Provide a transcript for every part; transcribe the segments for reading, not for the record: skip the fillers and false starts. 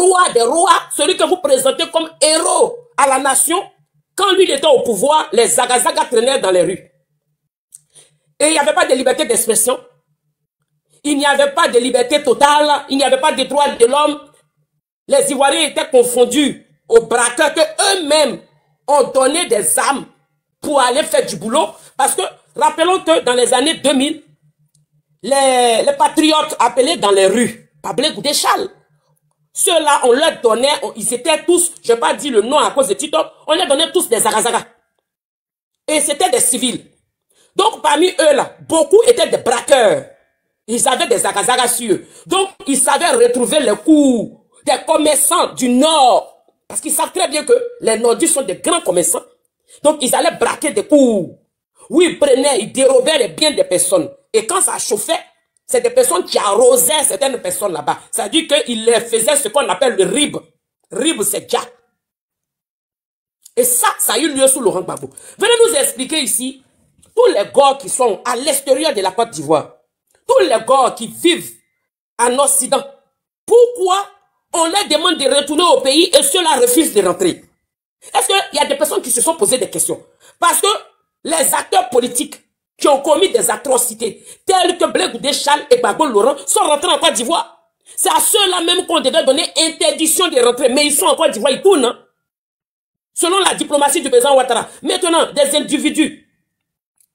roi des rois, celui que vous présentez comme héros à la nation, quand lui était au pouvoir, les Zagazaga traînaient dans les rues. Et il n'y avait pas de liberté d'expression. Il n'y avait pas de liberté totale. Il n'y avait pas de droits de l'homme. Les Ivoiriens étaient confondus aux braqueurs que eux-mêmes ont donné des armes pour aller faire du boulot. Parce que, rappelons que dans les années 2000, les patriotes appelés dans les rues, Pablé Goudéchal, ceux-là, on leur donnait, ils étaient tous, je ne vais pas dire le nom à cause de Tito, on leur donnait tous des Zagazaga. Et c'était des civils. Donc, parmi eux, là, beaucoup étaient des braqueurs. Ils avaient des Zagazaga sur eux. Donc, ils savaient retrouver les coups des commerçants du Nord. Parce qu'ils savent très bien que les Nordistes sont des grands commerçants. Donc, ils allaient braquer des coups. Oui, ils prenaient, ils dérobaient les biens des personnes. Et quand ça chauffait, c'est des personnes qui arrosaient certaines personnes là-bas. Ça veut dire qu'ils les faisaient ce qu'on appelle le rib. Rib, c'est Dja. Et ça a eu lieu sous Laurent Gbagbo. Venez nous expliquer ici, tous les gars qui sont à l'extérieur de la Côte d'Ivoire, tous les gars qui vivent en Occident, pourquoi on leur demande de retourner au pays et ceux-là refusent de rentrer? Est-ce qu'il y a des personnes qui se sont posées des questions? Parce que les acteurs politiques qui ont commis des atrocités, tels que Blé Goudéchal et Gbagbo Laurent, sont rentrés en Côte d'Ivoire. C'est à ceux-là même qu'on devait donner interdiction de rentrer. Mais ils sont en Côte d'Ivoire, ils tournent. Hein? Selon la diplomatie du président Ouattara. Maintenant, des individus,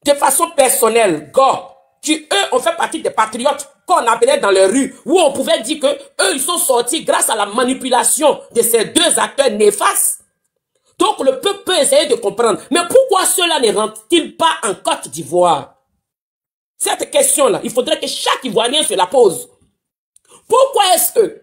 de façon personnelle, gars, qui eux ont fait partie des patriotes qu'on appelait dans les rues, où on pouvait dire que eux ils sont sortis grâce à la manipulation de ces deux acteurs néfastes. Donc le peuple peut essayer de comprendre. Mais pourquoi ceux-là ne rentrent-ils pas en Côte d'Ivoire? Cette question-là, il faudrait que chaque Ivoirien se la pose. Pourquoi est-ce que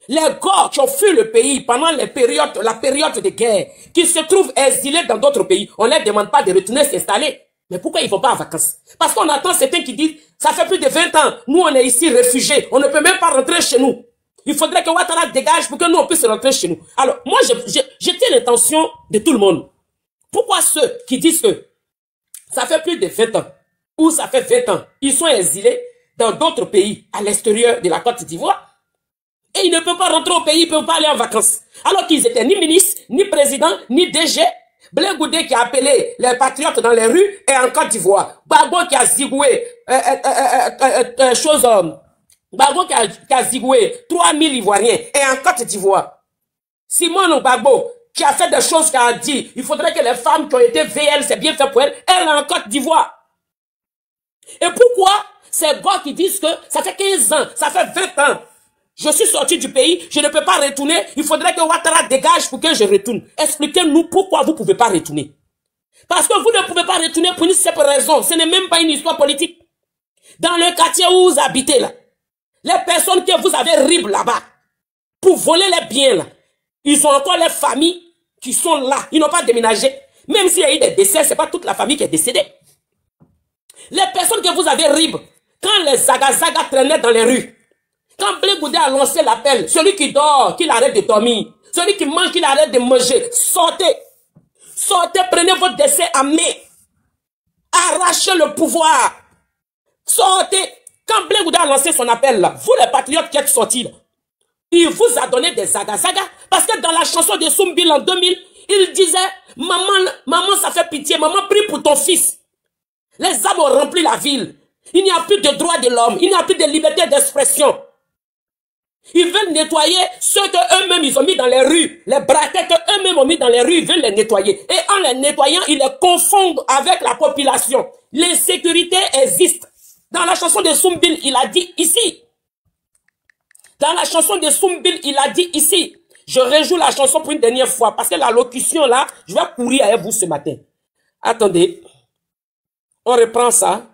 les gars qui ont fui le pays pendant la période de guerre, qui se trouvent exilés dans d'autres pays, on ne leur demande pas de retourner s'installer? Mais pourquoi ils ne vont pas en vacances? Parce qu'on entend certains qui disent, ça fait plus de 20 ans, nous on est ici réfugiés, on ne peut même pas rentrer chez nous. Il faudrait que Ouattara dégage pour que nous on puisse rentrer chez nous. Alors, moi je tiens l'intention de tout le monde. Pourquoi ceux qui disent que ça fait plus de 20 ans, ou ça fait 20 ans, ils sont exilés dans d'autres pays à l'extérieur de la Côte d'Ivoire, et ils ne peuvent pas rentrer au pays, ils ne peuvent pas aller en vacances. Alors qu'ils étaient ni ministres, ni présidents, ni DG. Blé Goudé qui a appelé les patriotes dans les rues et en Côte d'Ivoire. Gbagbo qui a zigoué Gbagbo qui a zigoué 3000 Ivoiriens et en Côte d'Ivoire. Simone Gbagbo qui a fait des choses qui a dit, il faudrait que les femmes qui ont été VL, c'est bien fait pour elles, elles en Côte d'Ivoire. Et pourquoi ces gars qui disent que ça fait 15 ans, ça fait 20 ans, je suis sorti du pays, je ne peux pas retourner, il faudrait que Ouattara dégage pour que je retourne. Expliquez-nous pourquoi vous ne pouvez pas retourner. Parce que vous ne pouvez pas retourner pour une simple raison, ce n'est même pas une histoire politique. Dans le quartier où vous habitez là, les personnes que vous avez rib là-bas, pour voler les biens là, ils ont encore les familles qui sont là, ils n'ont pas déménagé. Même s'il y a eu des décès, ce n'est pas toute la famille qui est décédée. Les personnes que vous avez rib, quand les Zagazaga traînaient dans les rues, quand Blé Goudé a lancé l'appel, celui qui dort, qu'il arrête de dormir. Celui qui mange, qu'il arrête de manger. Sortez. Sortez, prenez votre décès en main. Arrachez le pouvoir. Sortez. Quand Blé Goudé a lancé son appel, là, vous les patriotes qui êtes sortis, là, il vous a donné des Zagazaga. Parce que dans la chanson de Soumbil en 2000, il disait, maman, ça fait pitié. Maman, prie pour ton fils. Les âmes ont rempli la ville. Il n'y a plus de droits de l'homme. Il n'y a plus de liberté d'expression. Ils veulent nettoyer ceux qu'eux-mêmes ils ont mis dans les rues. Les braquets qu'eux-mêmes ont mis dans les rues, ils veulent les nettoyer. Et en les nettoyant, ils les confondent avec la population. L'insécurité existe. Dans la chanson de Soumbil, il a dit ici. Dans la chanson de Soumbil, il a dit ici. Je rejoue la chanson pour une dernière fois. Parce que la locution là, je vais courir avec vous ce matin. Attendez. On reprend ça.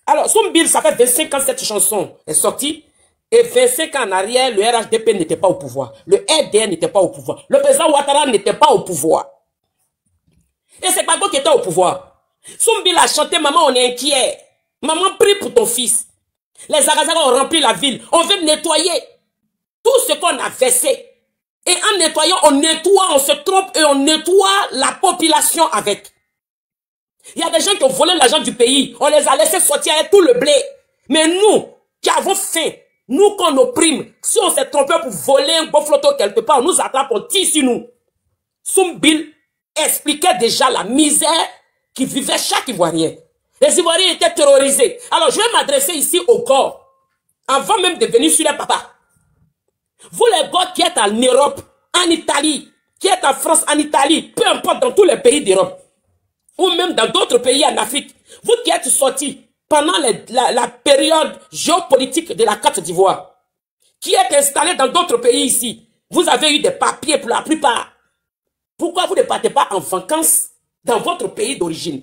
Alors, Soumbil, ça fait 25 ans cette chanson est sortie. Et 25 ans en arrière, le RHDP n'était pas au pouvoir. Le RDR n'était pas au pouvoir. Le président Ouattara n'était pas au pouvoir. Et c'est Gbagbo qui était au pouvoir. Soumbil a chanté, maman, on est inquiet. Maman, prie pour ton fils. Les Zagazaga ont rempli la ville. On veut nettoyer tout ce qu'on a versé. Et en nettoyant, on nettoie, on se trompe et on nettoie la population avec. Il y a des gens qui ont volé l'argent du pays. On les a laissés sortir avec tout le blé. Mais nous, qui avons faim, Nous, qu'on opprime, si on s'est trompé pour voler un beau flotto quelque part, on nous attrape, on tire sur nous. Soumbil expliquait déjà la misère qui vivait chaque Ivoirien. Les Ivoiriens étaient terrorisés. Alors, je vais m'adresser ici aux corps, avant même de venir sur les papas. Vous les gars qui êtes en Europe, en Italie, qui êtes en France, en Italie, peu importe, dans tous les pays d'Europe, ou même dans d'autres pays en Afrique, vous qui êtes sortis pendant la période géopolitique de la Côte d'Ivoire, qui êtes installés dans d'autres pays ici, vous avez eu des papiers pour la plupart. Pourquoi vous ne partez pas en vacances dans votre pays d'origine?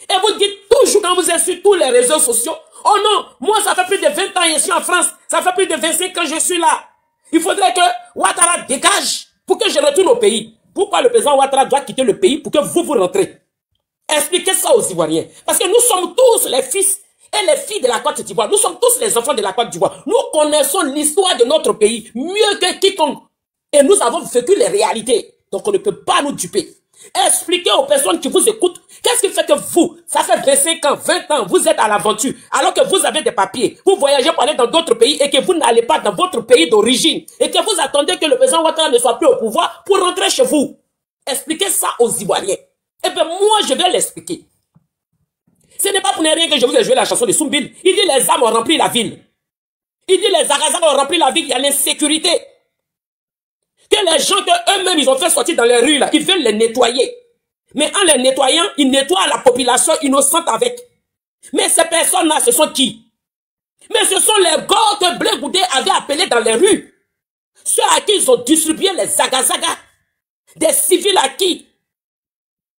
Et vous dites toujours quand vous êtes sur tous les réseaux sociaux, oh non, moi ça fait plus de 20 ans que je suis en France, ça fait plus de 25 ans que je suis là. Il faudrait que Ouattara dégage pour que je retourne au pays. Pourquoi le président Ouattara doit quitter le pays pour que vous rentrez? Expliquez ça aux Ivoiriens. Parce que nous sommes tous les fils et les filles de la Côte d'Ivoire. Nous sommes tous les enfants de la Côte d'Ivoire. Nous connaissons l'histoire de notre pays mieux que quiconque. Et nous avons vécu les réalités. Donc on ne peut pas nous duper. Expliquez aux personnes qui vous écoutent, qu'est-ce qui fait que vous, ça fait 25 ans, 20 ans, vous êtes à l'aventure, alors que vous avez des papiers, vous voyagez pour aller dans d'autres pays et que vous n'allez pas dans votre pays d'origine et que vous attendez que le président Ouattara ne soit plus au pouvoir pour rentrer chez vous. Expliquez ça aux Ivoiriens. Et bien moi, je vais l'expliquer. Ce n'est pas pour rien que je vous ai joué la chanson de Soumbil. Il dit les âmes ont rempli la ville. Il dit les Zagazagas ont rempli la ville, il y a l'insécurité. Que les gens qu'eux-mêmes ils ont fait sortir dans les rues, là, ils veulent les nettoyer. Mais en les nettoyant, ils nettoient la population innocente avec. Mais ces personnes-là, ce sont qui? Mais ce sont les gars que Blé Goudé avait appelés dans les rues. Ceux à qui ils ont distribué les Zagazagas. Des civils à qui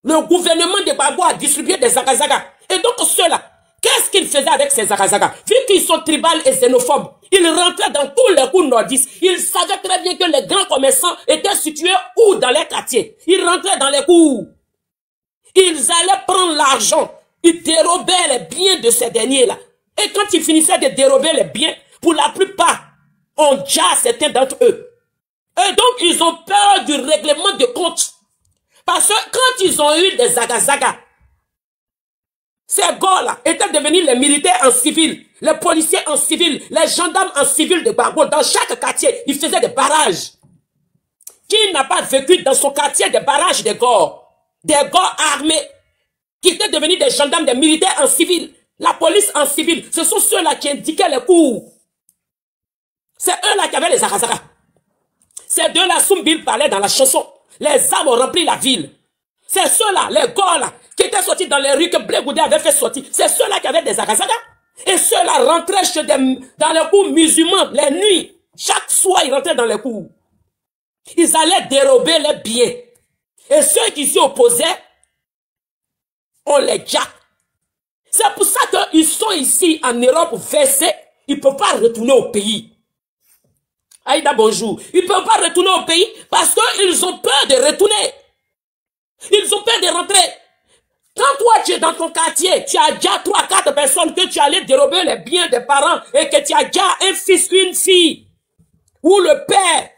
le gouvernement de Gbagbo a distribué des Zagazagas. Et donc ceux-là, qu'est-ce qu'ils faisaient avec ces Zagazagas? Vu qu'ils sont tribales et xénophobes, ils rentraient dans tous les coups nordistes. Ils savaient très bien que les grands commerçants étaient situés où dans les quartiers. Ils rentraient dans les coups. Ils allaient prendre l'argent. Ils dérobaient les biens de ces derniers-là. Et quand ils finissaient de dérober les biens, pour la plupart, on déjà certains d'entre eux. Et donc, ils ont peur du règlement de compte. Parce que quand ils ont eu des Zagazagas, ces gars-là étaient devenus les militaires en civil, les policiers en civil, les gendarmes en civil de Gbagbo. Dans chaque quartier, ils faisaient des barrages. Qui n'a pas vécu dans son quartier des barrages des gars armés, qui étaient devenus des gendarmes, des militaires en civil, la police en civil? Ce sont ceux-là qui indiquaient les coups. C'est eux-là qui avaient les Zagazagas. Ces deux-là, Soumbil parlait dans la chanson. Les âmes ont rempli la ville. C'est ceux-là, les gars-là, qui étaient sortis dans les rues que Blé Goudé avait fait sortir. C'est ceux-là qui avaient des Zagazagas. Et ceux-là rentraient dans les cours musulmans, les nuits. Chaque soir, ils rentraient dans les cours. Ils allaient dérober les biens. Et ceux qui s'y opposaient, on les jack. C'est pour ça qu'ils sont ici en Europe versés. Ils ne peuvent pas retourner au pays. Aïda, bonjour. Ils ne peuvent pas retourner au pays parce qu'ils ont peur de retourner. Ils ont peur de rentrer. Quand toi, tu es dans ton quartier, tu as déjà 3-4 personnes que tu allais dérober les biens des parents et que tu as déjà un fils, une fille, ou le père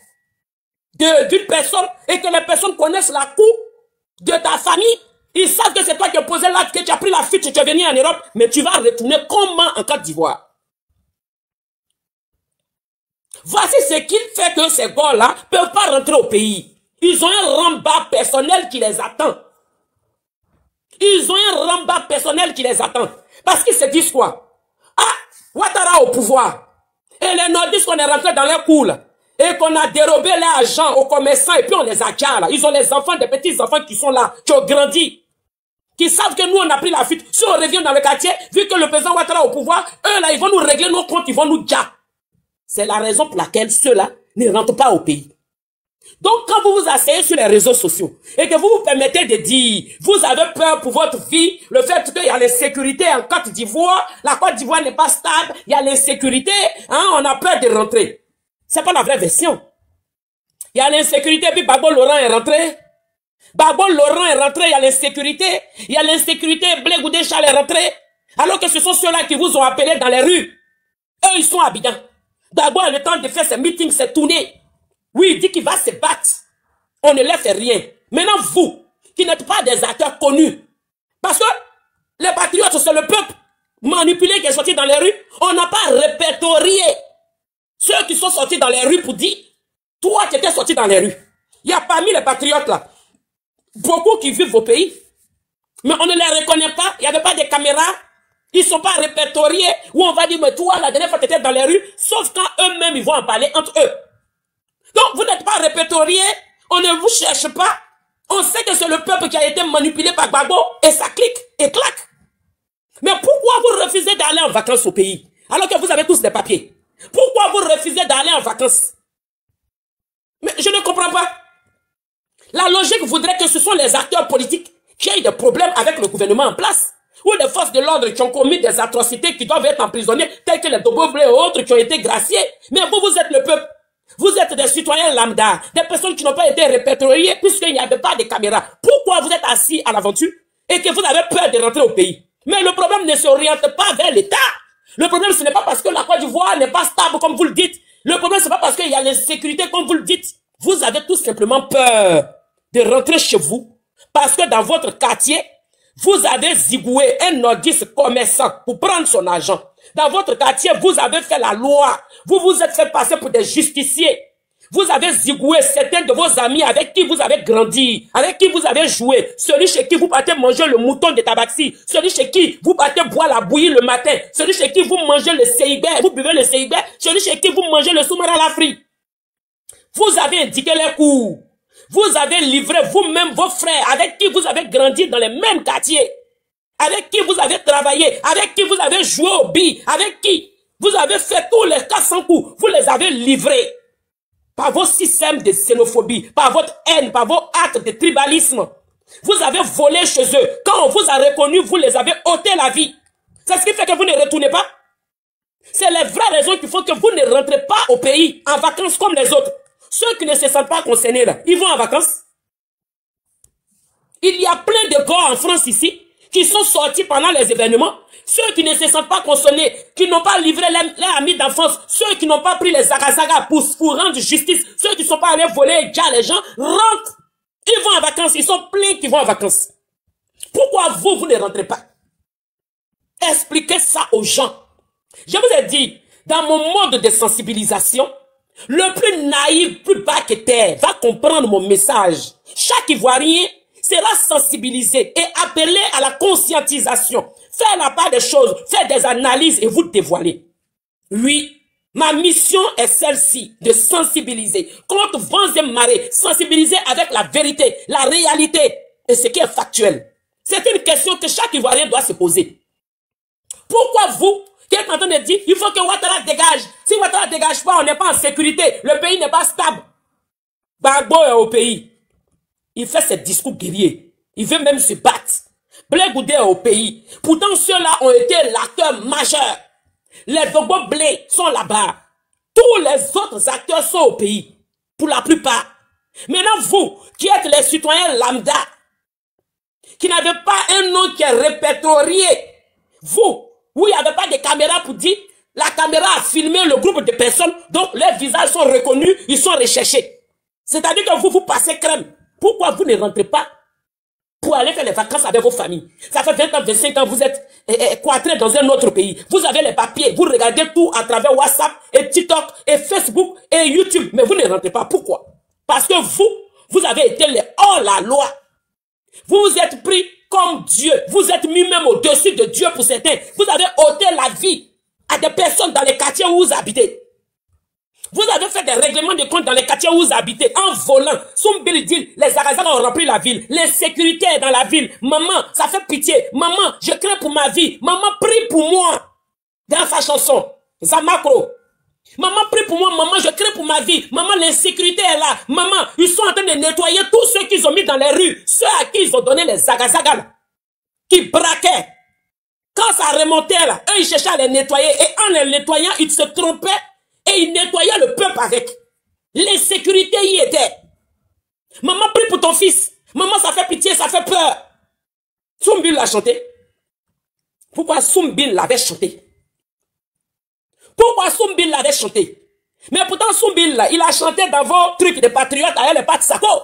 d'une personne et que les personnes connaissent la cour de ta famille, ils savent que c'est toi qui as posé l'acte, que tu as pris la fuite, tu es venu en Europe, mais tu vas retourner comment en Côte d'Ivoire? Voici ce qui fait que ces gars-là ne peuvent pas rentrer au pays. Ils ont un rembat personnel qui les attend. Ils ont un rembat personnel qui les attend. Parce qu'ils se disent quoi? Ah, Ouattara au pouvoir. Et les nordistes, on est rentré dans leur cours là, et qu'on a dérobé les agents aux commerçants et puis on les a là. Ils ont les enfants, des petits enfants qui sont là, qui ont grandi, qui savent que nous on a pris la fuite. Si on revient dans le quartier, vu que le président Ouattara au pouvoir, eux là, ils vont nous régler nos comptes, ils vont nous dire. C'est la raison pour laquelle ceux-là ne rentrent pas au pays. Donc, quand vous vous asseyez sur les réseaux sociaux et que vous vous permettez de dire, vous avez peur pour votre vie, le fait qu'il y a l'insécurité en Côte d'Ivoire, la Côte d'Ivoire n'est pas stable, il y a l'insécurité, hein, on a peur de rentrer. C'est pas la vraie version. Il y a l'insécurité, puis Gbagbo Laurent est rentré. Gbagbo Laurent est rentré, il y a l'insécurité. Il y a l'insécurité, Blé Goudé Charles est rentré. Alors que ce sont ceux-là qui vous ont appelé dans les rues. Eux, ils sont à Abidjan. Gbagbo a le temps de faire ses meetings, ses tournées. Oui, il dit qu'il va se battre. On ne leur fait rien. Maintenant, vous, qui n'êtes pas des acteurs connus, parce que les patriotes, c'est le peuple. manipulé qui est sorti dans les rues. On n'a pas répertorié ceux qui sont sortis dans les rues pour dire, toi qui étais sorti dans les rues. Il y a parmi les patriotes là, beaucoup qui vivent au pays, mais on ne les reconnaît pas, il n'y avait pas de caméras, ils ne sont pas répertoriés, où on va dire, mais toi, la dernière fois tu étais dans les rues, sauf quand eux-mêmes ils vont en parler entre eux. Donc vous n'êtes pas répertoriés, on ne vous cherche pas, on sait que c'est le peuple qui a été manipulé par Gbagbo, et ça clique, et claque. Mais pourquoi vous refusez d'aller en vacances au pays, alors que vous avez tous des papiers? Pourquoi vous refusez d'aller en vacances? Mais je ne comprends pas. La logique voudrait que ce sont les acteurs politiques qui aient des problèmes avec le gouvernement en place, ou les forces de l'ordre qui ont commis des atrocités qui doivent être emprisonnés, tels que les Doboblé et autres qui ont été graciés. Mais vous, vous êtes le peuple. Vous êtes des citoyens lambda, des personnes qui n'ont pas été répertoriées puisqu'il n'y avait pas de caméras. Pourquoi vous êtes assis à l'aventure et que vous avez peur de rentrer au pays? Mais le problème ne s'oriente pas vers l'État. Le problème, ce n'est pas parce que la Côte d'Ivoire n'est pas stable comme vous le dites. Le problème, ce n'est pas parce qu'il y a l'insécurité comme vous le dites. Vous avez tout simplement peur de rentrer chez vous parce que dans votre quartier, vous avez zigoué un nordiste commerçant pour prendre son argent. Dans votre quartier, vous avez fait la loi. Vous vous êtes fait passer pour des justiciers. Vous avez zigoué certains de vos amis avec qui vous avez grandi, avec qui vous avez joué. Celui chez qui vous partez manger le mouton de tabaxi. Celui chez qui vous partez boire la bouillie le matin. Celui chez qui vous mangez le séibert, vous buvez le séibert. Celui chez qui vous mangez le soumara à la frite. Vous avez indiqué les coups. Vous avez livré vous-même vos frères avec qui vous avez grandi dans les mêmes quartiers. Avec qui vous avez travaillé, avec qui vous avez joué au billes, avec qui vous avez fait tous les 400 coups. Vous les avez livrés. Par vos systèmes de xénophobie, par votre haine, par vos actes de tribalisme. Vous avez volé chez eux. Quand on vous a reconnu, vous les avez ôté la vie. C'est ce qui fait que vous ne retournez pas. C'est les vraies raisons qui font que vous ne rentrez pas au pays en vacances comme les autres. Ceux qui ne se sentent pas concernés là, ils vont en vacances. Il y a plein de gars en France ici qui sont sortis pendant les événements. Ceux qui ne se sentent pas concernés, qui n'ont pas livré leurs amis d'enfance, ceux qui n'ont pas pris les zagazagas pour rendre justice, ceux qui ne sont pas allés voler déjà les gens, rentrent. Ils vont en vacances, ils sont pleins qui vont en vacances. Pourquoi vous ne rentrez pas? Expliquez ça aux gens. Je vous ai dit, dans mon mode de sensibilisation, le plus naïf, plus bas que terre, va comprendre mon message. Chaque Ivoirien sera sensibilisé et appelé à la conscientisation. Faire la part des choses, faire des analyses et vous dévoiler. Oui, ma mission est celle-ci, de sensibiliser contre vents et marées, sensibiliser avec la vérité, la réalité et ce qui est factuel. C'est une question que chaque Ivoirien doit se poser. Pourquoi vous, qui êtes en train de dire, il faut que Ouattara dégage. Si Ouattara ne dégage pas, on n'est pas en sécurité, le pays n'est pas stable. Gbagbo est au pays. Il fait ses discours guerriers. Il veut même se battre. Blé Goudé est au pays. Pourtant, ceux-là ont été l'acteur majeur. Les Dogo Blé sont là-bas. Tous les autres acteurs sont au pays. Pour la plupart. Maintenant, vous, qui êtes les citoyens lambda, qui n'avez pas un nom qui est répertorié, vous, où il n'y avait pas de caméra pour dire, la caméra a filmé le groupe de personnes, donc leurs visages sont reconnus, ils sont recherchés. C'est-à-dire que vous passez crème. Pourquoi vous ne rentrez pas pour aller faire les vacances avec vos familles? Ça fait 20 ans, 25 ans, vous êtes cloîtrés dans un autre pays. Vous avez les papiers, vous regardez tout à travers WhatsApp et TikTok et Facebook et YouTube. Mais vous ne rentrez pas. Pourquoi? Parce que vous avez été les hors-la-loi. Vous vous êtes pris comme Dieu. Vous êtes mis même au-dessus de Dieu pour certains. Vous avez ôté la vie à des personnes dans les quartiers où vous habitez. Vous avez fait des règlements de compte dans les quartiers où vous habitez, en volant. Soumbil dit, les Zagazagas ont rempli la ville. L'insécurité est dans la ville. Maman, ça fait pitié. Maman, je crains pour ma vie. Maman, prie pour moi. Dans sa chanson, Zamakro. Maman, prie pour moi. Maman, je crains pour ma vie. Maman, l'insécurité est là. Maman, ils sont en train de nettoyer tous ceux qu'ils ont mis dans les rues. Ceux à qui ils ont donné les Zagazagas, qui braquaient. Quand ça remontait là, eux, ils cherchaient à les nettoyer. Et en les nettoyant, ils se trompaient. Et il nettoyait le peuple avec. L'insécurité y était. Maman, prie pour ton fils. Maman, ça fait pitié, ça fait peur. Soumbil l'a chanté. Pourquoi Soumbil l'avait chanté? Pourquoi Soumbil l'avait chanté? Mais pourtant, Soumbil, là, il a chanté dans vos trucs de patriotes avec les pattes Sako.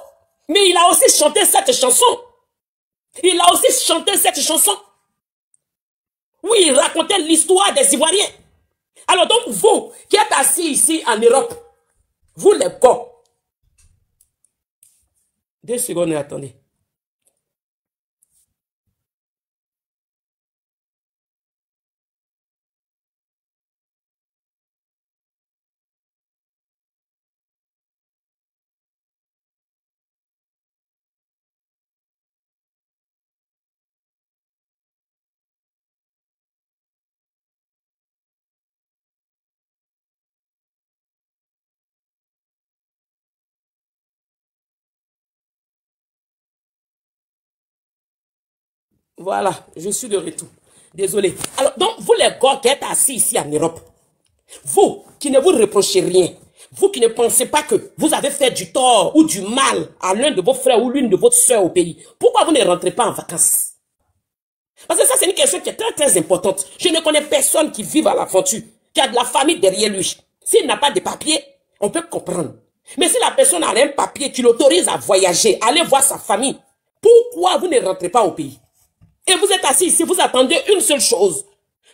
Mais il a aussi chanté cette chanson. Il a aussi chanté cette chanson. où il racontait l'histoire des Ivoiriens. Alors donc, vous qui êtes assis ici en Europe, vous les gars, 2 secondes, attendez. Voilà, je suis de retour. Désolé. Alors, donc, vous les gars qui êtes assis ici en Europe, vous qui ne vous reprochez rien, vous qui ne pensez pas que vous avez fait du tort ou du mal à l'un de vos frères ou l'une de vos soeurs au pays, pourquoi vous ne rentrez pas en vacances? Parce que ça, c'est une question qui est très, très importante. Je ne connais personne qui vive à l'aventure, qui a de la famille derrière lui. S'il n'a pas de papier, on peut comprendre. Mais si la personne a un papier qui l'autorise à voyager, aller voir sa famille, pourquoi vous ne rentrez pas au pays? Et vous êtes assis ici, vous attendez une seule chose,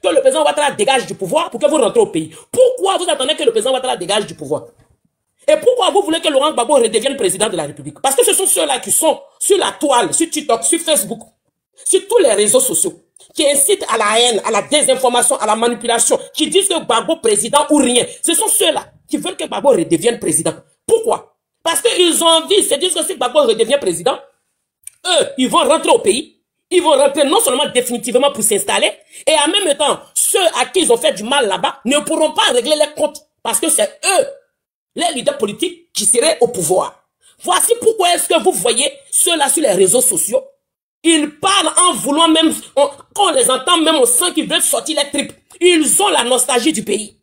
que le président Ouattara dégage du pouvoir pour que vous rentrez au pays. Pourquoi vous attendez que le président Ouattara dégage du pouvoir? Et pourquoi vous voulez que Laurent Gbagbo redevienne président de la République? Parce que ce sont ceux-là qui sont sur la toile, sur TikTok, sur Facebook, sur tous les réseaux sociaux, qui incitent à la haine, à la désinformation, à la manipulation, qui disent que Gbagbo président ou rien. Ce sont ceux-là qui veulent que Gbagbo redevienne président. Pourquoi? Parce qu'ils ont envie, ils se disent que si Gbagbo redevient président, eux, ils vont rentrer au pays. Ils vont rentrer non seulement définitivement pour s'installer, et en même temps, ceux à qui ils ont fait du mal là-bas ne pourront pas régler les comptes, parce que c'est eux, les leaders politiques, qui seraient au pouvoir. Voici pourquoi est-ce que vous voyez ceux-là sur les réseaux sociaux. Ils parlent en voulant même, quand on les entend même, on sent qu'ils veulent sortir les tripes. Ils ont la nostalgie du pays.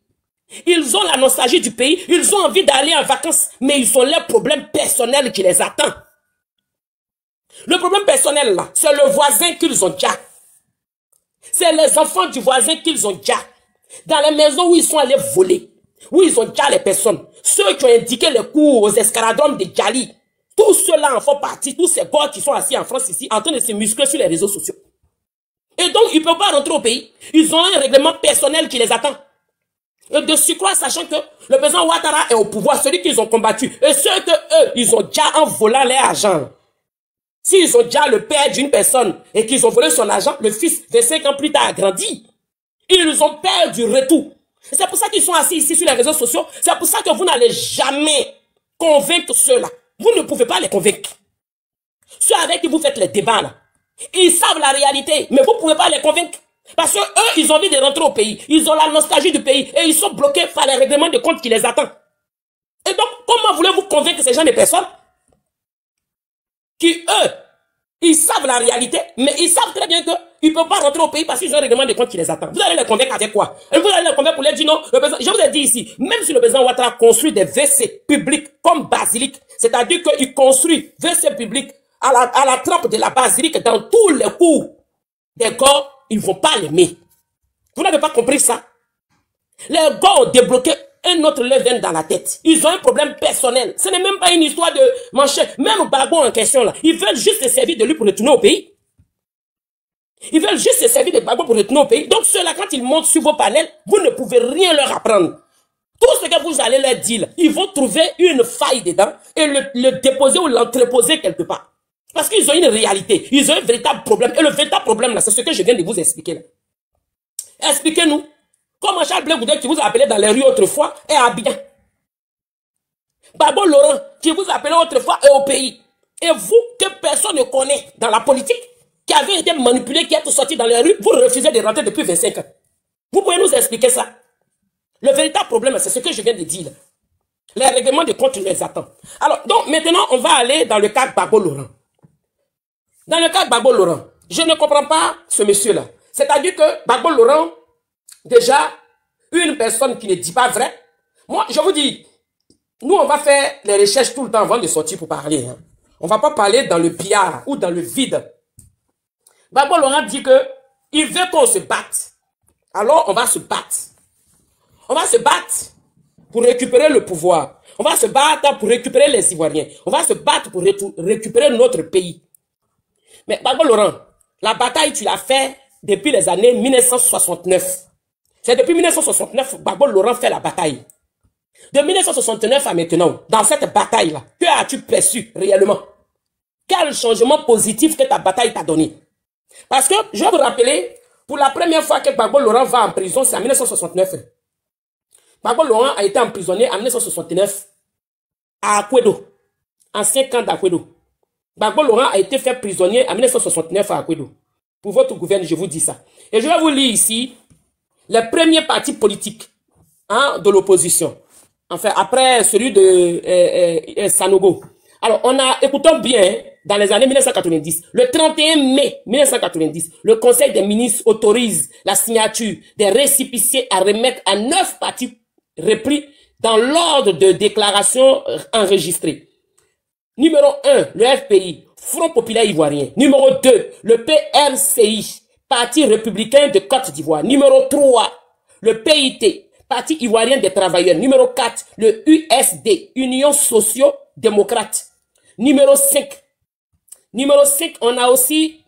Ils ont la nostalgie du pays, ils ont envie d'aller en vacances, mais ils ont leurs problèmes personnels qui les attendent. Le problème personnel là, c'est le voisin qu'ils ont déjà. C'est les enfants du voisin qu'ils ont déjà. Dans les maisons où ils sont allés voler, où ils ont déjà les personnes. Ceux qui ont indiqué les cours aux escaladromes de Djali. Tous ceux-là en font partie, tous ces gars qui sont assis en France ici, en train de se muscler sur les réseaux sociaux. Et donc, ils ne peuvent pas rentrer au pays. Ils ont un règlement personnel qui les attend. Et de surcroît, sachant que le président Ouattara est au pouvoir, celui qu'ils ont combattu, et ceux que eux, ils ont déjà en volant leur argent. S'ils ont déjà le père d'une personne et qu'ils ont volé son argent, le fils, 25 ans plus tard, a grandi. Ils ont peur du retour. C'est pour ça qu'ils sont assis ici sur les réseaux sociaux. C'est pour ça que vous n'allez jamais convaincre ceux-là. Vous ne pouvez pas les convaincre. Ceux avec qui vous faites les débats, là, ils savent la réalité, mais vous ne pouvez pas les convaincre. Parce que eux, ils ont envie de rentrer au pays. Ils ont la nostalgie du pays et ils sont bloqués par les règlements de compte qui les attendent. Et donc, comment voulez-vous convaincre ces gens de personnes qui, eux, ils savent la réalité, mais ils savent très bien qu'ils ne peuvent pas rentrer au pays parce qu'ils ont un règlement de compte qui les attend. Vous allez les convaincre avec quoi? Et vous allez les convaincre pour les dire non. Le président, je vous ai dit ici, même si le président Ouattara construit des WC publics comme basilique, c'est-à-dire qu'il construit WC publics à la trempe de la basilique dans tous les cours des gars, ils ne vont pas l'aimer. Vous n'avez pas compris ça? Les gars ont débloqué un autre levain dans la tête. Ils ont un problème personnel. Ce n'est même pas une histoire de manchette. Même Gbagbo en question là, ils veulent juste se servir de lui pour retourner au pays. Ils veulent juste se servir de Gbagbo pour retourner au pays. Donc ceux-là, quand ils montent sur vos panels, vous ne pouvez rien leur apprendre. Tout ce que vous allez leur dire, ils vont trouver une faille dedans et le déposer ou l'entreposer quelque part. Parce qu'ils ont une réalité. Ils ont un véritable problème. Et le véritable problème là, c'est ce que je viens de vous expliquer là. Expliquez-nous. Comment Charles Blé Goudé, qui vous a appelé dans les rues autrefois, est à Abidjan. Gbagbo Laurent, qui vous a appelé autrefois, est au pays. Et vous, que personne ne connaît dans la politique, qui avez été manipulé, qui êtes sorti dans les rues, vous refusez de rentrer depuis 25 ans. Vous pouvez nous expliquer ça? Le véritable problème, c'est ce que je viens de dire. Les règlements de compte les attendent. Alors, donc, maintenant, on va aller dans le cas de Gbagbo Laurent. Dans le cas de Gbagbo Laurent, je ne comprends pas ce monsieur-là. C'est-à-dire que Gbagbo Laurent, déjà, une personne qui ne dit pas vrai. Moi, je vous dis, nous, on va faire les recherches tout le temps avant de sortir pour parler. Hein. On ne va pas parler dans le billard ou dans le vide. Gbagbo Laurent dit que il veut qu'on se batte. Alors, on va se battre. On va se battre pour récupérer le pouvoir. On va se battre pour récupérer les Ivoiriens. On va se battre pour récupérer notre pays. Mais Gbagbo Laurent, la bataille, tu l'as fait depuis les années 1969. C'est depuis 1969 que Gbagbo Laurent fait la bataille. De 1969 à maintenant, dans cette bataille-là, que as-tu perçu réellement? Quel changement positif que ta bataille t'a donné? Parce que, je vais vous rappeler, pour la première fois que Gbagbo Laurent va en prison, c'est en 1969. Gbagbo Laurent a été emprisonné en 1969 à Akwedo, ancien camp d'Akwedo. Gbagbo Laurent a été fait prisonnier en 1969 à Akwedo. Pour votre gouvernement, je vous dis ça. Et je vais vous lire ici les premiers partis politiques de l'opposition. Enfin, après celui de Sanogo. Alors, écoutons bien, dans les années 1990, le 31 mai 1990, le Conseil des ministres autorise la signature des récépissés à remettre à 9 partis repris dans l'ordre de déclaration enregistrée. Numéro 1, le FPI, Front Populaire Ivoirien. Numéro 2, le PRCI, Parti républicain de Côte d'Ivoire. Numéro 3, le PIT, Parti ivoirien des travailleurs. Numéro 4, le USD, Union socio-démocrate. Numéro 5, on a aussi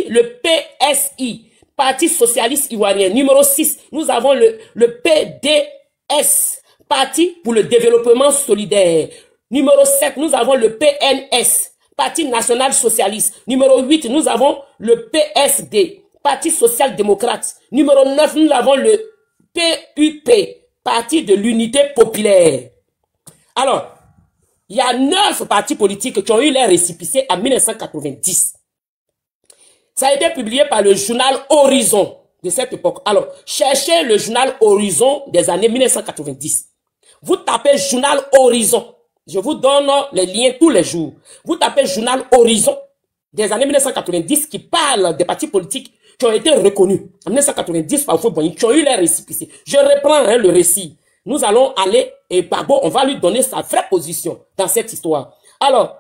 le PSI, Parti socialiste ivoirien. Numéro 6, nous avons le PDS, Parti pour le développement solidaire. Numéro 7, nous avons le PNS, Parti national socialiste. Numéro 8, nous avons le PSD, Parti social-démocrate. Numéro 9, nous avons le PUP, Parti de l'unité populaire. Alors, il y a 9 partis politiques qui ont eu les récépissés en 1990. Ça a été publié par le journal Horizon de cette époque. Alors, cherchez le journal Horizon des années 1990. Vous tapez journal Horizon. Je vous donne les liens tous les jours. Vous tapez journal Horizon des années 1990 qui parle des partis politiques qui ont été reconnus en 1990 par Houphouët-Boigny, qui ont eu les récépissés. Je reprends le récit. Nous allons aller, et Gbagbo, on va lui donner sa vraie position dans cette histoire. Alors,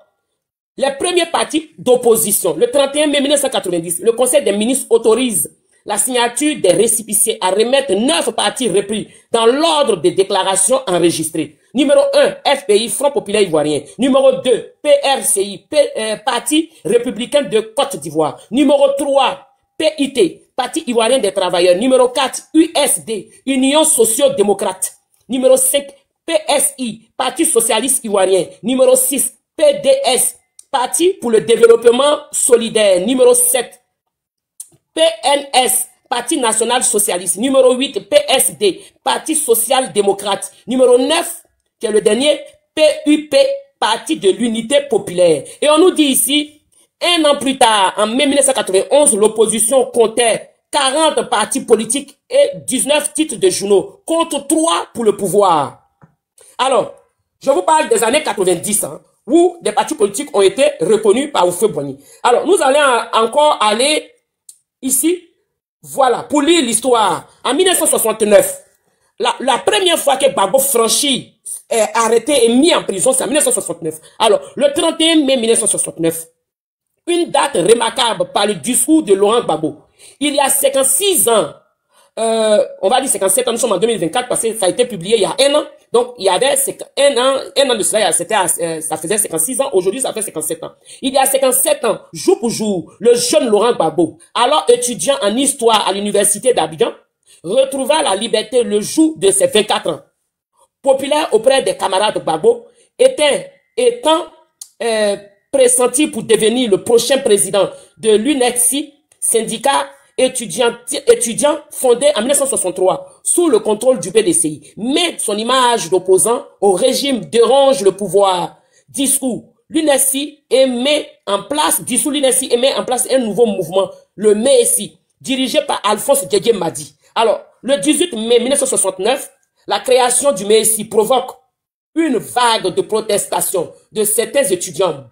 les premiers partis d'opposition, le 31 mai 1990, le Conseil des ministres autorise la signature des récépissés à remettre 9 partis repris dans l'ordre des déclarations enregistrées. Numéro 1, FPI, Front Populaire Ivoirien. Numéro 2, PRCI, Parti républicain de Côte d'Ivoire. Numéro 3, PIT, Parti ivoirien des travailleurs. Numéro 4, USD, Union socio-démocrate. Numéro 5, PSI, Parti socialiste ivoirien. Numéro 6, PDS, Parti pour le développement solidaire. Numéro 7, PNS, Parti national socialiste. Numéro 8, PSD, Parti social-démocrate. Numéro 9, qui est le dernier, PUP, Parti de l'unité populaire. Et on nous dit ici, un an plus tard, en mai 1991, l'opposition comptait 40 partis politiques et 19 titres de journaux, contre 3 pour le pouvoir. Alors, je vous parle des années 90, où des partis politiques ont été reconnus par Houphouët-Boigny. Alors, nous allons encore aller ici, voilà, pour lire l'histoire. En 1969, la première fois que Gbagbo franchit, est arrêté et mis en prison, c'est en 1969. Alors, le 31 mai 1969, une date remarquable par le discours de Laurent Gbagbo. Il y a 56 ans, on va dire 57 ans, nous sommes en 2024 parce que ça a été publié il y a un an. Donc, il y avait un an de cela, ça faisait 56 ans. Aujourd'hui, ça fait 57 ans. Il y a 57 ans, jour pour jour, le jeune Laurent Gbagbo, alors étudiant en histoire à l'université d'Abidjan, retrouva la liberté le jour de ses 24 ans. Populaire auprès des camarades de Gbagbo, étant pressenti pour devenir le prochain président de l'UNEXI, syndicat étudiant fondé en 1963 sous le contrôle du PDCI. Mais son image d'opposant au régime dérange le pouvoir. Dissout l'UNEXI et met en place un nouveau mouvement, le MESI, dirigé par Alphonse Diédié Madi. Alors, le 18 mai 1969, la création du MESI provoque une vague de protestation de certains étudiants.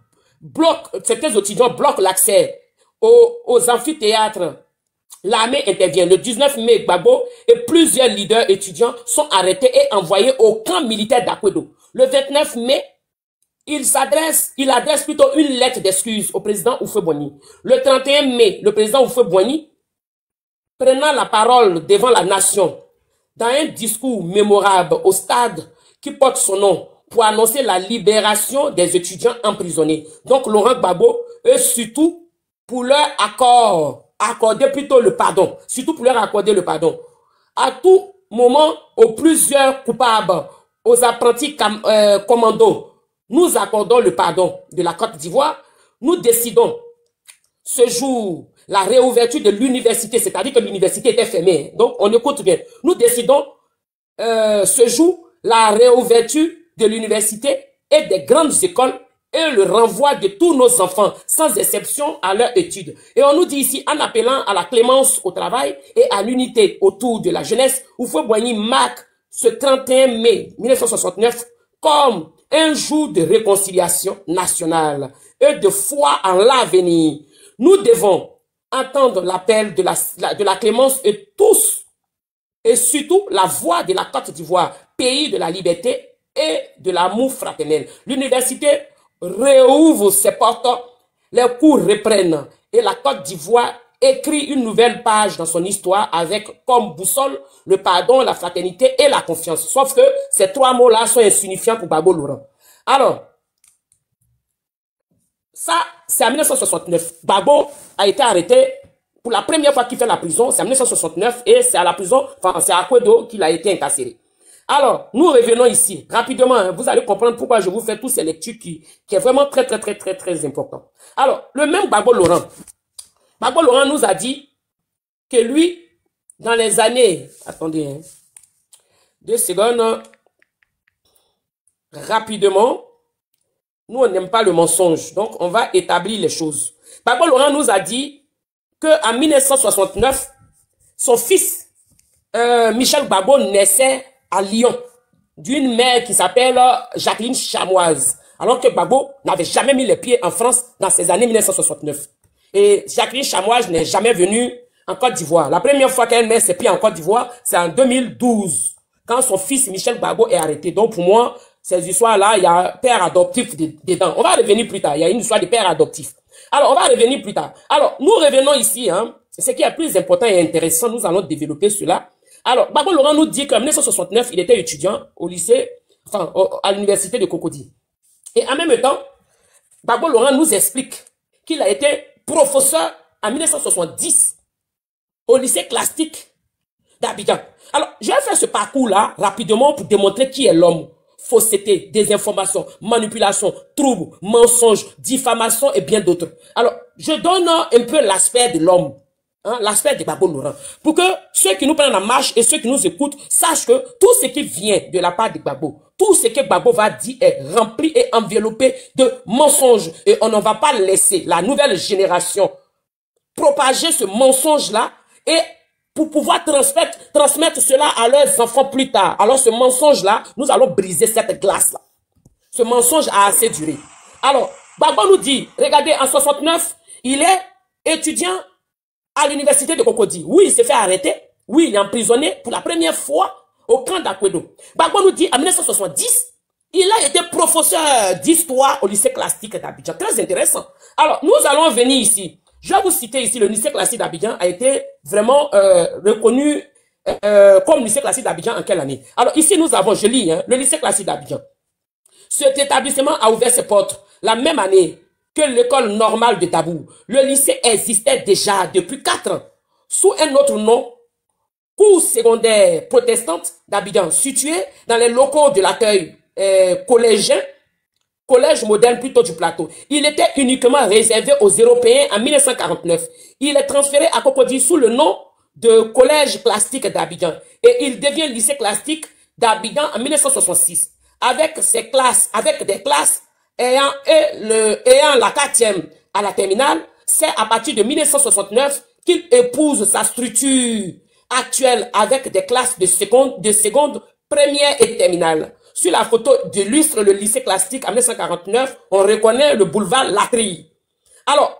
Certains étudiants bloquent l'accès aux amphithéâtres. L'armée intervient. Le 19 mai, Gbagbo et plusieurs leaders étudiants sont arrêtés et envoyés au camp militaire d'Akwedo. Le 29 mai, il adresse plutôt une lettre d'excuse au président Houphouët-Boigny. Le 31 mai, le président Houphouët-Boigny, prenant la parole devant la nation, dans un discours mémorable au stade qui porte son nom, pour annoncer la libération des étudiants emprisonnés. Donc, Laurent Gbagbo et surtout pour leur accorder plutôt le pardon, surtout pour leur accorder le pardon. À tout moment, aux plusieurs coupables, aux apprentis commandos, nous accordons le pardon de la Côte d'Ivoire. Nous décidons ce jour la réouverture de l'université, c'est-à-dire que l'université était fermée. Donc, on écoute bien. Nous décidons ce jour la réouverture de l'université et des grandes écoles et le renvoi de tous nos enfants, sans exception, à leur étude. Et on nous dit ici, en appelant à la clémence au travail et à l'unité autour de la jeunesse, Houphouët-Boigny marque ce 31 mai 1969 comme un jour de réconciliation nationale et de foi en l'avenir. Nous devons entendre l'appel de la clémence et tous, et surtout la voix de la Côte d'Ivoire, pays de la liberté et de l'amour fraternel. L'université réouvre ses portes, les cours reprennent et la Côte d'Ivoire écrit une nouvelle page dans son histoire avec comme boussole le pardon, la fraternité et la confiance. Sauf que ces trois mots-là sont insignifiants pour Gbagbo Laurent. Alors, ça, c'est en 1969. Gbagbo a été arrêté pour la première fois qu'il fait la prison, c'est en 1969 et c'est à la prison, enfin, c'est à Kwedo qu'il a été incarcéré. Alors, nous revenons ici, rapidement, hein, vous allez comprendre pourquoi je vous fais toutes ces lectures qui est vraiment très important. Alors, le même Gbagbo Laurent nous a dit que lui, dans les années, attendez, hein, 2 secondes, rapidement, nous on n'aime pas le mensonge, donc on va établir les choses. Gbagbo Laurent nous a dit qu'en 1969, son fils, Michel Gbagbo, naissait à Lyon, d'une mère qui s'appelle Jacqueline Chamoise, alors que Gbagbo n'avait jamais mis les pieds en France dans ces années 1969. Et Jacqueline Chamoise n'est jamais venue en Côte d'Ivoire. La première fois qu'elle met ses pieds en Côte d'Ivoire, c'est en 2012, quand son fils Michel Gbagbo est arrêté. Donc pour moi, ces histoires-là, il y a père adoptif dedans. On va revenir plus tard, il y a une histoire de père adoptif. Alors, on va revenir plus tard. Alors, nous revenons ici, hein, ce qui est plus important et intéressant, nous allons développer cela. Alors, Gbagbo Laurent nous dit qu'en 1969, il était étudiant au lycée, enfin, à l'université de Cocody. Et en même temps, Gbagbo Laurent nous explique qu'il a été professeur en 1970 au lycée classique d'Abidjan. Alors, je vais faire ce parcours-là rapidement pour démontrer qui est l'homme. Fausseté, désinformation, manipulation, trouble, mensonge, diffamation et bien d'autres. Alors, je donne un peu l'aspect de l'homme, hein, l'aspect de Gbagbo Laurent, pour que ceux qui nous prennent en marche et ceux qui nous écoutent sachent que tout ce qui vient de la part de Gbagbo, tout ce que Gbagbo va dire est rempli et enveloppé de mensonges. Et on ne va pas laisser la nouvelle génération propager ce mensonge-là et pour pouvoir transmettre cela à leurs enfants plus tard. Alors ce mensonge-là, nous allons briser cette glace-là. Ce mensonge a assez duré. Alors, Gbagbo nous dit, regardez, en 69, il est étudiant à l'université de Cocody. Oui, il s'est fait arrêter. Oui, il est emprisonné pour la première fois au camp d'Akwedo. Gbagbo nous dit, en 1970, il a été professeur d'histoire au lycée classique d'Abidjan. Très intéressant. Alors, nous allons venir ici. Je vais vous citer ici, le lycée classique d'Abidjan a été vraiment reconnu comme lycée classique d'Abidjan en quelle année? Alors ici, nous avons, je lis, hein, le lycée classique d'Abidjan. Cet établissement a ouvert ses portes la même année que l'école normale de Dabou. Le lycée existait déjà depuis 4 ans, sous un autre nom, cours secondaire protestante d'Abidjan, situé dans les locaux de l'accueil collégien, collège moderne plutôt du plateau. Il était uniquement réservé aux Européens en 1949. Il est transféré à Cocody sous le nom de collège classique d'Abidjan et il devient lycée classique d'Abidjan en 1966 avec des classes ayant la 4e à la terminale. C'est à partir de 1969 qu'il épouse sa structure actuelle avec des classes de seconde, première et terminale. Sur la photo d'illustre le lycée classique en 1949, on reconnaît le boulevard Latry. Alors,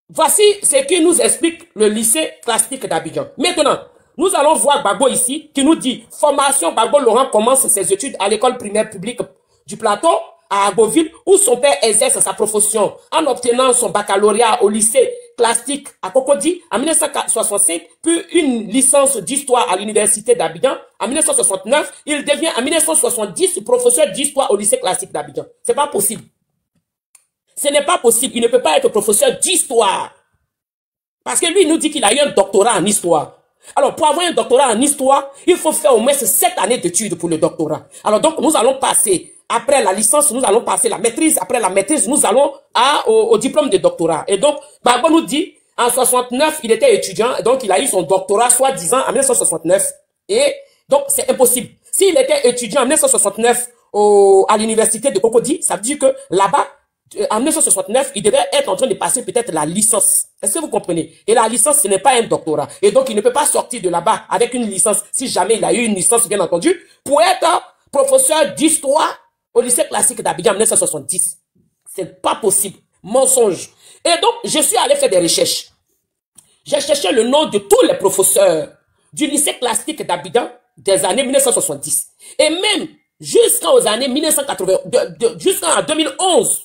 voici ce qui nous explique le lycée classique d'Abidjan. Maintenant, nous allons voir Gbagbo ici, qui nous dit « Formation, Gbagbo Laurent commence ses études à l'école primaire publique du plateau, à Agoville, où son père exerce sa profession en obtenant son baccalauréat au lycée classique à Cocody en 1965, puis une licence d'histoire à l'université d'Abidjan. En 1969, il devient en 1970 professeur d'histoire au lycée classique d'Abidjan. C'est pas possible. Ce n'est pas possible. Il ne peut pas être professeur d'histoire. Parce que lui, il nous dit qu'il a eu un doctorat en histoire. Alors, pour avoir un doctorat en histoire, il faut faire au moins 7 années d'études pour le doctorat. Alors, donc, nous allons passer, après la licence, nous allons passer la maîtrise. Après la maîtrise, nous allons au diplôme de doctorat. Et donc, Gbagbo nous dit, en 69, il était étudiant. Donc, il a eu son doctorat, soi-disant, en 1969. Et donc, c'est impossible. S'il était étudiant en 1969 à l'université de Cocody, ça veut dire que là-bas, en 1969, il devait être en train de passer peut-être la licence. Est-ce que vous comprenez? Et la licence, ce n'est pas un doctorat. Et donc, il ne peut pas sortir de là-bas avec une licence, si jamais il a eu une licence, bien entendu, pour être professeur d'histoire au lycée classique d'Abidjan en 1970. C'est pas possible. Mensonge. Et donc, je suis allé faire des recherches. J'ai cherché le nom de tous les professeurs du lycée classique d'Abidjan des années 1970. Et même jusqu'aux années 1980, jusqu'en 2011.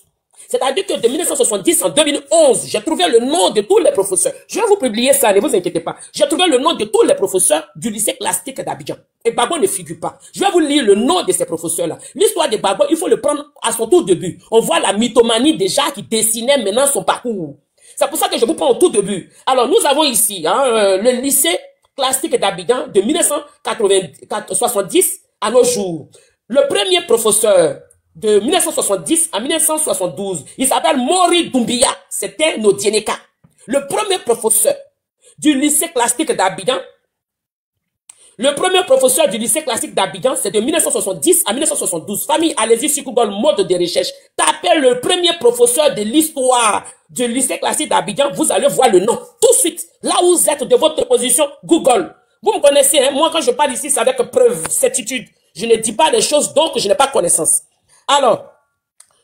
C'est-à-dire que de 1970 en 2011, j'ai trouvé le nom de tous les professeurs. Je vais vous publier ça, ne vous inquiétez pas. J'ai trouvé le nom de tous les professeurs du lycée classique d'Abidjan. Et Gbagbo ne figure pas. Je vais vous lire le nom de ces professeurs-là. L'histoire de Gbagbo, il faut le prendre à son tout début. On voit la mythomanie déjà qui dessinait maintenant son parcours. C'est pour ça que je vous prends au tout début. Alors, nous avons ici le lycée classique d'Abidjan de 1970 à nos jours. Le premier professeur de 1970 à 1972, il s'appelle Mori Doumbia. C'était Nodieneka. Le premier professeur du lycée classique d'Abidjan. Le premier professeur du lycée classique d'Abidjan, c'est de 1970 à 1972. Famille, allez-y sur Google, mode de recherche. Tapez le premier professeur de l'histoire du lycée classique d'Abidjan, vous allez voir le nom. Tout de suite, là où vous êtes de votre position, Google. Vous me connaissez, hein? Moi quand je parle ici, c'est avec preuve, certitude. Je ne dis pas des choses dont je n'ai pas connaissance. Alors,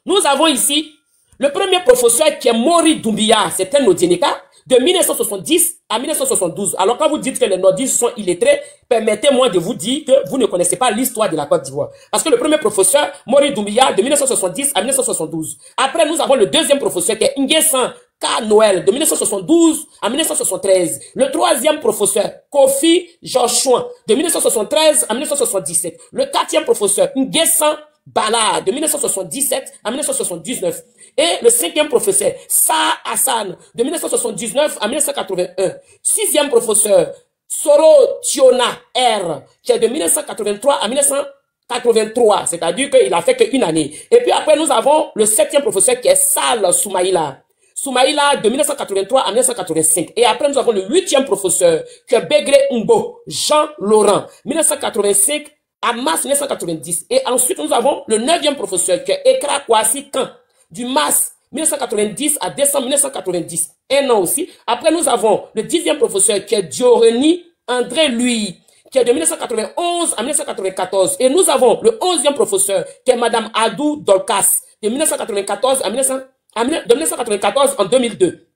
nous avons ici le premier professeur qui est Mori Doumbia, c'était Nodieneka, de 1970 à 1972. Alors, quand vous dites que les nordistes sont illettrés, permettez-moi de vous dire que vous ne connaissez pas l'histoire de la Côte d'Ivoire. Parce que le premier professeur, Mori Doumbia, de 1970 à 1972. Après, nous avons le deuxième professeur qui est Nguessan K. Noël, de 1972 à 1973. Le troisième professeur, Kofi Joshua, de 1973 à 1977. Le quatrième professeur, Nguessan Bala, de 1977 à 1979. Et le cinquième professeur, Sa Hassan, de 1979 à 1981. Sixième professeur, Soro Tiona R, qui est de 1983 à 1983. C'est-à-dire qu'il a fait qu'une année. Et puis après, nous avons le septième professeur qui est Sal Soumaïla. Soumaïla de 1983 à 1985. Et après, nous avons le huitième professeur qui est Begré Mbo, Jean Laurent, 1985 à mars 1990. Et ensuite, nous avons le neuvième professeur qui est Ekra Kwasi Kan, du mars 1990 à décembre 1990. Un an aussi. Après, nous avons le dixième professeur qui est Dioreni André Louis, qui est de 1991 à 1994. Et nous avons le onzième professeur qui est Madame Adou Dolkas, de 1994 à 1994 en 2002.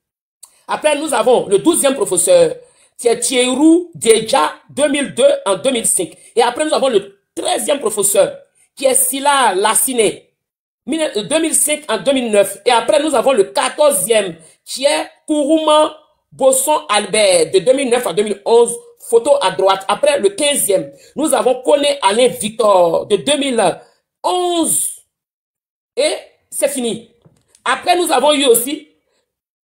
Après, nous avons le douzième professeur qui est Thierry Deja, 2002 en 2005. Et après, nous avons le 13e professeur qui est Sila Lassine, 2005 en 2009. Et après, nous avons le 14e qui est Kourouman Bosson Albert, de 2009 à 2011. Photo à droite. Après, le 15e, nous avons Kone Alain Victor, de 2011. Et c'est fini. Après, nous avons eu aussi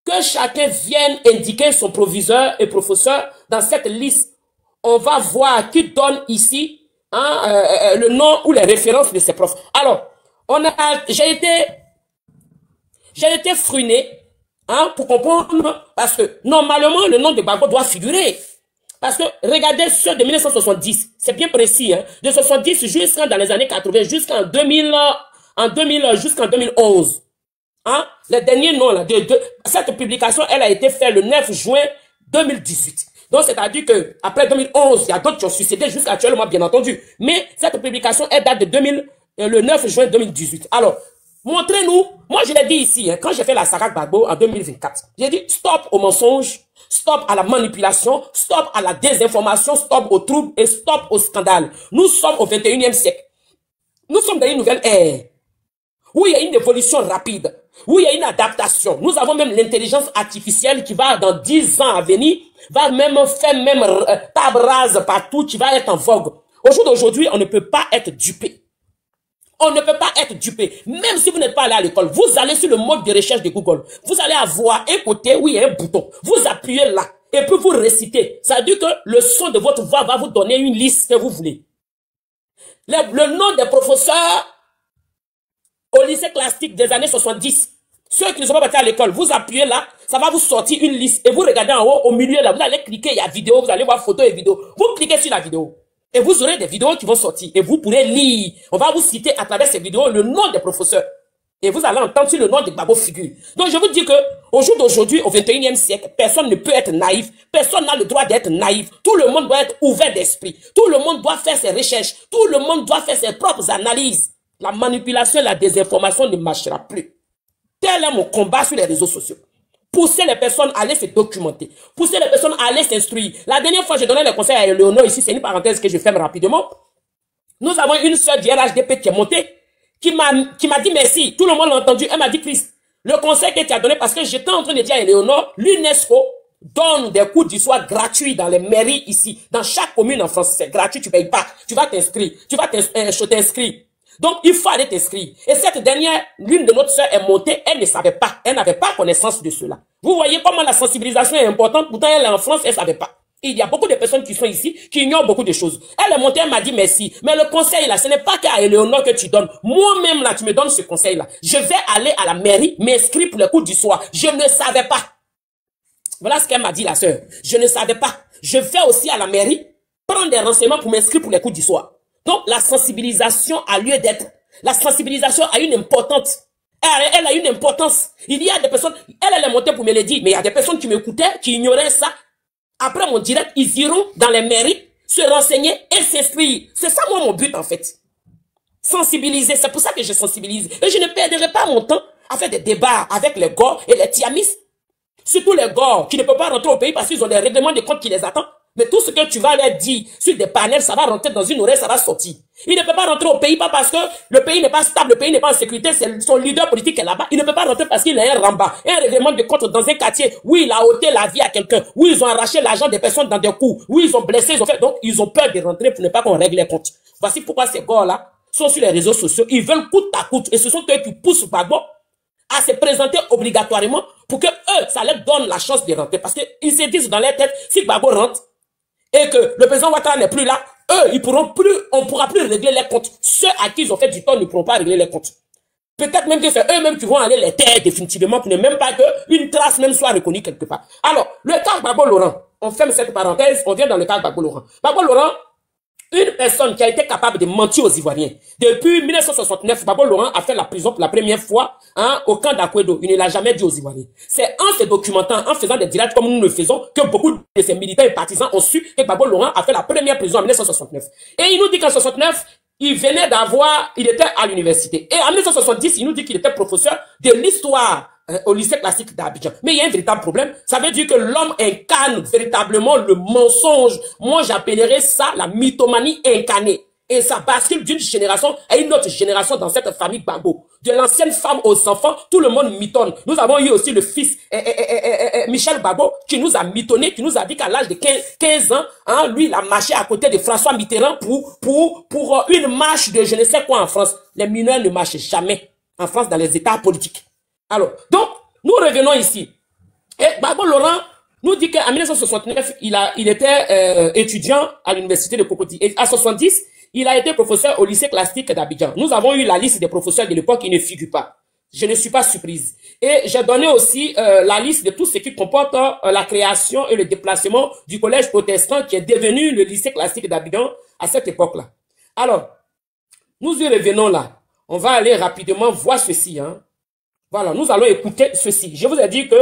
que chacun vienne indiquer son proviseur et professeur dans cette liste. On va voir qui donne ici le nom ou les références de ces profs. Alors, j'ai été fruiné pour comprendre, parce que normalement, le nom de Gbagbo doit figurer. Parce que regardez ceux de 1970, c'est bien précis, de 70 jusqu'en dans les années 80, jusqu'en 2000, jusqu'en 2011. Les derniers noms là, cette publication, elle a été faite le 9 juin 2018. Donc, c'est-à-dire que après 2011, il y a d'autres qui ont succédé jusqu'à actuellement, bien entendu. Mais cette publication, elle date de le 9 juin 2018. Alors, montrez-nous, moi je l'ai dit ici, quand j'ai fait la Saga Gbagbo en 2024, j'ai dit stop au mensonge, stop à la manipulation, stop à la désinformation, stop au trouble et stop au scandale. Nous sommes au 21e siècle. Nous sommes dans une nouvelle ère où il y a une évolution rapide, où il y a une adaptation. Nous avons même l'intelligence artificielle qui va, dans 10 ans à venir, va même faire table rase partout, qui va être en vogue. Au jour d'aujourd'hui, on ne peut pas être dupé. On ne peut pas être dupé. Même si vous n'êtes pas allé à l'école, vous allez sur le mode de recherche de Google. Vous allez avoir un côté où il y a un bouton. Vous appuyez là. Et puis vous récitez. Ça veut dire que le son de votre voix va vous donner une liste que vous voulez. Le nom des professeurs au lycée classique des années 70. Ceux qui ne sont pas partis à l'école, vous appuyez là, ça va vous sortir une liste. Et vous regardez en haut, au milieu là, vous allez cliquer, il y a vidéo, vous allez voir photo et vidéo. Vous cliquez sur la vidéo. Et vous aurez des vidéos qui vont sortir. Et vous pourrez lire. On va vous citer à travers ces vidéos le nom des professeurs. Et vous allez entendre sur le nom de Gbagbo figure. Donc je vous dis que au jour d'aujourd'hui, au 21e siècle, personne ne peut être naïf. Personne n'a le droit d'être naïf. Tout le monde doit être ouvert d'esprit. Tout le monde doit faire ses recherches. Tout le monde doit faire ses propres analyses. La manipulation et la désinformation ne marchera plus. Tel est mon combat sur les réseaux sociaux. Pousser les personnes à aller se documenter. Pousser les personnes à aller s'instruire. La dernière fois, j'ai donné les conseils à Léonore ici. C'est une parenthèse que je ferme rapidement. Nous avons une sœur du RHDP qui est montée, qui m'a dit merci. Tout le monde l'a entendu. Elle m'a dit, Christ, le conseil que tu as donné, parce que j'étais en train de dire à Léonore, l'UNESCO donne des cours d'histoire gratuits dans les mairies ici. Dans chaque commune en France, c'est gratuit, tu ne payes pas. Tu vas t'inscrire. Tu vas t'inscrire. Donc, il faut aller t'inscrire. Et cette dernière, l'une de notre sœurs est montée, elle ne savait pas. Elle n'avait pas connaissance de cela. Vous voyez comment la sensibilisation est importante. Pourtant, elle est en France, elle ne savait pas. Il y a beaucoup de personnes qui sont ici, qui ignorent beaucoup de choses. Elle est montée, elle m'a dit merci. Mais le conseil là, ce n'est pas qu'à Éléonore que tu donnes. Moi-même là, tu me donnes ce conseil là. Je vais aller à la mairie, m'inscrire pour le cours du soir. Je ne savais pas. Voilà ce qu'elle m'a dit, la sœur. Je ne savais pas. Je vais aussi à la mairie, prendre des renseignements pour m'inscrire pour les cours du soir. Donc, la sensibilisation a lieu d'être. La sensibilisation a une importance. Elle a une importance. Il y a des personnes, elle est montée pour me le dire, mais il y a des personnes qui m'écoutaient, qui ignoraient ça. Après mon direct, ils iront dans les mairies, se renseigner et s'inscrire. C'est ça, moi, mon but, en fait. Sensibiliser. C'est pour ça que je sensibilise. Et je ne perdrai pas mon temps à faire des débats avec les Gors et les Tiamis. Surtout les Gors qui ne peuvent pas rentrer au pays parce qu'ils ont des règlements de compte qui les attendent. Mais tout ce que tu vas leur dire sur des panels, ça va rentrer dans une oreille, ça va sortir. Il ne peut pas rentrer au pays, pas parce que le pays n'est pas stable, le pays n'est pas en sécurité, c'est son leader politique qui est là-bas. Il ne peut pas rentrer parce qu'il a un ramba, un règlement de compte dans un quartier où il a ôté la vie à quelqu'un, où ils ont arraché l'argent des personnes dans des coups, où ils ont blessé, ils ont fait. Donc, ils ont peur de rentrer pour ne pas qu'on règle les comptes. Voici pourquoi ces gars-là sont sur les réseaux sociaux. Ils veulent coûte à coûte. Et ce sont eux qui poussent Gbagbo à se présenter obligatoirement pour que eux, ça leur donne la chance de rentrer. Parce qu'ils se disent dans leur tête, si Gbagbo rentre, et que le président Ouattara n'est plus là, eux, ils pourront plus, on ne pourra plus régler les comptes. Ceux à qui ils ont fait du tort ne pourront pas régler les comptes. Peut-être même que c'est eux-mêmes qui vont aller les taire définitivement pour ne même pas qu'une trace même soit reconnue quelque part. Alors, le cas Gbagbo Laurent, on ferme cette parenthèse, on vient dans le cas Gbagbo Laurent. Gbagbo Laurent, une personne qui a été capable de mentir aux Ivoiriens. Depuis 1969, Gbagbo Laurent a fait la prison pour la première fois au camp d'Akwedo. Il ne l'a jamais dit aux Ivoiriens. C'est en se documentant, en faisant des directs comme nous le faisons, que beaucoup de ses militants et partisans ont su que Gbagbo Laurent a fait la première prison en 1969. Et il nous dit qu'en 1969, il venait d'avoir, il était à l'université. Et en 1970, il nous dit qu'il était professeur de l'histoire au lycée classique d'Abidjan. Mais il y a un véritable problème. Ça veut dire que l'homme incarne véritablement le mensonge. Moi, j'appellerais ça la mythomanie incarnée. Et ça bascule d'une génération à une autre génération dans cette famille Gbagbo. De l'ancienne femme aux enfants, tout le monde mitonne. Nous avons eu aussi le fils Michel Gbagbo qui nous a mitonné, qui nous a dit qu'à l'âge de 15 ans, hein, lui, il a marché à côté de François Mitterrand pour une marche de je ne sais quoi en France. Les mineurs ne marchent jamais en France dans les états politiques. Alors, donc, nous revenons ici. Et Gbagbo Laurent nous dit qu'en 1969, il était étudiant à l'université de Cocody. Et à 70, il a été professeur au lycée classique d'Abidjan. Nous avons eu la liste des professeurs de l'époque qui ne figure pas. Je ne suis pas surprise. Et j'ai donné aussi la liste de tout ce qui comporte la création et le déplacement du collège protestant qui est devenu le lycée classique d'Abidjan à cette époque-là. Alors, nous y revenons là. On va aller rapidement voir ceci. Hein. Voilà, nous allons écouter ceci. Je vous ai dit que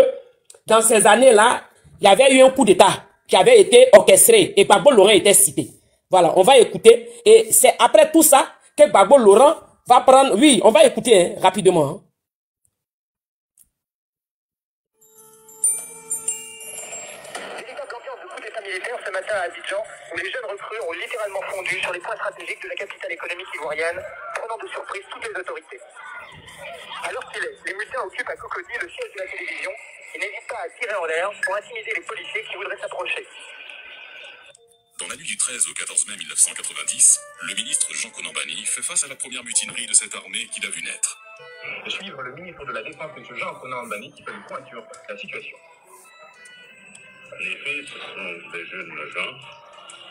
dans ces années-là, il y avait eu un coup d'État qui avait été orchestré et Gbagbo Laurent était cité. Voilà, on va écouter. Et c'est après tout ça que Gbagbo Laurent va prendre... Oui, on va écouter hein, rapidement. Hein. Véritable ambiance de coup d'État militaire ce matin à Abidjan, où les jeunes recrues ont littéralement fondu sur les points stratégiques de la capitale économique ivoirienne, prenant de surprise toutes les autorités. Alors qu'il est, les mutins occupent à Cocody le siège de la télévision et n'hésitent pas à tirer en l'air pour intimider les policiers qui voudraient s'approcher. Dans la nuit du 13 au 14 mai 1990, le ministre Jean Konan-Banny fait face à la première mutinerie de cette armée qu'il a vu naître. De suivre le ministre de la Défense, M. Jean Konan-Banny, qui fait le point sur la situation. En effet, ce sont des jeunes gens,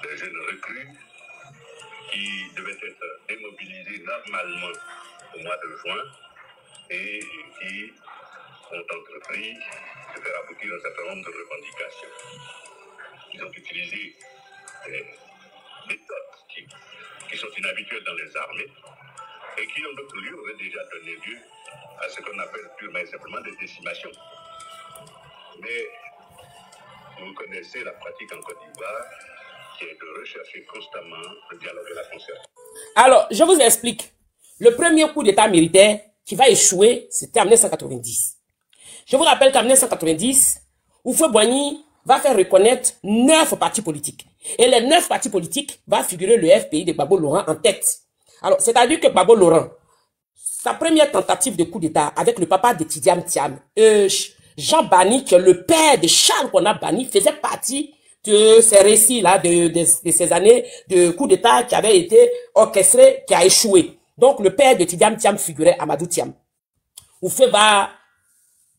des jeunes recrues, qui devaient être démobilisés normalement au mois de juin et qui ont entrepris de faire aboutir un certain nombre de revendications. Ils ont utilisé des méthodes qui sont inhabituelles dans les armées et qui, en d'autres lieux, auraient déjà donné lieu à ce qu'on appelle purement et simplement des décimations. Mais vous connaissez la pratique en Côte d'Ivoire qui est de rechercher constamment le dialogue et la concertation. Alors, je vous explique. Le premier coup d'état militaire qui va échouer, c'était en 1990. Je vous rappelle qu'en 1990, Houphouët-Boigny va faire reconnaître 9 partis politiques. Et les 9 partis politiques va figurer le FPI de Gbagbo Laurent en tête. Alors, c'est-à-dire que Gbagbo Laurent, sa première tentative de coup d'état avec le papa de Tidiane Thiam, Jean Banny, qui est le père de Charles Konan-Banny, faisait partie de ces récits-là, de ces années de coup d'état qui avaient été orchestrés, qui a échoué. Donc, le père de Tidiane Thiam figurait Amadou Thiam. Houphouët va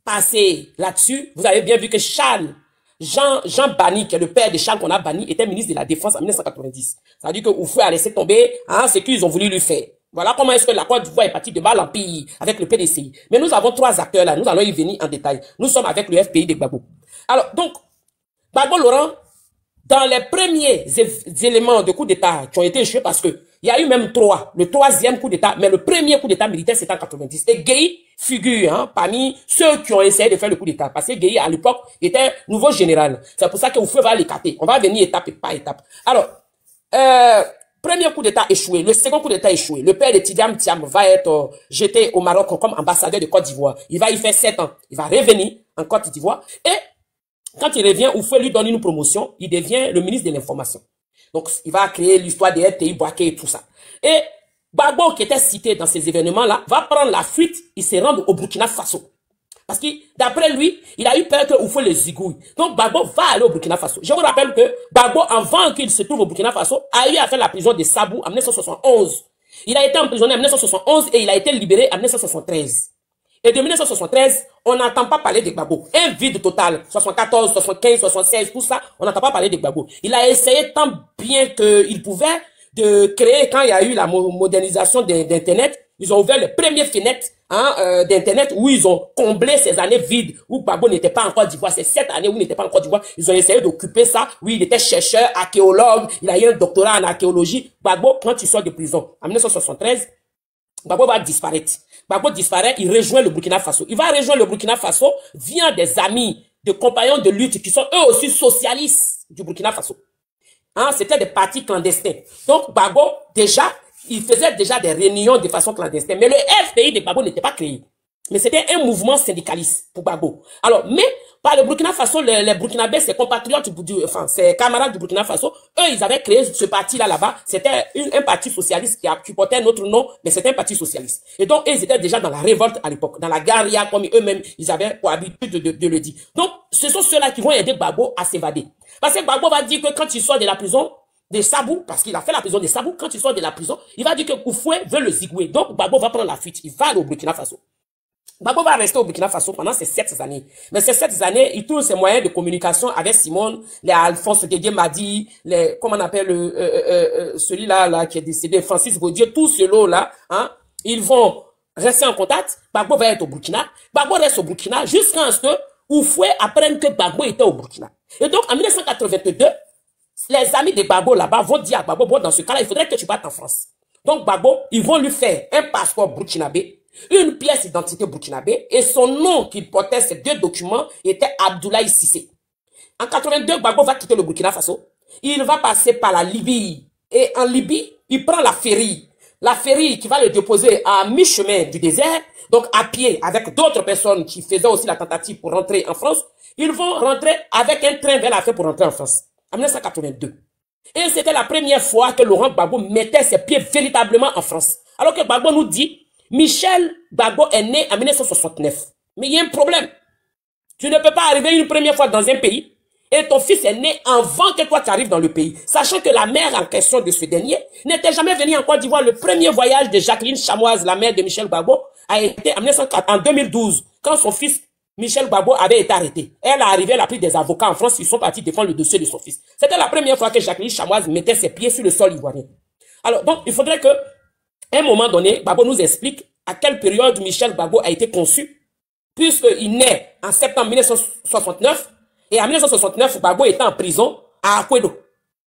passer là-dessus. Vous avez bien vu que Jean Banny, qui est le père de Charles Konan-Banny, était ministre de la Défense en 1990. Ça veut dire que Houphouët a laissé tomber ce qu'ils ont voulu lui faire. Voilà comment est-ce que la Côte d'Ivoire est partie de mal en pays avec le PDCI. Mais nous avons 3 acteurs là, nous allons y venir en détail. Nous sommes avec le FPI de Gbagbo. Alors, donc, Gbagbo Laurent, dans les premiers éléments de coup d'état qui ont été échoués, parce que il y a eu même 3, le 3e coup d'état, mais le premier coup d'état militaire c'était en 90. Et Gueye figure parmi ceux qui ont essayé de faire le coup d'état, parce que Gueye à l'époque était nouveau général. C'est pour ça que Houphouët va l'écarter. On va venir étape par étape. Alors, premier coup d'état échoué, le second coup d'état échoué. Le père de Tidiane Thiam va être jeté au Maroc comme ambassadeur de Côte d'Ivoire. Il va y faire 7 ans. Il va revenir en Côte d'Ivoire et quand il revient, Houphouët lui donne une promotion, il devient le ministre de l'information. Donc, il va créer l'histoire des RTI, Boaké et tout ça. Et Gbagbo, qui était cité dans ces événements-là, va prendre la fuite, il se rend au Burkina Faso. Parce que, d'après lui, il a eu peur que Houphouët le zigouille. Donc, Gbagbo va aller au Burkina Faso. Je vous rappelle que Gbagbo, avant qu'il se trouve au Burkina Faso, a eu à faire la prison de Sabou en 1971. Il a été emprisonné en 1971 et il a été libéré en 1973. Et de 1973, on n'entend pas parler de Gbagbo. Un vide total. 74, 75, 76, tout ça, on n'entend pas parler de Gbagbo. Il a essayé tant bien qu'il pouvait de créer, quand il y a eu la modernisation d'Internet, ils ont ouvert les premières fenêtres d'Internet où ils ont comblé ces années vides, où Gbagbo n'était pas en Côte d'Ivoire. C'est cette année où il n'était pas en Côte d'Ivoire. Ils ont essayé d'occuper ça. Oui, il était chercheur, archéologue, il a eu un doctorat en archéologie. Gbagbo, quand il sort de prison, en 1973, Gbagbo va disparaître. Gbagbo disparaît, il rejoint le Burkina Faso. Il va rejoindre le Burkina Faso via des amis, des compagnons de lutte qui sont eux aussi socialistes du Burkina Faso. C'était des partis clandestins. Donc Gbagbo, déjà, il faisait déjà des réunions de façon clandestine. Mais le FPI de Gbagbo n'était pas créé. Mais c'était un mouvement syndicaliste pour Gbagbo. Alors, mais par le Burkina Faso, les Burkinabés, ses compatriotes, ses camarades du Burkina Faso, eux, ils avaient créé ce parti-là, là-bas. C'était un parti socialiste qui portait notre nom, mais c'était un parti socialiste. Et donc, ils étaient déjà dans la révolte à l'époque, dans la guérilla, comme eux-mêmes, ils avaient pour habitude de le dire. Donc, ce sont ceux-là qui vont aider Gbagbo à s'évader. Parce que Gbagbo va dire que quand il sort de la prison de Sabou, parce qu'il a fait la prison de Sabou, quand il sort de la prison, il va dire que Houphouët veut le zigouer. Donc, Gbagbo va prendre la fuite. Il va aller au Burkina Faso. Gbagbo va rester au Burkina Faso pendant ces 7 années. Mais ces 7 années, il trouve ses moyens de communication avec Simone, les Alphonse Dédé Madi, les, comment on appelle, celui-là, qui est décédé, Francis Gaudier, tous ceux là, ils vont rester en contact. Gbagbo va être au Burkina. Gbagbo reste au Burkina jusqu'à ce que Houphouët apprenne que Gbagbo était au Burkina. Et donc, en 1982, les amis de Gbagbo là-bas vont dire à Gbagbo, bon, dans ce cas-là, il faudrait que tu partes en France. Donc, Gbagbo, ils vont lui faire un passeport burkinabé, une pièce d'identité burkinabé, et son nom qu'il portait, ces 2 documents, était Abdoulaye Cissé. En 82, Gbagbo va quitter le Burkina Faso. Il va passer par la Libye. Et en Libye, il prend la ferry. La ferry qui va le déposer à mi-chemin du désert, donc à pied, avec d'autres personnes qui faisaient aussi la tentative pour rentrer en France. Ils vont rentrer avec un train vers la fin pour rentrer en France, en 1982. Et c'était la première fois que Laurent Gbagbo mettait ses pieds véritablement en France. Alors que Gbagbo nous dit, Michel Gbagbo est né en 1969. Mais il y a un problème. Tu ne peux pas arriver une première fois dans un pays Et ton fils est né avant que toi tu arrives dans le pays. Sachant que la mère en question de ce dernier n'était jamais venue en Côte d'Ivoire. Le premier voyage de Jacqueline Chamoise, la mère de Michel Gbagbo, a été en 2012, quand son fils Michel Gbagbo avait été arrêté. Elle est arrivée, elle a pris des avocats en France, ils sont partis défendre le dossier de son fils. C'était la première fois que Jacqueline Chamoise mettait ses pieds sur le sol ivoirien. Alors, donc, il faudrait que, à un moment donné, Gbagbo nous explique à quelle période Michel Gbagbo a été conçu, puisqu'il naît en septembre 1969, et en 1969, Gbagbo était en prison à Akwedo,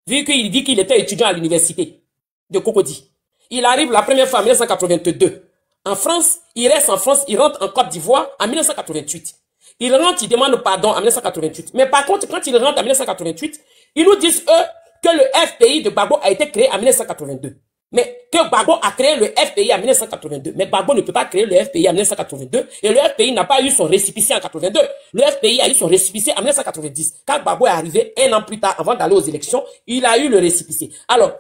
vu qu'il dit qu'il était étudiant à l'université de Cocody. Il arrive la première fois en 1982 en France, il reste en France, il rentre en Côte d'Ivoire en 1988. Il rentre, il demande pardon en 1988. Mais par contre, quand il rentre en 1988, ils nous disent, eux, que le FPI de Gbagbo a été créé en 1982. Mais que Gbagbo a créé le FPI en 1982. Mais Gbagbo ne peut pas créer le FPI en 1982. Et le FPI n'a pas eu son récépissé en 82. Le FPI a eu son récépissé en 1990. Quand Gbagbo est arrivé, un an plus tard, avant d'aller aux élections, il a eu le récépissé. Alors,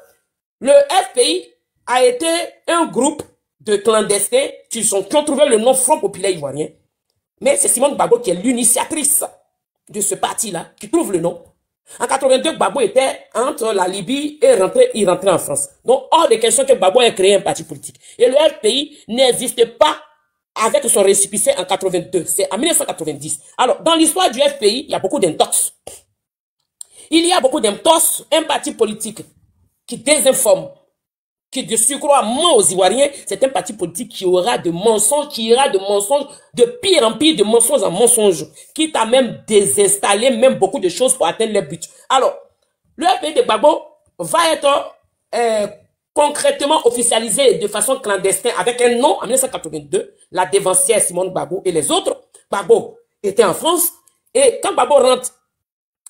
le FPI a été un groupe de clandestins qui ont trouvé le nom Front Populaire Ivoirien. Mais c'est Simone Gbagbo qui est l'initiatrice de ce parti-là, qui trouve le nom. En 82, Gbagbo était entre la Libye et il rentrait en France. Donc, hors de question que Gbagbo ait créé un parti politique. Et le FPI n'existe pas avec son récépissé en 82. C'est en 1990. Alors, dans l'histoire du FPI, il y a beaucoup d'intox. Il y a beaucoup d'intox, un parti politique qui désinforme, qui de surcroît ment aux Ivoiriens, c'est un parti politique qui aura de mensonges, qui ira de mensonges, de pire en pire, de mensonges en mensonges, qui t'a même désinstallé même beaucoup de choses pour atteindre les buts. Alors, le FPI de Gbagbo va être concrètement officialisé de façon clandestine avec un nom en 1982, la dévancière Simone Gbagbo et les autres. Gbagbo était en France et quand Gbagbo rentre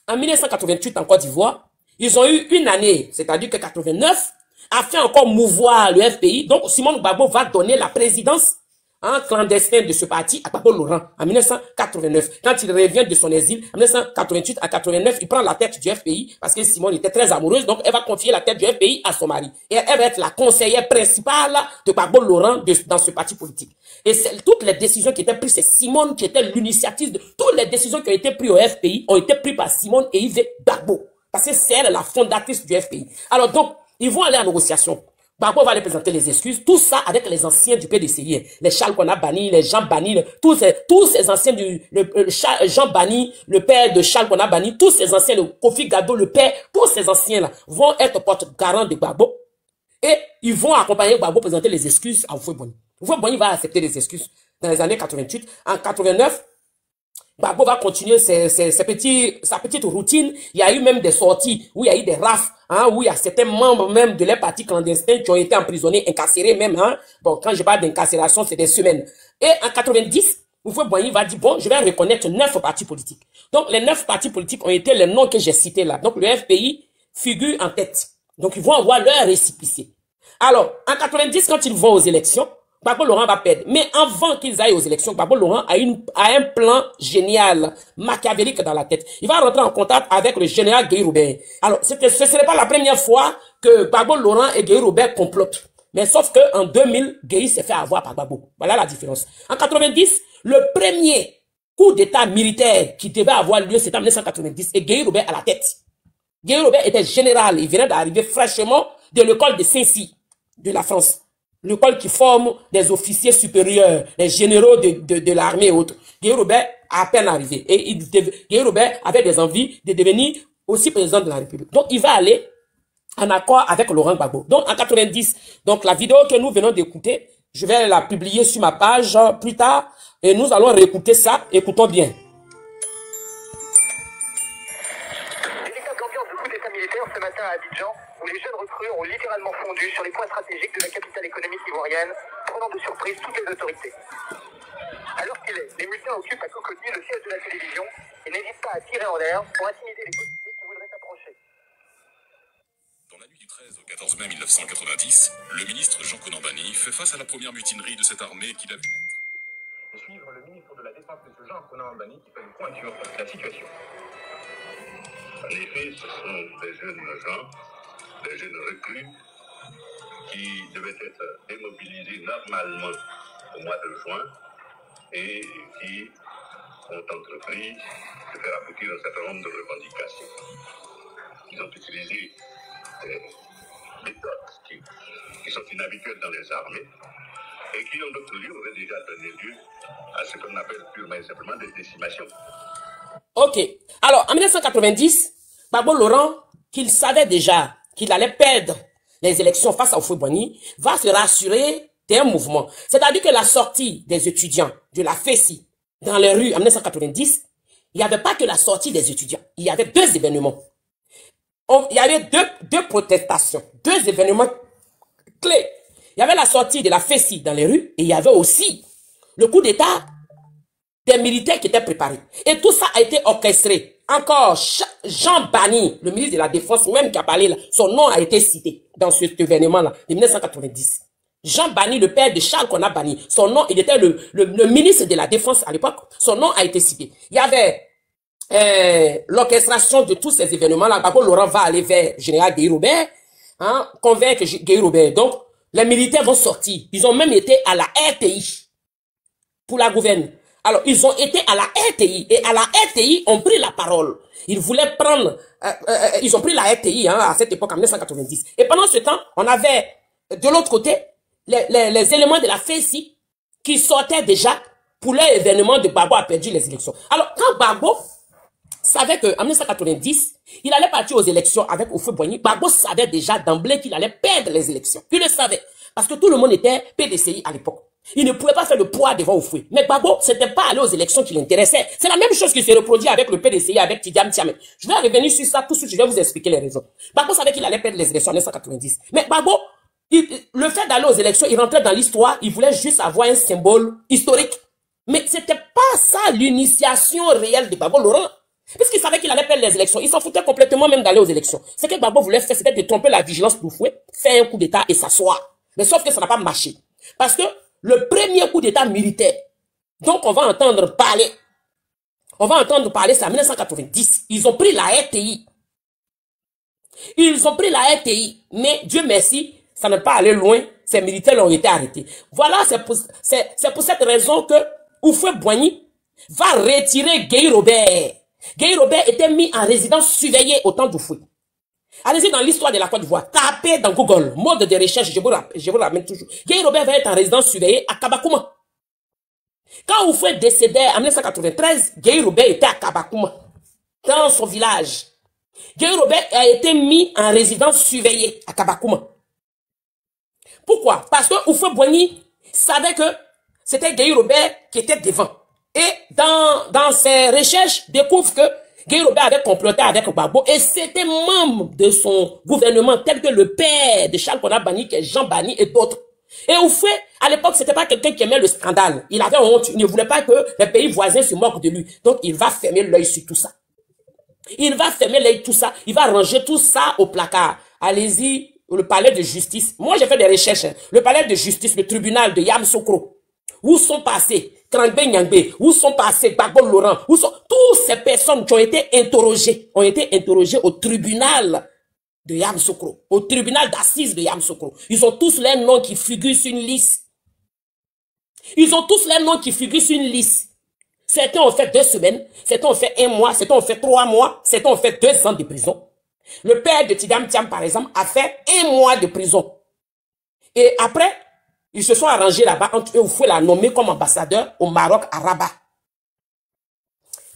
en 1988 en Côte d'Ivoire, ils ont eu une année, c'est-à-dire que 89, a fait encore mouvoir le FPI. Donc, Simone Gbagbo va donner la présidence en clandestin de ce parti à Gbagbo Laurent en 1989. Quand il revient de son exil, en 1988 à 89, il prend la tête du FPI parce que Simone était très amoureuse. Donc, elle va confier la tête du FPI à son mari. Et elle va être la conseillère principale de Gbagbo Laurent dans ce parti politique. Et toutes les décisions qui étaient prises, c'est Simone qui était l'initiative de toutes les décisions qui ont été prises au FPI ont été prises par Simone et Yves Gbagbo. Parce que c'est elle la fondatrice du FPI. Alors donc, ils vont aller en négociation. Gbagbo va aller présenter les excuses. Tout ça avec les anciens du PDCI. Les Charles qu'on a bannis, les Jean bannis, tous ces anciens Jean banni, le père de Charles qu'on a banni, tous ces anciens, le Kofi Gado, le père, tous ces anciens-là vont être porte-garant de Gbagbo. Et ils vont accompagner Gbagbo présenter les excuses à Houphouët-Boigny. Houphouët-Boigny va accepter les excuses dans les années 88. En 89, Gbagbo va continuer sa petite routine. Il y a eu même des sorties où il y a eu des rafles, hein, où il y a certains membres même de les partis clandestins qui ont été emprisonnés, incarcérés même. Hein. Bon, quand je parle d'incarcération, c'est des semaines. Et en 90, Houphouët-Boigny va dire, bon, je vais reconnaître 9 partis politiques. Donc, les 9 partis politiques ont été les noms que j'ai cités là. Donc, le FPI figure en tête. Donc, ils vont avoir leur récépissé. Alors, en 90, quand ils vont aux élections, Gbagbo Laurent va perdre. Mais avant qu'ils aillent aux élections, Gbagbo Laurent a un plan génial, machiavélique dans la tête. Il va rentrer en contact avec le général Guéhi Robert. Alors, ce ne serait pas la première fois que Gbagbo Laurent et Guéhi Robert complotent. Mais sauf qu'en 2000, Guéhi s'est fait avoir par Gbagbo. Voilà la différence. En 90, le premier coup d'état militaire qui devait avoir lieu, c'était en 1990, et Guéhi Robert à la tête. Guéhi Robert était général. Il venait d'arriver fraîchement de l'école de Saint-Cy, de la France. L'école qui forme des officiers supérieurs, les généraux de l'armée et autres. Guéhi Robert a à peine arrivé. Et Guéhi Robert avait des envies de devenir aussi président de la République. Donc, il va aller en accord avec Laurent Gbagbo. Donc, en 90, donc la vidéo que nous venons d'écouter, je vais la publier sur ma page plus tard. Et nous allons réécouter ça. Écoutons bien. Délicate ambiance de coup d'état militaire ce matin à Abidjan, où les jeunes recrues ont littéralement fondu sur les points stratégiques de la capitale économique ivoirienne, prenant de surprise toutes les autorités. Alors qu'il est, les militaires occupent à Cocody le siège de la télévision et n'hésitent pas à tirer en l'air pour intimider les policiers qui voudraient s'approcher. Dans la nuit du 13 au 14 mai 1990, le ministre Jean Konan-Banny fait face à la première mutinerie de cette armée qu'il a vue naître. De suivre le ministre de la Défense, M. Jean Konan-Banny, qui fait le point sur la situation. En effet, ce sont des jeunes gens, des jeunes recrues, qui devaient être démobilisés normalement au mois de juin et qui ont entrepris de faire aboutir un certain nombre de revendications. Ils ont utilisé des méthodes qui sont inhabituelles dans les armées et qui, en d'autres lieux, auraient déjà donné lieu à ce qu'on appelle purement et simplement des décimations. Ok. Alors, en 1990, Gbagbo Laurent, qu'il savait déjà qu'il allait perdre les élections face à Houphouët-Boigny, va se rassurer d'un mouvement. C'est-à-dire que la sortie des étudiants de la FESI dans les rues en 1990, il n'y avait pas que la sortie des étudiants. Il y avait deux événements. Il y avait deux protestations, deux événements clés. Il y avait la sortie de la FESI dans les rues et il y avait aussi le coup d'État des militaires qui étaient préparés. Et tout ça a été orchestré. Encore, Jean Bani, le ministre de la Défense, même qui a parlé là, son nom a été cité dans cet événement-là, de 1990. Jean Bani, le père de Charles Konan Bani, son nom, il était le ministre de la Défense à l'époque, son nom a été cité. Il y avait l'orchestration de tous ces événements-là. Gbagbo Laurent va aller vers général Guéhi Robert, hein, convaincre Guéhi Robert. Donc, les militaires vont sortir. Ils ont même été à la RTI pour la gouverner. Alors, ils ont été à la RTI et à la RTI, ont pris la parole. Ils voulaient prendre, ils ont pris la RTI hein, à cette époque, en 1990. Et pendant ce temps, on avait de l'autre côté les éléments de la FESI qui sortaient déjà pour l'événement de Gbagbo a perdu les élections. Alors, quand Gbagbo savait qu'en 1990, il allait partir aux élections avec Houphouët-Boigny, Gbagbo savait déjà d'emblée qu'il allait perdre les élections. Il le savait. Parce que tout le monde était PDCI à l'époque. Il ne pouvait pas faire le poids devant Houphouët. Mais Gbagbo, c'était pas aller aux élections qui l'intéressait. C'est la même chose qui se reproduit avec le PDCI, avec Tidiane Tiamé. Je vais revenir sur ça tout de suite, je vais vous expliquer les raisons. Gbagbo savait qu'il allait perdre les élections en 1990. Mais Gbagbo, le fait d'aller aux élections, il rentrait dans l'histoire, il voulait juste avoir un symbole historique. Mais c'était pas ça l'initiation réelle de Gbagbo Laurent. Puisqu'il savait qu'il allait perdre les élections, il s'en foutait complètement même d'aller aux élections. Ce que Gbagbo voulait faire, c'était de tromper la vigilance d'Houphouët, faire un coup d'État et s'asseoir. Mais sauf que ça n'a pas marché. Parce que le premier coup d'État militaire, donc on va entendre parler, c'est en 1990. Ils ont pris la RTI. Ils ont pris la RTI, mais Dieu merci, ça n'est pas allé loin, ces militaires ont été arrêtés. Voilà, c'est pour cette raison que Houphouët-Boigny va retirer Guéhi Robert. Guéhi Robert était mis en résidence surveillée au temps d'Houphouët. Allez-y dans l'histoire de la Côte d'Ivoire, tapez dans Google, mode de recherche, je vous ramène toujours. Guéhi Robert va être en résidence surveillée à Kabakouma. Quand Houphouët décédait en 1993, Guéhi Robert était à Kabakouma, dans son village. Guéhi Robert a été mis en résidence surveillée à Kabakouma. Pourquoi? Parce que Houphouët-Boigny savait que c'était Guéhi Robert qui était devant. Et dans ses recherches, découvre que Guéhi Robert avait comploté avec Gbagbo et c'était membre de son gouvernement tel que le père de Charles Konan Bani, qui est Jean Bani et d'autres. Et Houphouët, à l'époque, c'était pas quelqu'un qui aimait le scandale. Il avait honte, il ne voulait pas que les pays voisins se moquent de lui. Donc, il va fermer l'œil sur tout ça. Il va fermer l'œil tout ça. Il va ranger tout ça au placard. Allez-y, le palais de justice. Moi, j'ai fait des recherches. Le palais de justice, le tribunal de Yamoussoukro. Où sont passés Krangbe Nyangbe, où sont passés Gbagbo Laurent, où sont toutes ces personnes qui ont été interrogées au tribunal de Yamoussoukro, au tribunal d'assises de Yamoussoukro. Ils ont tous leurs noms qui figurent sur une liste. Ils ont tous leurs noms qui figurent sur une liste. Certains ont fait 2 semaines, certains ont fait 1 mois, certains ont fait 3 mois, certains ont fait 2 ans de prison. Le père de Tidjane Thiam, par exemple, a fait 1 mois de prison. Et après, ils se sont arrangés là-bas entre eux, il faut la nommer comme ambassadeur au Maroc, à Rabat.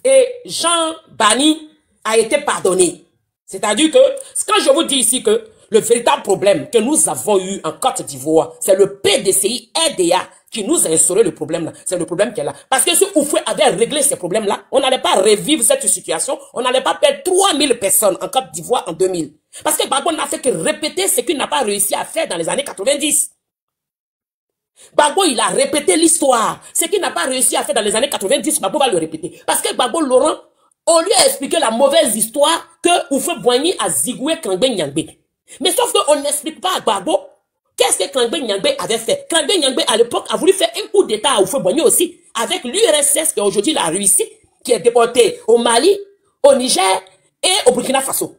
Et Jean Bani a été pardonné. C'est-à-dire que, quand je vous dis ici que le véritable problème que nous avons eu en Côte d'Ivoire, c'est le PDCI RDA qui nous a instauré le problème là. C'est le problème qui est là. Parce que si Houphouët avait réglé ces problèmes-là, on n'allait pas revivre cette situation, on n'allait pas perdre 3000 personnes en Côte d'Ivoire en 2000. Parce que Gbagbo n'a fait que répéter ce qu'il n'a pas réussi à faire dans les années 90. Gbagbo, il a répété l'histoire. Ce qu'il n'a pas réussi à faire dans les années 90, Gbagbo va le répéter. Parce que Gbagbo Laurent, on lui a expliqué la mauvaise histoire que Houphouët-Boigny a zigoué Krangbe Nyangbe. Mais sauf qu'on n'explique pas à Gbagbo qu'est-ce que Krangbe Nyangbe avait fait. Krangbe Nyangbe, à l'époque, a voulu faire un coup d'État à Houphouët-Boigny aussi, avec l'URSS qui aujourd'hui la Russie, qui est déportée au Mali, au Niger et au Burkina Faso.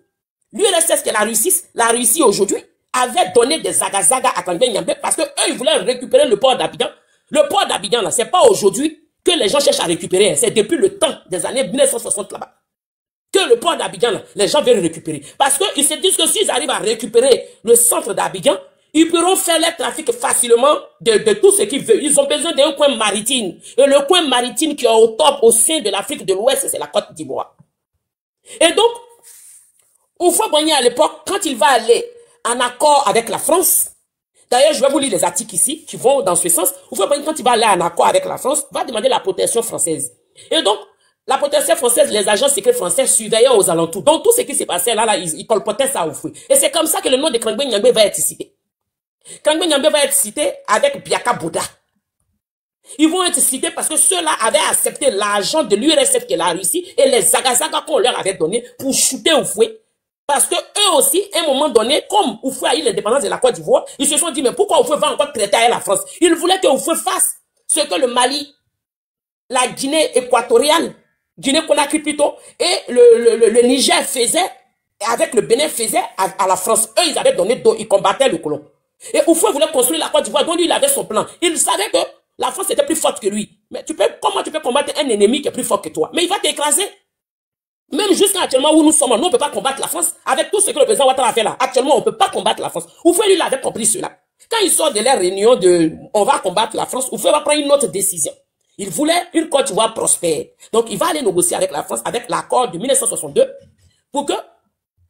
L'URSS qui est la Russie aujourd'hui, avait donné des zagazaga à Krangbe Nyangbe parce que eux, ils voulaient récupérer le port d'Abidjan. Le port d'Abidjan, là, c'est pas aujourd'hui que les gens cherchent à récupérer. C'est depuis le temps des années 1960 là-bas. Que le port d'Abidjan, les gens veulent récupérer. Parce qu'ils se disent que s'ils arrivent à récupérer le centre d'Abidjan, ils pourront faire les trafics facilement de tout ce qu'ils veulent. Ils ont besoin d'un coin maritime. Et le coin maritime qui est au top au sein de l'Afrique de l'Ouest, c'est la Côte d'Ivoire. Et donc, Houphouët-Boigny à l'époque, quand il va aller en accord avec la France, d'ailleurs, je vais vous lire les articles ici qui vont dans ce sens. Houphouët-Boigny, quand il va aller en accord avec la France, va demander la protection française. Et donc, la protection française, les agents secrets français surveillaient aux alentours. Donc, tout ce qui s'est passé là, ils colportaient ça au fouet. Et c'est comme ça que le nom de Krangbe Nyambé va être cité. Krangbe Nyambé va être cité avec Biaka Bouda. Ils vont être cités parce que ceux-là avaient accepté l'argent de l'URSF qui est la Russie et les zagazagas qu'on leur avait donné pour shooter au fouet. Parce que eux aussi, à un moment donné, comme Houphouët a eu l'indépendance de la Côte d'Ivoire, ils se sont dit, mais pourquoi Houphouët va encore traiter avec la France? Ils voulaient que Houphouët fasse ce que le Mali, la Guinée équatoriale, Guinée-Conakry plutôt, et le Niger faisait, avec le Bénin faisait à la France. Eux, ils avaient donné dos, ils combattaient le colon. Et Houphouët voulait construire la Côte d'Ivoire, donc lui, il avait son plan. Il savait que la France était plus forte que lui. Mais comment tu peux combattre un ennemi qui est plus fort que toi? Mais il va t'écraser. Même jusqu'à actuellement où nous sommes, nous, on ne peut pas combattre la France avec tout ce que le président Ouattara a fait là. Actuellement, on ne peut pas combattre la France. Houphouët, lui, il avait compris cela. Quand il sort de la réunion de « on va combattre la France », Houphouët va prendre une autre décision. Il voulait une Côte d'Ivoire prospère. Donc, il va aller négocier avec la France, avec l'accord de 1962, pour que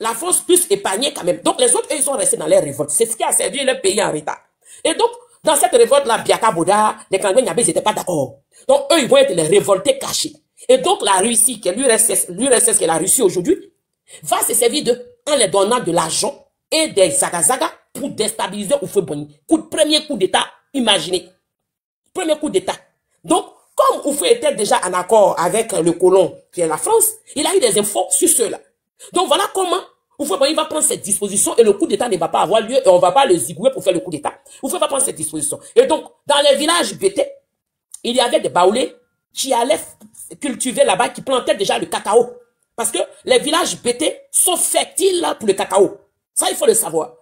la France puisse épargner quand même. Donc, les autres, eux, ils sont restés dans les révoltes. C'est ce qui a servi le pays en retard. Et donc, dans cette révolte-là, Biaka Bouda, les Krangbe Nyambé, ils n'étaient pas d'accord. Donc, eux, ils vont être les révoltés cachés. Et donc, la Russie, qui est l'URSS, qui est la Russie aujourd'hui, va se servir d'eux en les donnant de l'argent et des zagazagas pour déstabiliser Houphouët-Boigny. Premier coup d'État, imaginez. Premier coup d'État. Donc, comme Houphouët était déjà en accord avec le colon, qui est la France, il a eu des infos sur cela. Donc, voilà comment Houphouët-Boigny va prendre cette disposition et le coup d'État ne va pas avoir lieu et on ne va pas le zigouer pour faire le coup d'État. Houphouët va prendre cette disposition. Et donc, dans les villages bété, il y avait des baoulés qui allaient cultiver là-bas, qui plantaient déjà le cacao. Parce que les villages bété sont fertiles là pour le cacao. Ça, il faut le savoir.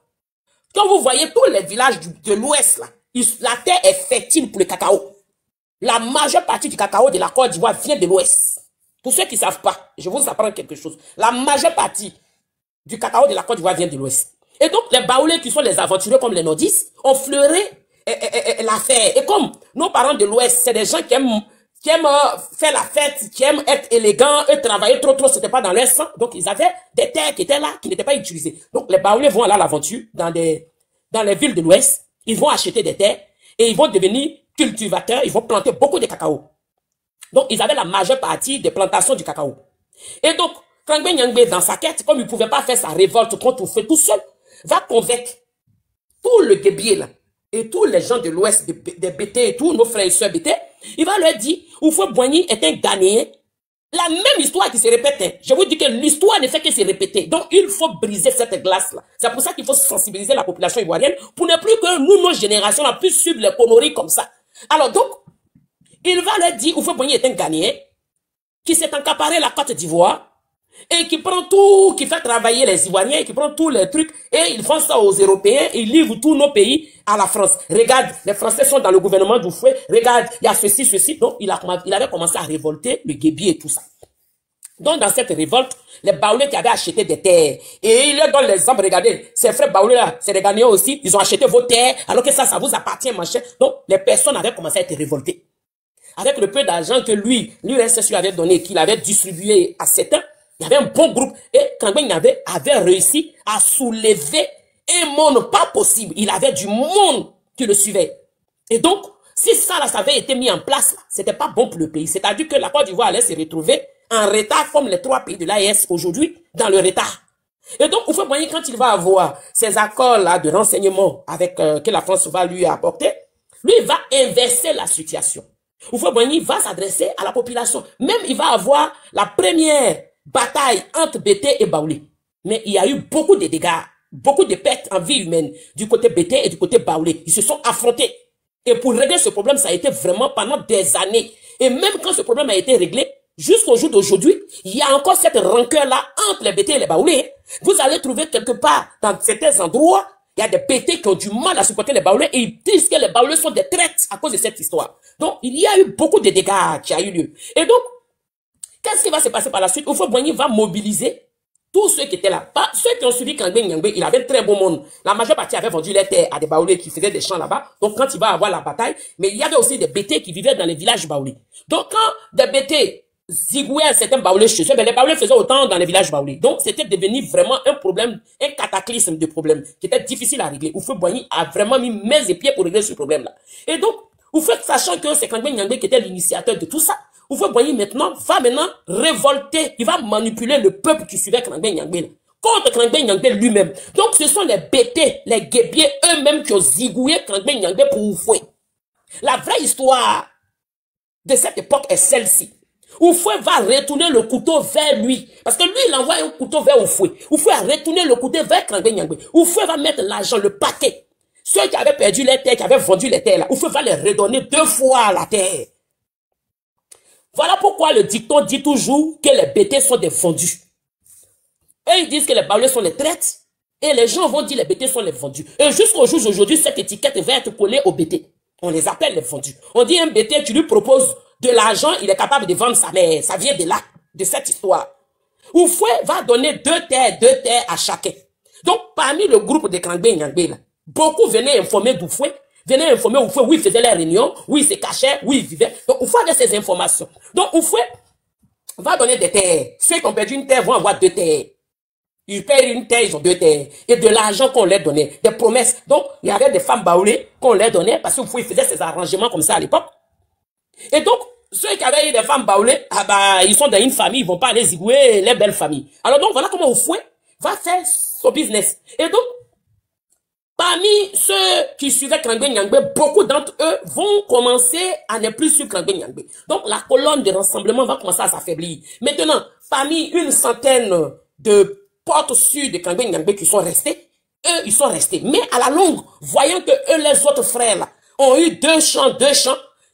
Quand vous voyez tous les villages de l'Ouest, là, la terre est fertile pour le cacao. La majeure partie du cacao de la Côte d'Ivoire vient de l'Ouest. Pour ceux qui ne savent pas, je vous apprends quelque chose. La majeure partie du cacao de la Côte d'Ivoire vient de l'Ouest. Et donc, les baoulés qui sont les aventuriers comme les nordistes ont fleuré l'affaire. Et comme nos parents de l'Ouest, c'est des gens qui aiment faire la fête, qui aiment être élégants, et travailler trop, c'était pas dans leur sang. Donc, ils avaient des terres qui étaient là, qui n'étaient pas utilisées. Donc, les baoulés vont aller à l'aventure dans les villes de l'Ouest. Ils vont acheter des terres et ils vont devenir cultivateurs. Ils vont planter beaucoup de cacao. Donc, ils avaient la majeure partie des plantations du cacao. Et donc, Krangbe Nyambé, dans sa quête, comme il ne pouvait pas faire sa révolte contre Houphouët tout seul, va convaincre tout le guébier là, et tous les gens de l'Ouest, des Bété et tous nos frères et sœurs Bété, il va leur dire, Houphouët-Boigny est un Ghanéen. La même histoire qui se répète. Hein. Je vous dis que l'histoire ne fait que se répéter. Donc, il faut briser cette glace-là. C'est pour ça qu'il faut sensibiliser la population ivoirienne pour ne plus que nous, nos générations, on puisse suivre les conneries comme ça. Alors donc, il va leur dire, Houphouët-Boigny est un Ghanéen qui s'est accaparé la Côte d'Ivoire et qui prend tout, qui fait travailler les Ivoiriens, qui prend tous les trucs et ils font ça aux Européens, ils livrent tous nos pays à la France. Regarde, les Français sont dans le gouvernement d'Houphouët, regarde, il y a ceci. Donc, il avait commencé à révolter le guébier et tout ça. Donc, dans cette révolte, les baoulés qui avaient acheté des terres, et il leur donne l'exemple, regardez, ces frères baoulés là, c'est les Ghanéens aussi, ils ont acheté vos terres, alors que ça vous appartient, machin. Donc, les personnes avaient commencé à être révoltées. Avec le peu d'argent que l'URSS lui avait donné, qu'il avait distribué à certains, il y avait un bon groupe. Et Krangbe Nyambé avait réussi à soulever un monde pas possible. Il avait du monde qui le suivait. Et donc, si ça avait été mis en place, c'était pas bon pour le pays. C'est-à-dire que la Côte d'Ivoire allait se retrouver en retard comme les 3 pays de l'AES aujourd'hui, dans le retard. Et donc, Houphouët-Boigny, quand il va avoir ces accords-là de renseignement avec que la France va lui apporter, lui, il va inverser la situation. Houphouët-Boigny va s'adresser à la population. Même, il va avoir la première bataille entre Bété et Baoulé. Mais il y a eu beaucoup de dégâts, beaucoup de pertes en vie humaine du côté Bété et du côté Baoulé. Ils se sont affrontés. Et pour régler ce problème, ça a été vraiment pendant des années. Et même quand ce problème a été réglé, jusqu'au jour d'aujourd'hui, il y a encore cette rancœur-là entre les Bété et les Baoulés. Vous allez trouver quelque part, dans certains endroits, Il y a des PT qui ont du mal à supporter les Baoulés et ils disent que les Baoulés sont des traites à cause de cette histoire. Donc, il y a eu beaucoup de dégâts qui ont eu lieu. Et donc, qu'est-ce qui va se passer par la suite? Houphouët-Boigny va mobiliser tous ceux qui étaient là. Pas ceux qui ont suivi Kangbe Nyangbe, il avait un très bon monde. La majeure partie avait vendu les terres à des Baoulés qui faisaient des champs là-bas. Donc, quand il va avoir la bataille, mais il y avait aussi des BT qui vivaient dans les villages Baoulés. Donc, quand des BT zigouaient certains Baoulés chez eux, les Baoulés faisaient autant dans les villages Baoulés. Donc, c'était devenu vraiment un problème, un cataclysme de problème qui était difficile à régler. Houphouët-Boigny a vraiment mis mains et pieds pour régler ce problème-là. Et donc, Houphouët, sachant que c'est Kangbe Nyangbe qui était l'initiateur de tout ça, Houphouët-Boigny va maintenant révolter, il va manipuler le peuple qui suivait Kangbe Nyangbe contre Kangbe Nyangbe lui-même. Donc ce sont les BT, les Guébiers eux-mêmes qui ont zigouillé Kangbe Nyangbe pour Houphouët. La vraie histoire de cette époque est celle-ci. Houphouët va retourner le couteau vers lui. Parce que lui, il envoie un couteau vers Houphouët. Houphouët a retourné le couteau vers Kangbe Nyangbe. Houphouët va mettre l'argent, le paquet. Ceux qui avaient perdu les terres, qui avaient vendu les terres là, Houphouët va les redonner 2 fois la terre. Voilà pourquoi le dicton dit toujours que les BT sont des vendus. Et ils disent que les Baoulés sont les traites. Et les gens vont dire que les BT sont les vendus. Et jusqu'au jour d'aujourd'hui, cette étiquette va être collée aux BT. On les appelle les vendus. On dit un BT, tu lui proposes de l'argent, il est capable de vendre sa mère. Ça vient de là, de cette histoire. Houphouët va donner 2 terres à chacun. Donc, parmi le groupe de Kangbe Nyangbe, beaucoup venaient informer d'Houphouët. Venaient informer Houphouët où il faisait les réunions, où il se cachait, où il vivait. Donc, Houphouët a ces informations. Donc, Houphouët va donner des terres. Ceux qui ont perdu une terre vont avoir 2 terres. Ils payent une terre, ils ont 2 terres. Et de l'argent qu'on leur donnait, des promesses. Donc, il y avait des femmes baoulées qu'on leur donnait parce que Houphouët faisait ses arrangements comme ça à l'époque. Et donc, ceux qui avaient eu des femmes baoulées, ah bah, ils sont dans une famille, ils vont pas aller zigouer les belles familles. Alors donc, voilà comment Houphouët va faire son business. Et donc, parmi ceux qui suivaient Kangbe Nyangbe, beaucoup d'entre eux vont commencer à ne plus suivre Kangbe Nyangbe. Donc, la colonne de rassemblement va commencer à s'affaiblir. Maintenant, parmi une centaine de portes sûres de Kangbe Nyangbe qui sont restés, eux, ils sont restés. Mais à la longue, voyant que eux, les autres frères, là, ont eu 2 champs,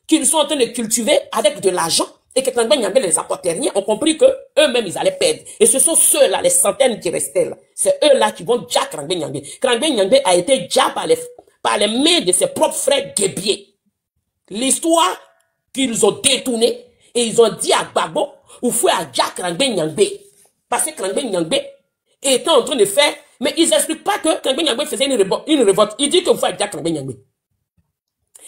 qu'ils sont en train de cultiver avec de l'argent, et que Kangbe Nyangbe les apportait rien, ont compris que eux-mêmes, ils allaient perdre. Et ce sont ceux-là, les centaines qui restaient là. C'est eux-là qui vont déjà Kangbe Nyangbe. Kangbe Nyangbe a été déjà par les mains de ses propres frères guébiers. L'histoire qu'ils ont détournée, et ils ont dit à Gbagbo, Houphouët a déjà Kangbe Nyangbe. Parce que Kangbe Nyangbe était en train de faire, mais ils n'expliquent pas que Kangbe Nyangbe faisait une révolte. Ils disent que Houphouët a déjà Kangbe Nyangbe.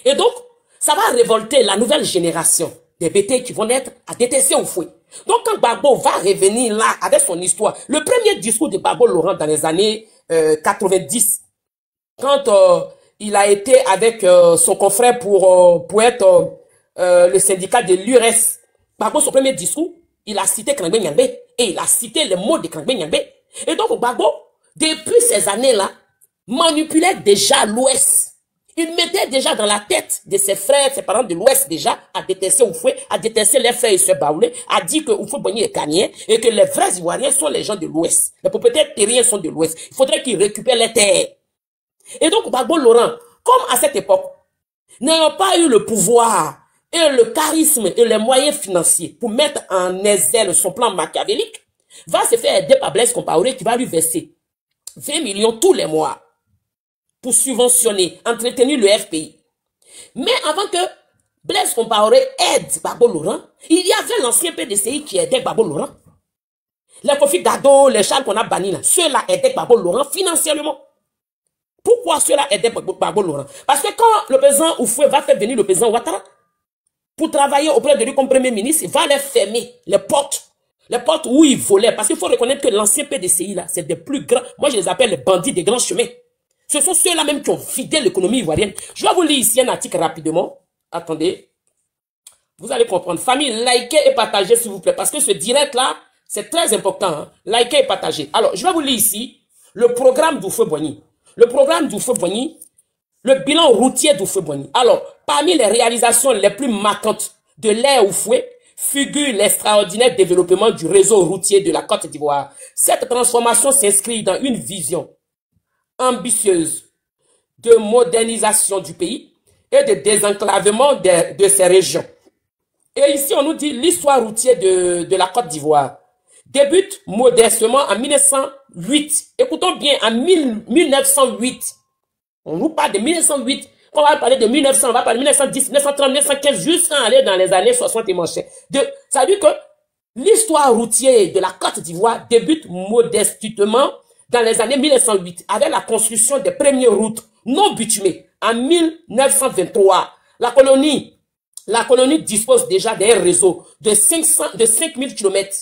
Et donc, ça va révolter la nouvelle génération des BT qui vont naître à détester Houphouët. Donc, quand Gbagbo va revenir là avec son histoire, le premier discours de Gbagbo Laurent dans les années 90, quand il a été avec son confrère pour être le syndicat de l'URS, Gbagbo, son premier discours, il a cité Kangbe Nyangbe et il a cité les mots de Kangbe Nyangbe. Et donc, Gbagbo, depuis ces années-là, manipulait déjà l'Ouest. Il mettait déjà dans la tête de ses frères, ses parents de l'Ouest déjà, à détester Houphouët, à détester les frères et sœurs baoulés, à dire que Houphouët-Boigny est ghanéen et que les vrais Ivoiriens sont les gens de l'Ouest. Les propriétaires terriens sont de l'Ouest. Il faudrait qu'ils récupèrent les terres. Et donc, Gbagbo Laurent, comme à cette époque, n'ayant pas eu le pouvoir et le charisme et les moyens financiers pour mettre en exergue son plan machiavélique, va se faire aider par Blaise Compaoré qui va lui verser 20 millions tous les mois pour subventionner, entretenir le FPI. Mais avant que Blaise Compaoré aide Gbagbo Laurent, il y avait l'ancien PDCI qui aidait Gbagbo Laurent. Les Kofi Dado, les Charles qu'on a bannis là, ceux-là aidaient Gbagbo Laurent financièrement. Pourquoi ceux-là aidaient Gbagbo Laurent? Parce que quand le président Houphouët va faire venir le président Ouattara pour travailler auprès de lui comme premier ministre, il va les fermer, les portes où ils volaient. Parce qu'il faut reconnaître que l'ancien PDCI là, c'est des plus grands, moi je les appelle les bandits des grands chemins. Ce sont ceux-là même qui ont vidé l'économie ivoirienne. Je vais vous lire ici un article rapidement. Attendez. Vous allez comprendre. Famille, likez et partagez s'il vous plaît. Parce que ce direct-là, c'est très important. Hein? Likez et partagez. Alors, je vais vous lire ici le programme d'Houphouët-Boigny. Le programme d'Houphouët-Boigny, le bilan routier d'Houphouët-Boigny. Alors, parmi les réalisations les plus marquantes de l'ère Houphouët, figure l'extraordinaire développement du réseau routier de la Côte d'Ivoire. Cette transformation s'inscrit dans une vision ambitieuse de modernisation du pays et de désenclavement de ces régions. Et ici, on nous dit l'histoire routière de la Côte d'Ivoire débute modestement en 1908. Écoutons bien, en 1908, On nous parle de 1908, on va parler de 1900, on va parler de 1910, 1930, 1915, jusqu'à aller dans les années 60 et manchets. Ça veut dire que l'histoire routière de la Côte d'Ivoire débute modestement dans les années 1908 avec la construction des premières routes non bitumées en 1923. La colonie dispose déjà d'un réseau de 5000 km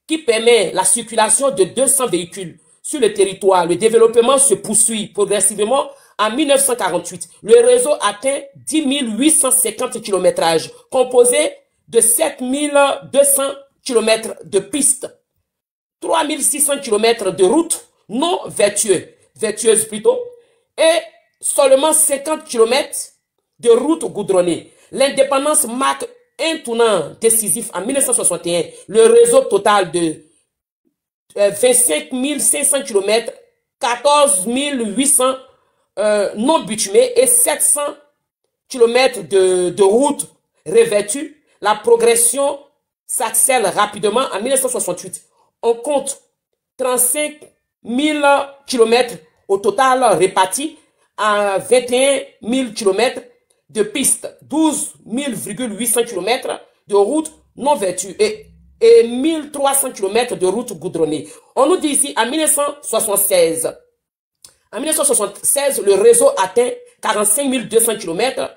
qui permet la circulation de 200 véhicules sur le territoire. Le développement se poursuit progressivement. En 1948, le réseau atteint 10 850 km, composé de 7200 km de pistes, 3600 km de routes non vertueuses plutôt, et seulement 50 km de routes goudronnées. L'indépendance marque un tournant décisif en 1961. Le réseau total de 25 500 km, 14 800 non bitumés et 700 km de routes revêtues. La progression s'accélère rapidement. En 1968, on compte 35 000 km au total répartis à 21 000 km de pistes, 12 800 km de routes non vertueuses et 1300 km de routes goudronnées. On nous dit ici, en 1976, le réseau atteint 45 200 km,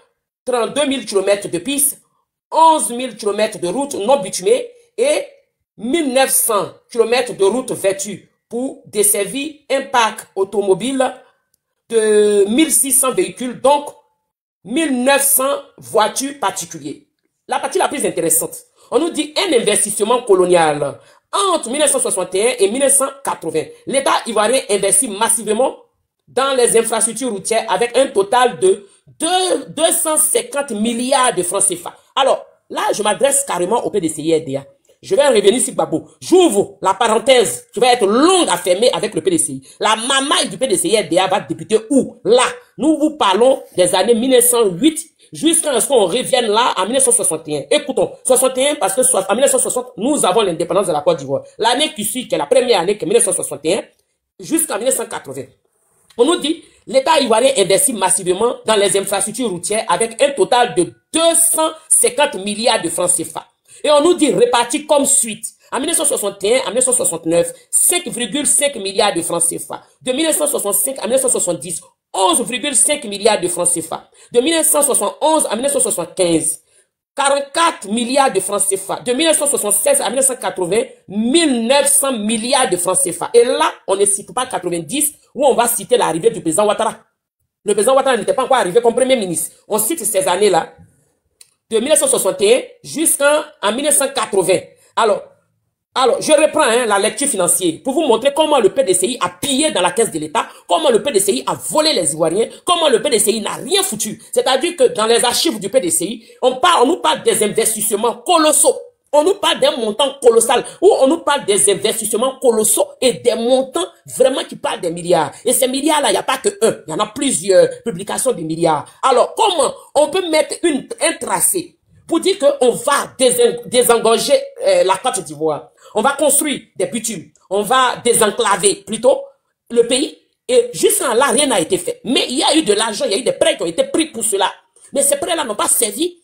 32 000 km de pistes, 11 000 km de routes non bitumées et 1900 km de routes vertueuses pour desservir un parc automobile de 1600 véhicules, donc 1900 voitures particulières. La partie la plus intéressante, on nous dit un investissement colonial. Entre 1961 et 1980, l'État ivoirien investit massivement dans les infrastructures routières avec un total de 250 milliards de francs CFA. Alors, là, je m'adresse carrément au PDCI-RDA. Je vais revenir sur Babo. J'ouvre la parenthèse. Je vais être longue à fermer avec le PDCI. La mamaille du PDCI-RDA va débuter où? Là. Nous vous parlons des années 1908 jusqu'à ce qu'on revienne là en 1961. Écoutons, 61 parce que en 1960, nous avons l'indépendance de la Côte d'Ivoire. L'année qui suit, qui est la première année, qui est 1961, jusqu'en 1980. On nous dit, l'État ivoirien investit massivement dans les infrastructures routières avec un total de 250 milliards de francs CFA. Et on nous dit réparti comme suite. En 1961 à 1969, 5,5 milliards de francs CFA. De 1965 à 1970, 11,5 milliards de francs CFA. De 1971 à 1975, 44 milliards de francs CFA. De 1976 à 1980, 1900 milliards de francs CFA. Et là, on ne cite pas 90, où on va citer l'arrivée du président Ouattara. Le président Ouattara n'était pas encore arrivé comme premier ministre. On cite ces années-là, de 1961 jusqu'en 1980. Alors, je reprends la lecture financière pour vous montrer comment le PDCI a pillé dans la caisse de l'État, comment le PDCI a volé les Ivoiriens, comment le PDCI n'a rien foutu. C'est-à-dire que dans les archives du PDCI, on nous parle des investissements colossaux. On nous parle d'un montant colossal, ou on nous parle des investissements colossaux et des montants vraiment qui parlent des milliards. Et ces milliards-là, il n'y a pas que un, il y en a plusieurs publications de milliards. Alors, comment on peut mettre un tracé pour dire qu'on va désengorger la Côte d'Ivoire? On va construire des bitumes, on va désenclaver plutôt le pays, et jusqu'à là, rien n'a été fait. Mais il y a eu de l'argent, il y a eu des prêts qui ont été pris pour cela. Mais ces prêts-là n'ont pas servi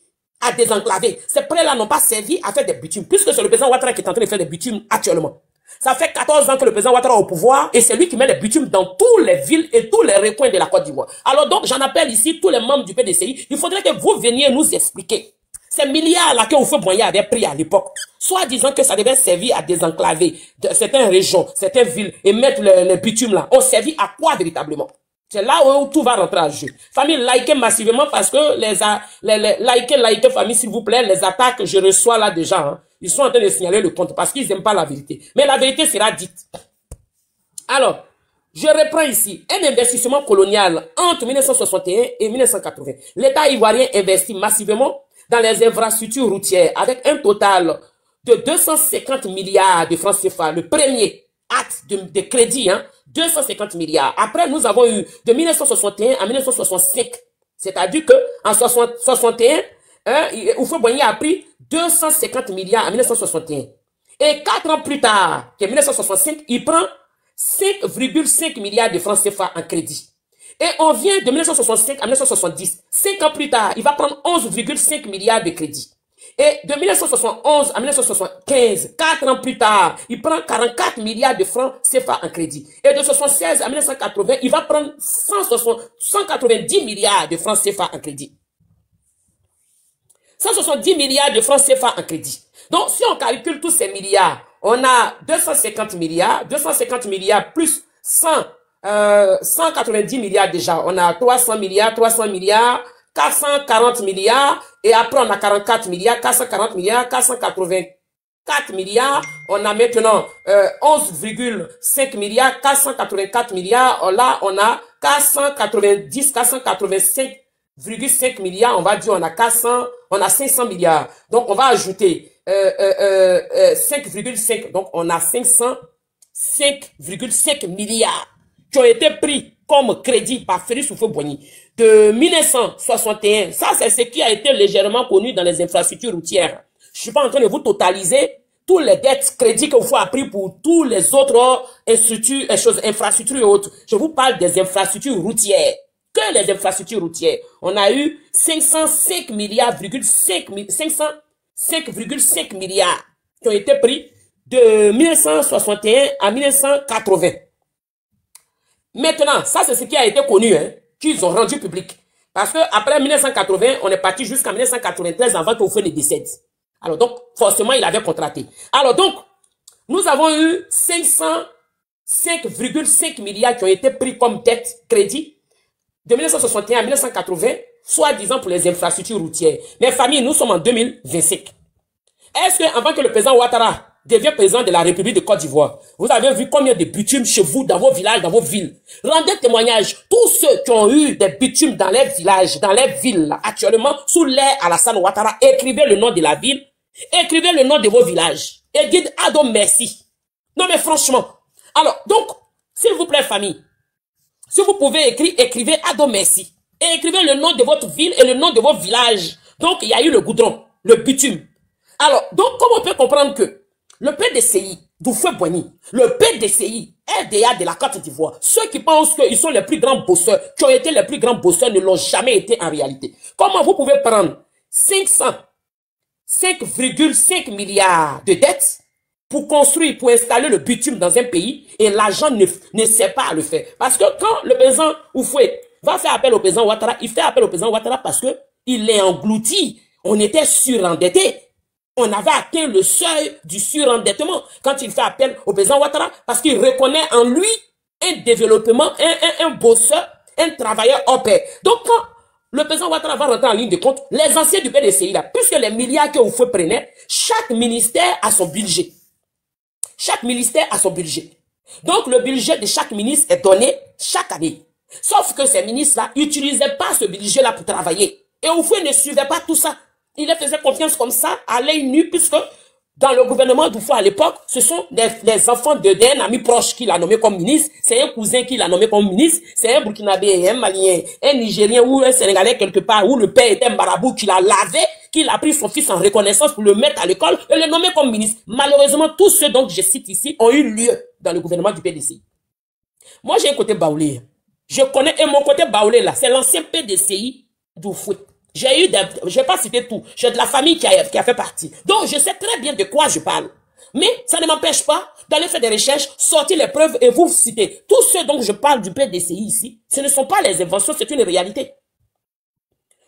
à désenclaver. Ces prêts-là n'ont pas servi à faire des bitumes, puisque c'est le président Ouattara qui est en train de faire des bitumes actuellement. Ça fait 14 ans que le président Ouattara est au pouvoir, et c'est lui qui met les bitumes dans toutes les villes et tous les recoins de la Côte d'Ivoire. Alors donc, j'en appelle ici tous les membres du PDCI, il faudrait que vous veniez nous expliquer ces milliards-là que Houphouët-Boigny avait pris à l'époque, soit disant que ça devait servir à désenclaver certaines régions, certaines villes, et mettre les bitumes là, ont servi à quoi véritablement? C'est là où tout va rentrer en jeu. Famille, likez massivement parce que likez, famille, s'il vous plaît, les attaques, je reçois là déjà, hein. Ils sont en train de signaler le compte parce qu'ils n'aiment pas la vérité. Mais la vérité sera dite. Alors, je reprends ici un investissement colonial entre 1961 et 1980. L'État ivoirien investit massivement dans les infrastructures routières avec un total de 250 milliards de francs CFA. Le premier acte de crédit, hein, 250 milliards. Après, nous avons eu de 1961 à 1965. C'est-à-dire que en 61, Houphouët-Boigny a pris 250 milliards en 1961. Et 4 ans plus tard, en 1965, il prend 5,5 milliards de francs CFA en crédit. Et on vient de 1965 à 1970. 5 ans plus tard, il va prendre 11,5 milliards de crédits. Et de 1971 à 1975, 4 ans plus tard, il prend 44 milliards de francs CFA en crédit. Et de 1976 à 1980, il va prendre 190 milliards de francs CFA en crédit. 170 milliards de francs CFA en crédit. Donc, si on calcule tous ces milliards, on a 250 milliards plus 190 milliards déjà. On a 300 milliards, 440 milliards, et après on a 44 milliards, 440 milliards, 484 milliards, on a maintenant 11,5 milliards, 484 milliards, là on a 485,5 milliards, on va dire on a 500 milliards. Donc on va ajouter 5,5, donc on a 505,5 milliards qui ont été pris comme crédit par Félix Houphouët-Boigny de 1961. Ça, c'est ce qui a été légèrement connu dans les infrastructures routières. Je ne suis pas en train de vous totaliser tous les dettes crédits que vous avez pris pour tous les autres infrastructures et autres. Je vous parle des infrastructures routières. Que les infrastructures routières. On a eu 505,5 milliards qui ont été pris de 1961 à 1980. Maintenant, ça c'est ce qui a été connu, hein, qu'ils ont rendu public. Parce que après 1980, on est parti jusqu'en 1993 avant que Houphouët ne décède. Alors donc, forcément, il avait contracté. Alors donc, nous avons eu 505,5 milliards qui ont été pris comme dette crédit de 1961 à 1980, soi-disant pour les infrastructures routières. Mes familles, nous sommes en 2025. Est-ce que avant que le président Ouattara devient président de la République de Côte d'Ivoire, vous avez vu combien de bitumes chez vous, dans vos villages, dans vos villes? Rendez témoignage. Tous ceux qui ont eu des bitumes dans les villages, dans les villes, là, actuellement, sous l'ère Alassane Ouattara, écrivez le nom de la ville, écrivez le nom de vos villages, et dites Ado merci. Non mais franchement. Alors, donc, s'il vous plaît famille, si vous pouvez écrire, écrivez Ado merci. Et écrivez le nom de votre ville et le nom de vos villages. Donc, il y a eu le goudron, le bitume. Alors, donc, comment on peut comprendre que le PDCI d'Houphouët-Boigny, le PDCI, RDA de la Côte d'Ivoire, ceux qui pensent qu'ils sont les plus grands bosseurs, qui ont été les plus grands bosseurs, ne l'ont jamais été en réalité. Comment vous pouvez prendre 505,5 milliards de dettes pour construire, pour installer le bitume dans un pays et l'argent ne sait pas le faire? Parce que quand le président Houphouët va faire appel au président Ouattara, il fait appel au président Ouattara parce que il est englouti. On était surendetté. On avait atteint le seuil du surendettement quand il fait appel au président Ouattara parce qu'il reconnaît en lui un développement, un bosseur, un travailleur hors pair. Donc quand le président Ouattara va rentrer en ligne de compte, les anciens du PDCI là, puisque les milliards que Houphouët prenait, chaque ministère a son budget. Chaque ministère a son budget. Donc le budget de chaque ministre est donné chaque année. Sauf que ces ministres-là n'utilisaient pas ce budget-là pour travailler. Et Houphouët ne suivait pas tout ça. Il leur faisait confiance comme ça, à l'œil nu, puisque dans le gouvernement d'Houphouët à l'époque, ce sont les enfants d'un ami proche qui l'a nommé comme ministre, c'est un cousin qui l'a nommé comme ministre, c'est un Burkinabé, un Malien, un Nigérien ou un Sénégalais quelque part, où le père était un marabout qui l'a lavé, qui a pris son fils en reconnaissance pour le mettre à l'école et le nommer comme ministre. Malheureusement, tous ceux donc que je cite ici ont eu lieu dans le gouvernement du PDCI. Moi, j'ai un côté baoulé. Je connais, et mon côté baoulé là, c'est l'ancien PDCI d'Houphouët. J'ai eu je vais pas citer tout. J'ai de la famille qui a fait partie. Donc, je sais très bien de quoi je parle. Mais, ça ne m'empêche pas d'aller faire des recherches, sortir les preuves et vous citer. Tous ceux dont je parle du PDCI ici, ce ne sont pas les inventions, c'est une réalité.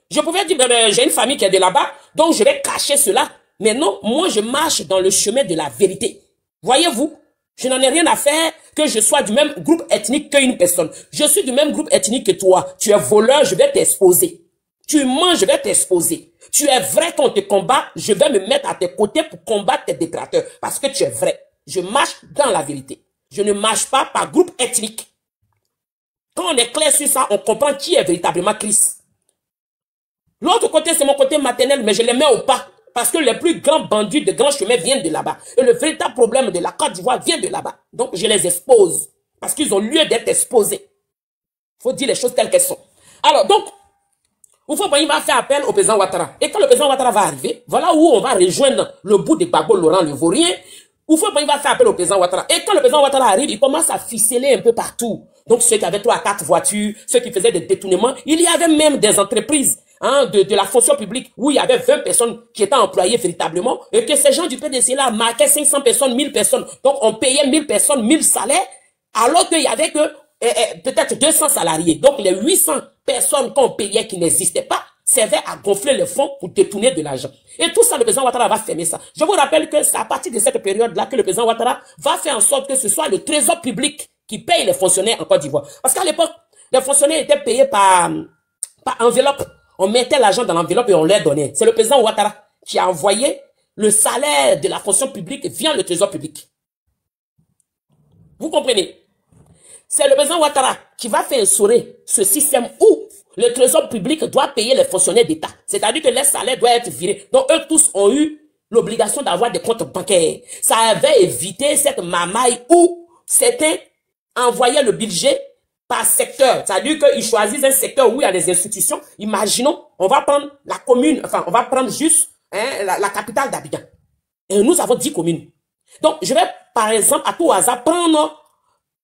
Je pouvais dire, j'ai une famille qui est de là-bas, donc je vais cacher cela. Mais non, moi, je marche dans le chemin de la vérité. Voyez-vous, je n'en ai rien à faire que je sois du même groupe ethnique qu'une personne. Je suis du même groupe ethnique que toi. Tu es voleur, je vais t'exposer. Tu mens, je vais t'exposer. Tu es vrai quand on te combat, je vais me mettre à tes côtés pour combattre tes détracteurs. Parce que tu es vrai. Je marche dans la vérité. Je ne marche pas par groupe ethnique. Quand on est clair sur ça, on comprend qui est véritablement Christ. L'autre côté, c'est mon côté maternel, mais je les mets au pas. Parce que les plus grands bandits de grands chemins viennent de là-bas. Et le véritable problème de la Côte d'Ivoire vient de là-bas. Donc, je les expose. Parce qu'ils ont lieu d'être exposés. Il faut dire les choses telles qu'elles sont. Alors, donc, Houphouët-Boigny va faire appel au président Ouattara. Et quand le président Ouattara va arriver, voilà où on va rejoindre le bout de Gbagbo Laurent le Vaurien. Houphouët-Boigny va faire appel au président Ouattara. Et quand le président Ouattara arrive, il commence à ficeler un peu partout. Donc, ceux qui avaient 3 à 4 voitures, ceux qui faisaient des détournements, il y avait même des entreprises de la fonction publique où il y avait 20 personnes qui étaient employées véritablement et que ces gens du PDC-là marquaient 500 personnes, 1000 personnes. Donc, on payait 1000 personnes, 1000 salaires, alors qu'il y avait que peut-être 200 salariés. Donc, les 800 personnes qu'on payait qui n'existaient pas servaient à gonfler les fonds pour détourner de l'argent. Et tout ça, le président Ouattara va fermer ça. Je vous rappelle que c'est à partir de cette période-là que le président Ouattara va faire en sorte que ce soit le trésor public qui paye les fonctionnaires en Côte d'Ivoire. Parce qu'à l'époque, les fonctionnaires étaient payés par enveloppe. On mettait l'argent dans l'enveloppe et on leur donnait. C'est le président Ouattara qui a envoyé le salaire de la fonction publique via le trésor public. Vous comprenez? C'est le président Ouattara qui va faire instaurer ce système où le trésor public doit payer les fonctionnaires d'État. C'est-à-dire que les salaires doivent être virés. Donc, eux tous ont eu l'obligation d'avoir des comptes bancaires. Ça avait évité cette mamaille où certains envoyaient le budget par secteur. C'est-à-dire qu'ils choisissent un secteur où il y a des institutions. Imaginons, on va prendre la commune, enfin, on va prendre juste la capitale d'Abidjan. Et nous avons 10 communes. Donc, je vais, par exemple, à tout hasard, prendre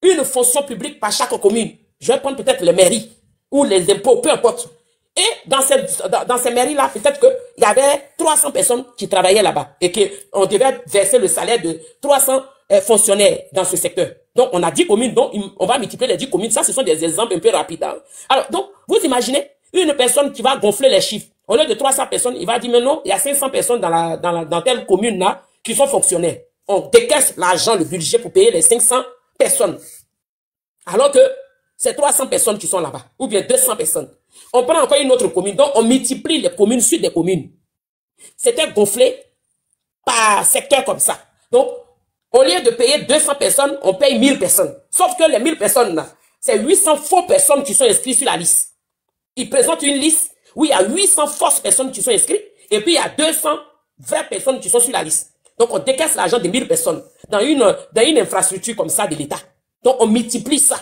une fonction publique par chaque commune. Je vais prendre peut-être les mairies ou les impôts, peu importe. Et dans ces mairies-là, peut-être qu'il y avait 300 personnes qui travaillaient là-bas et qu'on devait verser le salaire de 300 fonctionnaires dans ce secteur. Donc, on a 10 communes, donc on va multiplier les 10 communes. Ça, ce sont des exemples un peu rapides. Hein. Alors, donc, vous imaginez une personne qui va gonfler les chiffres. Au lieu de 300 personnes, il va dire, mais non, il y a 500 personnes dans telle commune-là qui sont fonctionnaires. On décaisse l'argent, le budget pour payer les 500 personnes. Alors que c'est 300 personnes qui sont là-bas, ou bien 200 personnes. On prend encore une autre commune, donc on multiplie les communes sur des communes. C'était gonflé par secteur comme ça. Donc, au lieu de payer 200 personnes, on paye 1000 personnes. Sauf que les 1000 personnes là, c'est 800 faux personnes qui sont inscrites sur la liste. Ils présentent une liste où il y a 800 fausses personnes qui sont inscrites, et puis il y a 200 vraies personnes qui sont sur la liste. Donc, on décaisse l'argent de 1000 personnes dans une infrastructure comme ça de l'État. Donc, on multiplie ça.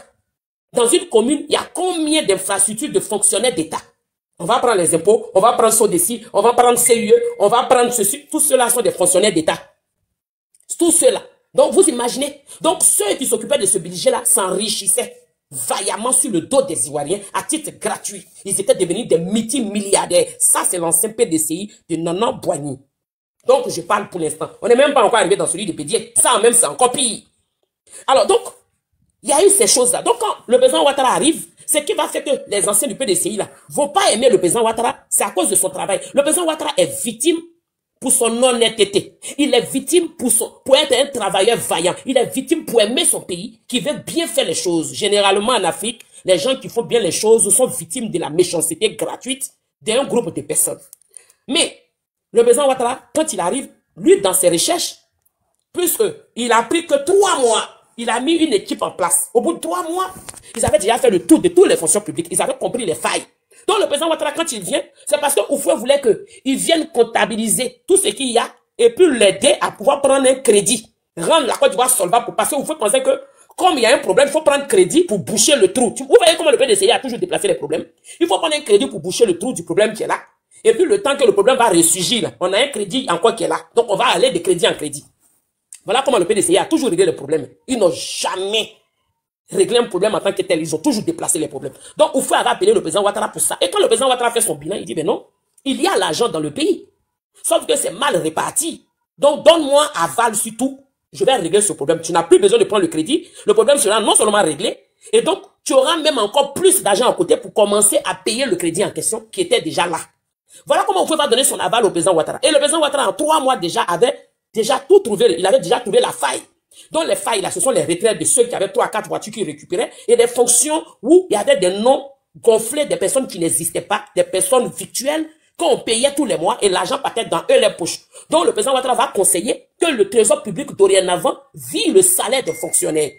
Dans une commune, il y a combien d'infrastructures de fonctionnaires d'État? On va prendre les impôts, on va prendre SODECI, on va prendre CUE, on va prendre ceci. Tous ceux-là sont des fonctionnaires d'État. Tous ceux-là. Donc, vous imaginez. Donc, ceux qui s'occupaient de ce budget-là s'enrichissaient vaillamment sur le dos des Ivoiriens à titre gratuit. Ils étaient devenus des multimilliardaires. Ça, c'est l'ancien PDCI de Nanan Boigny. Donc, je parle pour l'instant. On n'est même pas encore arrivé dans celui de Bédier. Ça, même, c'est encore pire. Alors, donc, il y a eu ces choses-là. Donc, quand le président Ouattara arrive, ce qui va faire que les anciens du PDCI là vont pas aimer le président Ouattara, c'est à cause de son travail. Le président Ouattara est victime pour son honnêteté. Il est victime pour être un travailleur vaillant. Il est victime pour aimer son pays, qui veut bien faire les choses. Généralement, en Afrique, les gens qui font bien les choses sont victimes de la méchanceté gratuite d'un groupe de personnes. Mais, le président Ouattara, quand il arrive, lui, dans ses recherches, puisqu'il a pris que 3 mois, il a mis une équipe en place. Au bout de 3 mois, ils avaient déjà fait le tour de toutes les fonctions publiques. Ils avaient compris les failles. Donc, le président Ouattara, quand il vient, c'est parce que Oufoué voulait qu'il vienne comptabiliser tout ce qu'il y a et puis l'aider à pouvoir prendre un crédit. Rendre la Côte d'Ivoire solvable pour passer. Oufoué pensait que, comme il y a un problème, il faut prendre crédit pour boucher le trou. Vous voyez comment le PDCI a toujours déplacé les problèmes. Il faut prendre un crédit pour boucher le trou du problème qui est là. Et puis, le temps que le problème va ressurgir, on a un crédit encore qui est là. Donc, on va aller de crédit en crédit. Voilà comment le PDCI a toujours réglé les problèmes. Ils n'ont jamais réglé un problème en tant que tel. Ils ont toujours déplacé les problèmes. Donc, Oufoué avait appelé le président Ouattara pour ça. Et quand le président Ouattara fait son bilan, il dit, ben non, il y a l'argent dans le pays. Sauf que c'est mal réparti. Donc, donne-moi aval sur tout. Je vais régler ce problème. Tu n'as plus besoin de prendre le crédit. Le problème sera non seulement réglé, et donc, tu auras même encore plus d'argent à côté pour commencer à payer le crédit en question qui était déjà là. Voilà comment Oufoué va donner son aval au président Ouattara. Et le président Ouattara, en 3 mois déjà, avait déjà tout trouvé, il avait déjà trouvé la faille. Donc les failles là, ce sont les retraites de ceux qui avaient 3 à 4 voitures qu'ils récupéraient et des fonctions où il y avait des noms gonflés, des personnes qui n'existaient pas, des personnes virtuelles qu'on payait tous les mois et l'argent partait dans eux les poches. Donc le président Ouattara va conseiller que le trésor public dorénavant vire le salaire des fonctionnaires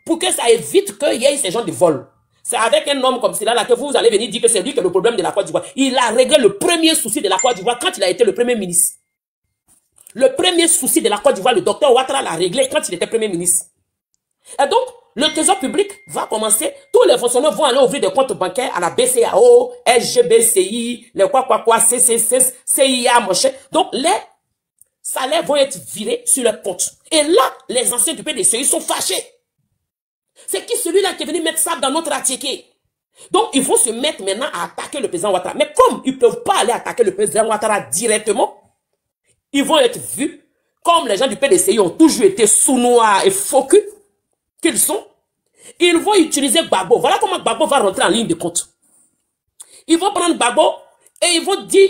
pour que ça évite qu'il y ait ces gens de vol. C'est avec un homme comme cela là que vous allez venir dire que c'est lui qui est le problème de la Côte d'Ivoire. Il a réglé le premier souci de la Côte d'Ivoire quand il a été le premier ministre. Le premier souci de la Côte d'Ivoire, le docteur Ouattara l'a réglé quand il était premier ministre. Et donc, le trésor public va commencer, tous les fonctionnaires vont aller ouvrir des comptes bancaires à la BCAO, SGBCI, les CCC, CIA, machin. Donc, les salaires vont être virés sur leur compte. Et là, les anciens du PDCI sont fâchés. C'est qui celui-là qui est venu mettre ça dans notre attiqué? Donc, ils vont se mettre maintenant à attaquer le président Ouattara. Mais comme ils ne peuvent pas aller attaquer le président Ouattara directement, ils vont être vus comme les gens du PDCI ont toujours été sous-noirs et focus qu'ils sont. Ils vont utiliser Gbagbo. Voilà comment Gbagbo va rentrer en ligne de compte. Ils vont prendre Gbagbo et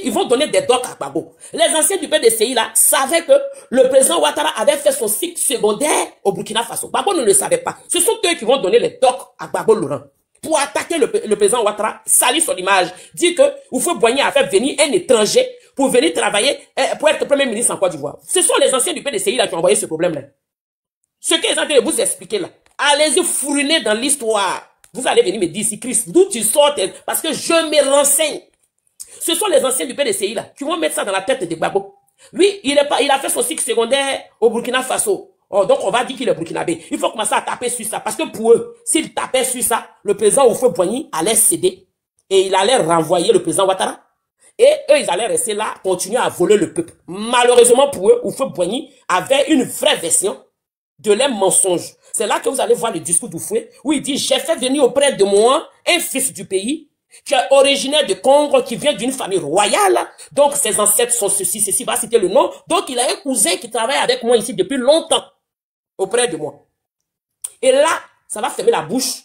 ils vont donner des docs à Gbagbo. Les anciens du PDCI là savaient que le président Ouattara avait fait son cycle secondaire au Burkina Faso. Gbagbo ne le savait pas. Ce sont eux qui vont donner les docs à Gbagbo Laurent pour attaquer le président Ouattara, salir son image, dire que Houphouët-Boigny a fait venir un étranger pour venir travailler, pour être premier ministre en Côte d'Ivoire. Ce sont les anciens du PDCI là qui ont envoyé ce problème-là. Ce qu'ils sont en train de vous expliquer là, allez-y fourriner dans l'histoire. Vous allez venir me dire si Christ, d'où tu sors, parce que je me renseigne. Ce sont les anciens du PDCI là qui vont mettre ça dans la tête de Gbagbo. Lui, il a fait son cycle secondaire au Burkina Faso. Oh, donc on va dire qu'il est burkinabé. Il faut commencer à taper sur ça. Parce que pour eux, s'ils tapaient sur ça, le président Houphouët-Boigny allait céder. Et il allait renvoyer le président Ouattara. Et eux, ils allaient rester là, continuer à voler le peuple. Malheureusement pour eux, Houphouët-Boigny avait une vraie version de leurs mensonges. C'est là que vous allez voir le discours d'Houphouët, où il dit, j'ai fait venir auprès de moi un fils du pays, qui est originaire de Congo, qui vient d'une famille royale. Donc ses ancêtres sont ceci, va citer le nom. Donc il a un cousin qui travaille avec moi ici depuis longtemps, auprès de moi. Et là, ça va fermer la bouche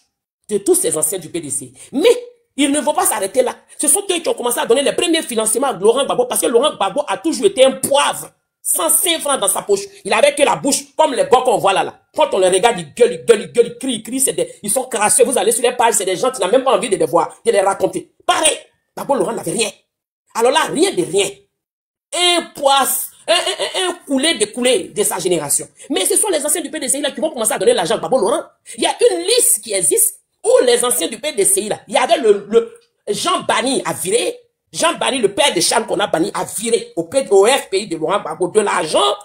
de tous ces anciens du PDC. Mais ils ne vont pas s'arrêter là. Ce sont eux qui ont commencé à donner les premiers financements à Laurent Gbagbo, parce que Laurent Gbagbo a toujours été un poivre, 105 francs dans sa poche. Il avait que la bouche, comme les gars qu'on voit là. Quand on les regarde, ils gueulent, ils crient, ils sont crasseux. Vous allez sur les pages, c'est des gens qui n'ont même pas envie de les voir, de les raconter. Pareil, Gbagbo Laurent n'avait rien. Alors là, rien de rien. Un poisse, un coulé de sa génération. Mais ce sont les anciens du PDCI là qui vont commencer à donner l'argent à Gbagbo Laurent. Il y a une liste qui existe où les anciens du PDCI là, il y avait le Jean Bani à virer. Jean Bani, le père de Charles qu'on a banni, a viré au FPI de Laurent Gbagbo de l'argent,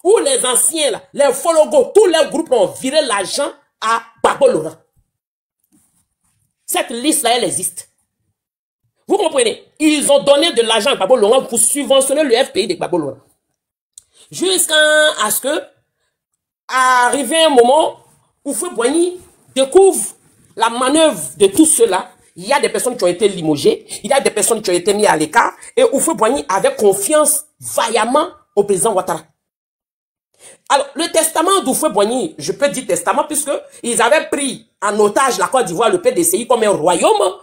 où les anciens là, les Fologo, tous les groupes ont viré l'argent à Gbagbo Laurent. Cette liste là, elle existe. Vous comprenez? Ils ont donné de l'argent à Gbagbo Laurent pour subventionner le FPI de Gbagbo Laurent. Jusqu'à ce que, arrivé un moment où Houphouët-Boigny découvre la manœuvre de tout cela. Il y a des personnes qui ont été limogées, il y a des personnes qui ont été mises à l'écart, et Houphouët-Boigny avait confiance vaillamment au président Ouattara. Alors, le testament d'Houphouët-Boigny, je peux dire testament, puisque ils avaient pris en otage la Côte d'Ivoire, le PDCI, comme un royaume,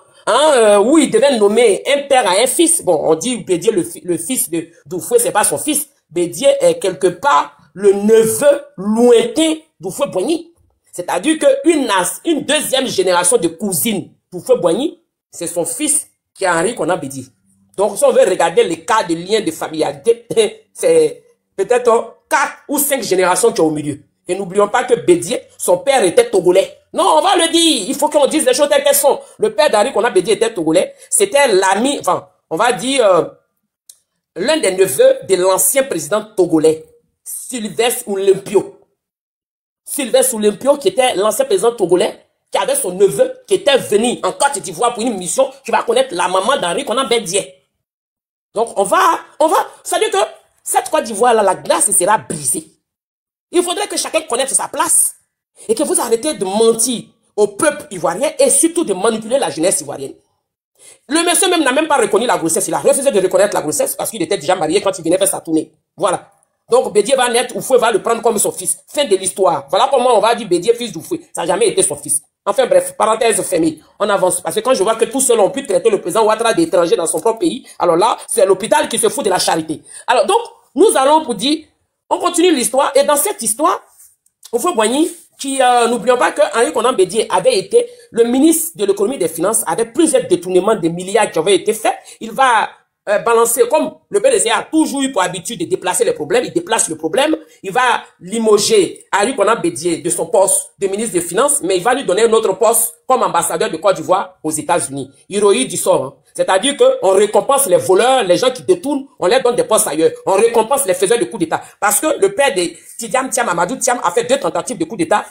où ils devaient nommer un père à un fils. Bon, on dit Bédié, le fils d'Houphouët, c'est pas son fils. Bédié est quelque part le neveu lointain d'Houphouët-Boigny. C'est-à-dire qu'une deuxième génération de cousines d'Houphouët-Boigny, c'est son fils qui est Henri Konan Bédié. Donc, si on veut regarder les cas de liens de familialité, c'est peut-être 4 ou 5 générations qui sont au milieu. Et n'oublions pas que Bédié, son père était togolais. Non, on va le dire. Il faut qu'on dise les choses telles qu'elles sont. Le père d'Henri Konan Bédié était togolais. C'était l'ami, enfin, on va dire, l'un des neveux de l'ancien président togolais, Sylvestre Olympio. Sylvestre Olympio, qui était l'ancien président togolais, qui avait son neveu, qui était venu en Côte d'Ivoire pour une mission, qui va connaître la maman d'Henri Konan Bédié. Donc, ça veut dire que cette Côte d'Ivoire, là, la glace sera brisée. Il faudrait que chacun connaisse sa place. Et que vous arrêtez de mentir au peuple ivoirien et surtout de manipuler la jeunesse ivoirienne. Le monsieur même n'a même pas reconnu la grossesse. Il a refusé de reconnaître la grossesse parce qu'il était déjà marié quand il venait faire sa tournée. Voilà. Donc Bédié va naître, Houphouët va le prendre comme son fils. Fin de l'histoire. Voilà comment on va dire Bédié, fils d'Houphouët. Ça n'a jamais été son fils. Enfin bref, parenthèse fermée. On avance. Parce que quand je vois que tous ceux ont pu traiter le président Ouattara d'étranger dans son propre pays, alors là, c'est l'hôpital qui se fout de la charité. Alors donc, nous allons pour dire, on continue l'histoire. Et dans cette histoire, Houphouët-Boigny, qui, n'oublions pas que Henri Konan Bédié avait été le ministre de l'économie et des finances, avec plusieurs détournements de milliards qui avaient été faits. Il va balancer, comme le PDC a toujours eu pour habitude de déplacer les problèmes, il déplace le problème, il va limoger Henri Konan Bédié de son poste de ministre des Finances, mais il va lui donner un autre poste comme ambassadeur de Côte d'Ivoire aux États-Unis. Ironie du sort, hein. C'est-à-dire qu'on récompense les voleurs, les gens qui détournent, on leur donne des postes ailleurs. On récompense les faiseurs de coups d'État. Parce que le père de Tidiane Thiam, Amadou Thiam, a fait 2 tentatives de coup d'État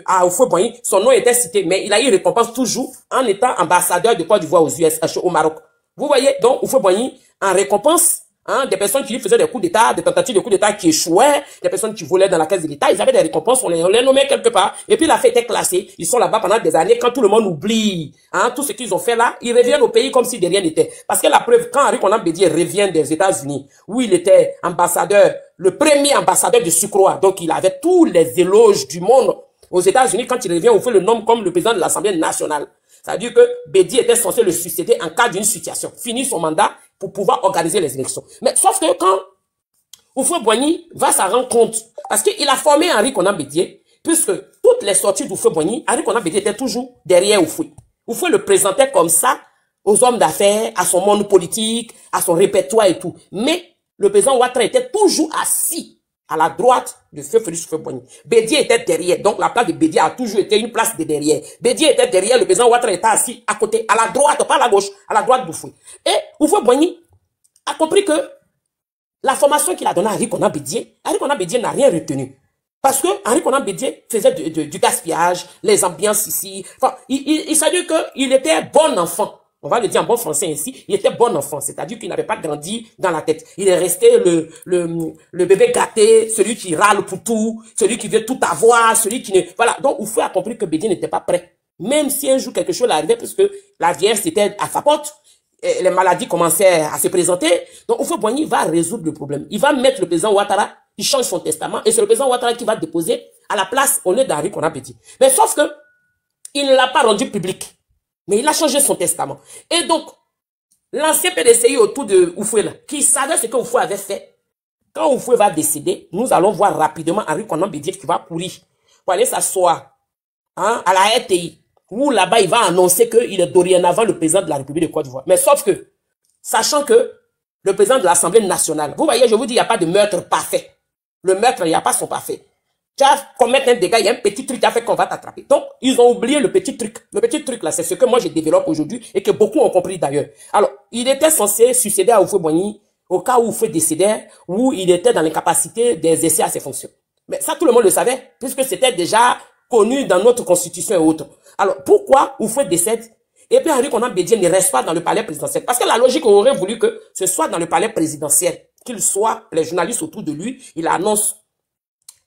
à Houphouët-Boigny. Son nom était cité, mais il a eu récompense toujours en étant ambassadeur de Côte d'Ivoire aux US, au Maroc. Vous voyez, donc Houphouët-Boigny, en récompense, Hein, des personnes qui lui faisaient des coups d'État, des tentatives de coups d'État qui échouaient, des personnes qui volaient dans la caisse de l'État, ils avaient des récompenses, on les nommait quelque part. Et puis l'affaire était classée. Ils sont là-bas pendant des années. Quand tout le monde oublie hein, tout ce qu'ils ont fait là, ils reviennent au pays comme si de rien n'était. Parce que la preuve, quand Henri Konan Bédié revient des États-Unis, où il était ambassadeur, le premier ambassadeur de surcroît, donc il avait tous les éloges du monde aux États-Unis, quand il revient, on fait le nom comme le président de l'Assemblée nationale. Ça veut dire que Bédié était censé le succéder en cas d'une situation. Finit son mandat pour pouvoir organiser les élections. Mais sauf que quand Houphouët-Boigny va s'en rendre compte, parce qu'il a formé Henri Konan Bédié, puisque toutes les sorties d'Houphouët-Boigny, Henri Konan Bédié était toujours derrière Houphouët. Houphouët le présentait comme ça aux hommes d'affaires, à son monde politique, à son répertoire et tout. Mais le président Ouattara était toujours assis à la droite de Feu Félix Houphouët-Boigny. Bédié était derrière. Donc, la place de Bédié a toujours été une place de derrière. Bédié était derrière, le président Ouattara était assis à côté, à la droite, pas à la gauche, à la droite d'Houphouët. Et Houphouët-Boigny a compris que la formation qu'il a donnée à Henri Konan Bédié n'a rien retenu. Parce que Henri Konan Bédié faisait du gaspillage, les ambiances ici. Enfin, il s'agit qu'il était bon enfant. On va le dire en bon français ici, il était bon enfant, c'est-à-dire qu'il n'avait pas grandi dans la tête. Il est resté le bébé gâté, celui qui râle pour tout, celui qui veut tout avoir, celui qui ne... Voilà, donc Houphouët a compris que Bédié n'était pas prêt. Même si un jour quelque chose arrivait, puisque la vieillesse était à sa porte, et les maladies commençaient à se présenter, donc Houphouët-Boigny va résoudre le problème. Il va mettre le président Ouattara, il change son testament, et c'est le président Ouattara qui va déposer à la place au lieu d'Henri Konan Bédié. Mais sauf que, il ne l'a pas rendu public. Mais il a changé son testament. Et donc, l'ancien PDCI autour de Houphouët, qui savait ce que Houphouët avait fait, quand Houphouët va décéder, nous allons voir rapidement Henri Konan Bédié qui va courir pour aller s'asseoir hein, à la RTI, où là-bas, il va annoncer qu'il est dorénavant le président de la République de Côte d'Ivoire. Mais sauf que, sachant que le président de l'Assemblée nationale, vous voyez, je vous dis, il n'y a pas de meurtre parfait. Le meurtre, il n'y a pas son parfait. Tu as commettre un dégât, il y a un petit truc qui a fait qu'on va t'attraper. Donc, ils ont oublié le petit truc. Le petit truc là, c'est ce que moi je développe aujourd'hui et que beaucoup ont compris d'ailleurs. Alors, il était censé succéder à Houphouët-Boigny au cas où Houphouët décédait, où il était dans l'incapacité d'exercer à ses fonctions. Mais ça, tout le monde le savait, puisque c'était déjà connu dans notre constitution et autres. Alors, pourquoi Houphouët décède? Et puis Henri Konan Bédié ne reste pas dans le palais présidentiel. Parce que la logique aurait voulu que ce soit dans le palais présidentiel, qu'il soit, les journalistes autour de lui, il annonce.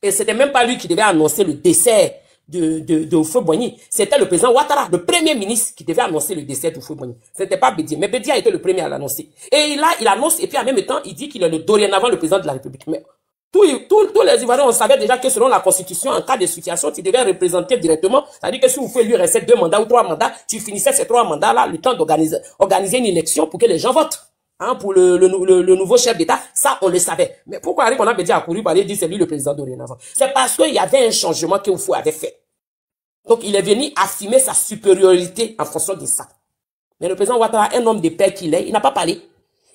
Et c'était même pas lui qui devait annoncer le décès de Houphouët-Boigny. C'était le président Ouattara, le premier ministre, qui devait annoncer le décès de Houphouët-Boigny. C'était pas Bédié. Mais Bédié a été le premier à l'annoncer. Et là, il annonce, et puis en même temps, il dit qu'il est dorénavant le président de la République. Mais tous les Ivoiriens, on savait déjà que selon la Constitution, en cas de situation, tu devais représenter directement. C'est-à-dire que si Houphouët lui restait 2 mandats ou 3 mandats, tu finissais ces 3 mandats-là, le temps d'organiser une élection pour que les gens votent. Hein, pour le nouveau chef d'État, ça, on le savait. Mais pourquoi Henri Konan Bédié a couru pour aller dire c'est lui le président dorénavant? C'est parce qu'il y avait un changement que Houphouët avait fait. Donc, il est venu affirmer sa supériorité en fonction de ça. Mais le président Ouattara, un homme de paix qu'il est, il n'a pas parlé.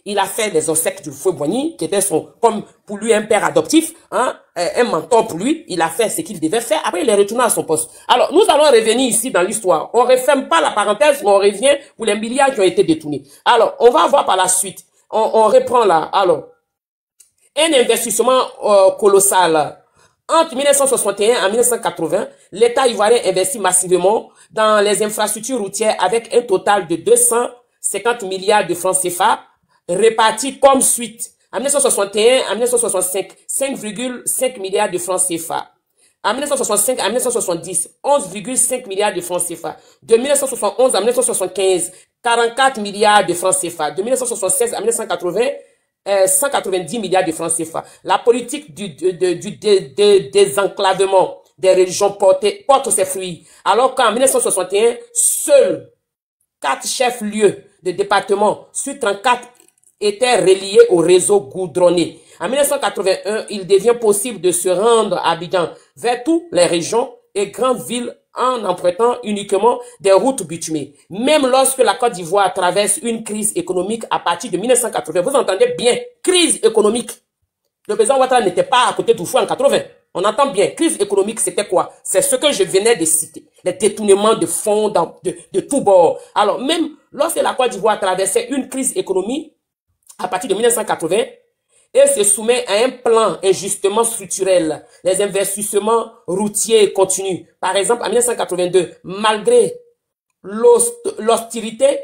Il a fait les obsèques de Houphouët-Boigny, qui était comme pour lui un père adoptif, hein, un mentor pour lui. Il a fait ce qu'il devait faire. Après, il est retourné à son poste. Alors, nous allons revenir ici dans l'histoire. On ne referme pas la parenthèse, mais on revient pour les milliards qui ont été détournés. Alors, on va voir par la suite. On reprend là. Alors, un investissement colossal. Entre 1961 et 1980, l'État ivoirien investit massivement dans les infrastructures routières avec un total de 250 milliards de francs CFA, répartis comme suite. En 1961 à 1965, 5,5 milliards de francs CFA. En 1965 à 1970, 11,5 milliards de francs CFA. De 1971 à 1975, 44 milliards de francs CFA. De 1976 à 1980, 190 milliards de francs CFA. La politique du désenclavement des régions porte ses fruits. Alors qu'en 1961, seuls 4 chefs-lieux de département sur 34 étaient reliés au réseau goudronné. En 1981, il devient possible de se rendre à Abidjan vers toutes les régions et grandes villes en empruntant uniquement des routes bitumées. Même lorsque la Côte d'Ivoire traverse une crise économique à partir de 1980, vous entendez bien, crise économique. Le président Ouattara n'était pas à côté d'Houphouët en 80. On entend bien, crise économique, c'était quoi? C'est ce que je venais de citer. Les détournements de fonds de tous bords. Alors, même lorsque la Côte d'Ivoire traversait une crise économique à partir de 1980, et se soumet à un plan ajustement structurel, les investissements routiers continuent. Par exemple, en 1982, malgré l'austérité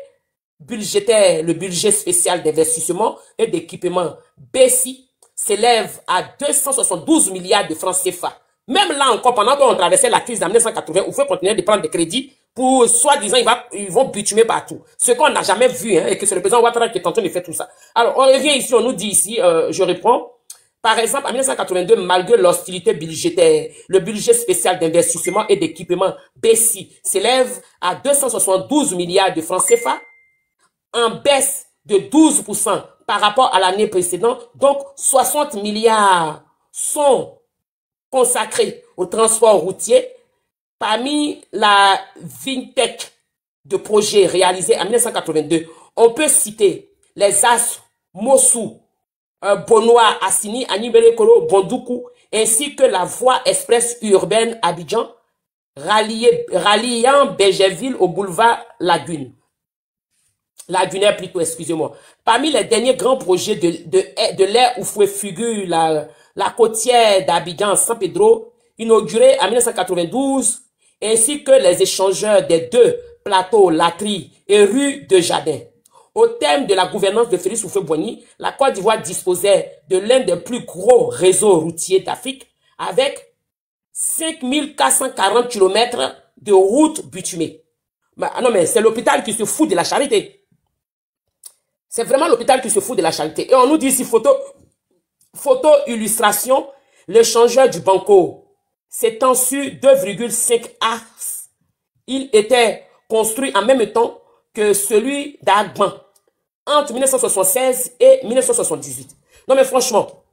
budgétaire, le budget spécial d'investissement et d'équipement BESI s'élève à 272 milliards de francs CFA. Même là encore, pendant qu'on traversait la crise de 1980, il faut continuer de prendre des crédits pour, soi-disant, ils vont bitumer partout. Ce qu'on n'a jamais vu, hein, et que c'est le président Ouattara qui est en train de faire tout ça. Alors, on revient ici, on nous dit ici, je reprends. Par exemple, en 1982, malgré l'hostilité budgétaire, le budget spécial d'investissement et d'équipement BESI s'élève à 272 milliards de francs CFA, en baisse de 12% par rapport à l'année précédente. Donc, 60 milliards sont consacrés au transport routier. Parmi la VINTEC de projets réalisés en 1982, on peut citer les AS Mossou, Bonoa, Assini, Anibere Kolo, Bondoukou, ainsi que la voie express urbaine Abidjan, ralliant Bergerville au boulevard Lagune. Lagunaire plutôt, excusez-moi. Parmi les derniers grands projets de l'ère où figure la côtière d'Abidjan, San Pedro, inaugurée en 1992, ainsi que les échangeurs des deux plateaux Latri et rue de Jardin. Au terme de la gouvernance de Félix Houphouët-Boigny, la Côte d'Ivoire disposait de l'un des plus gros réseaux routiers d'Afrique avec 5440 km de routes bitumées. Non mais c'est l'hôpital qui se fout de la charité. C'est vraiment l'hôpital qui se fout de la charité. Et on nous dit ici, photo illustration, l'échangeur du Banco s'étend sur 2,5 axes. Il était construit en même temps que celui d'Agban entre 1976 et 1978. Non mais franchement,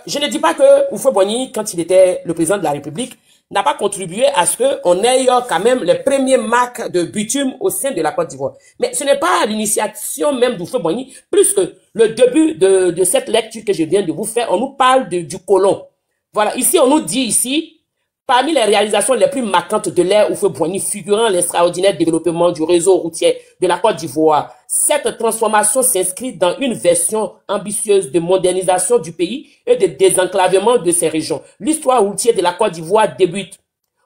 je ne dis pas que Houphouët-Boigny, quand il était le président de la République, n'a pas contribué à ce qu'on ait quand même les premiers marques de bitume au sein de la Côte d'Ivoire. Mais ce n'est pas l'initiation même d'Houphouët-Boigny, plus que le début de cette lecture que je viens de vous faire, on nous parle du colon. Voilà, ici on nous dit ici, parmi les réalisations les plus marquantes de l'ère Houphouët-Boigny figurant l'extraordinaire développement du réseau routier de la Côte d'Ivoire, cette transformation s'inscrit dans une version ambitieuse de modernisation du pays et de désenclavement de ses régions. L'histoire routière de la Côte d'Ivoire débute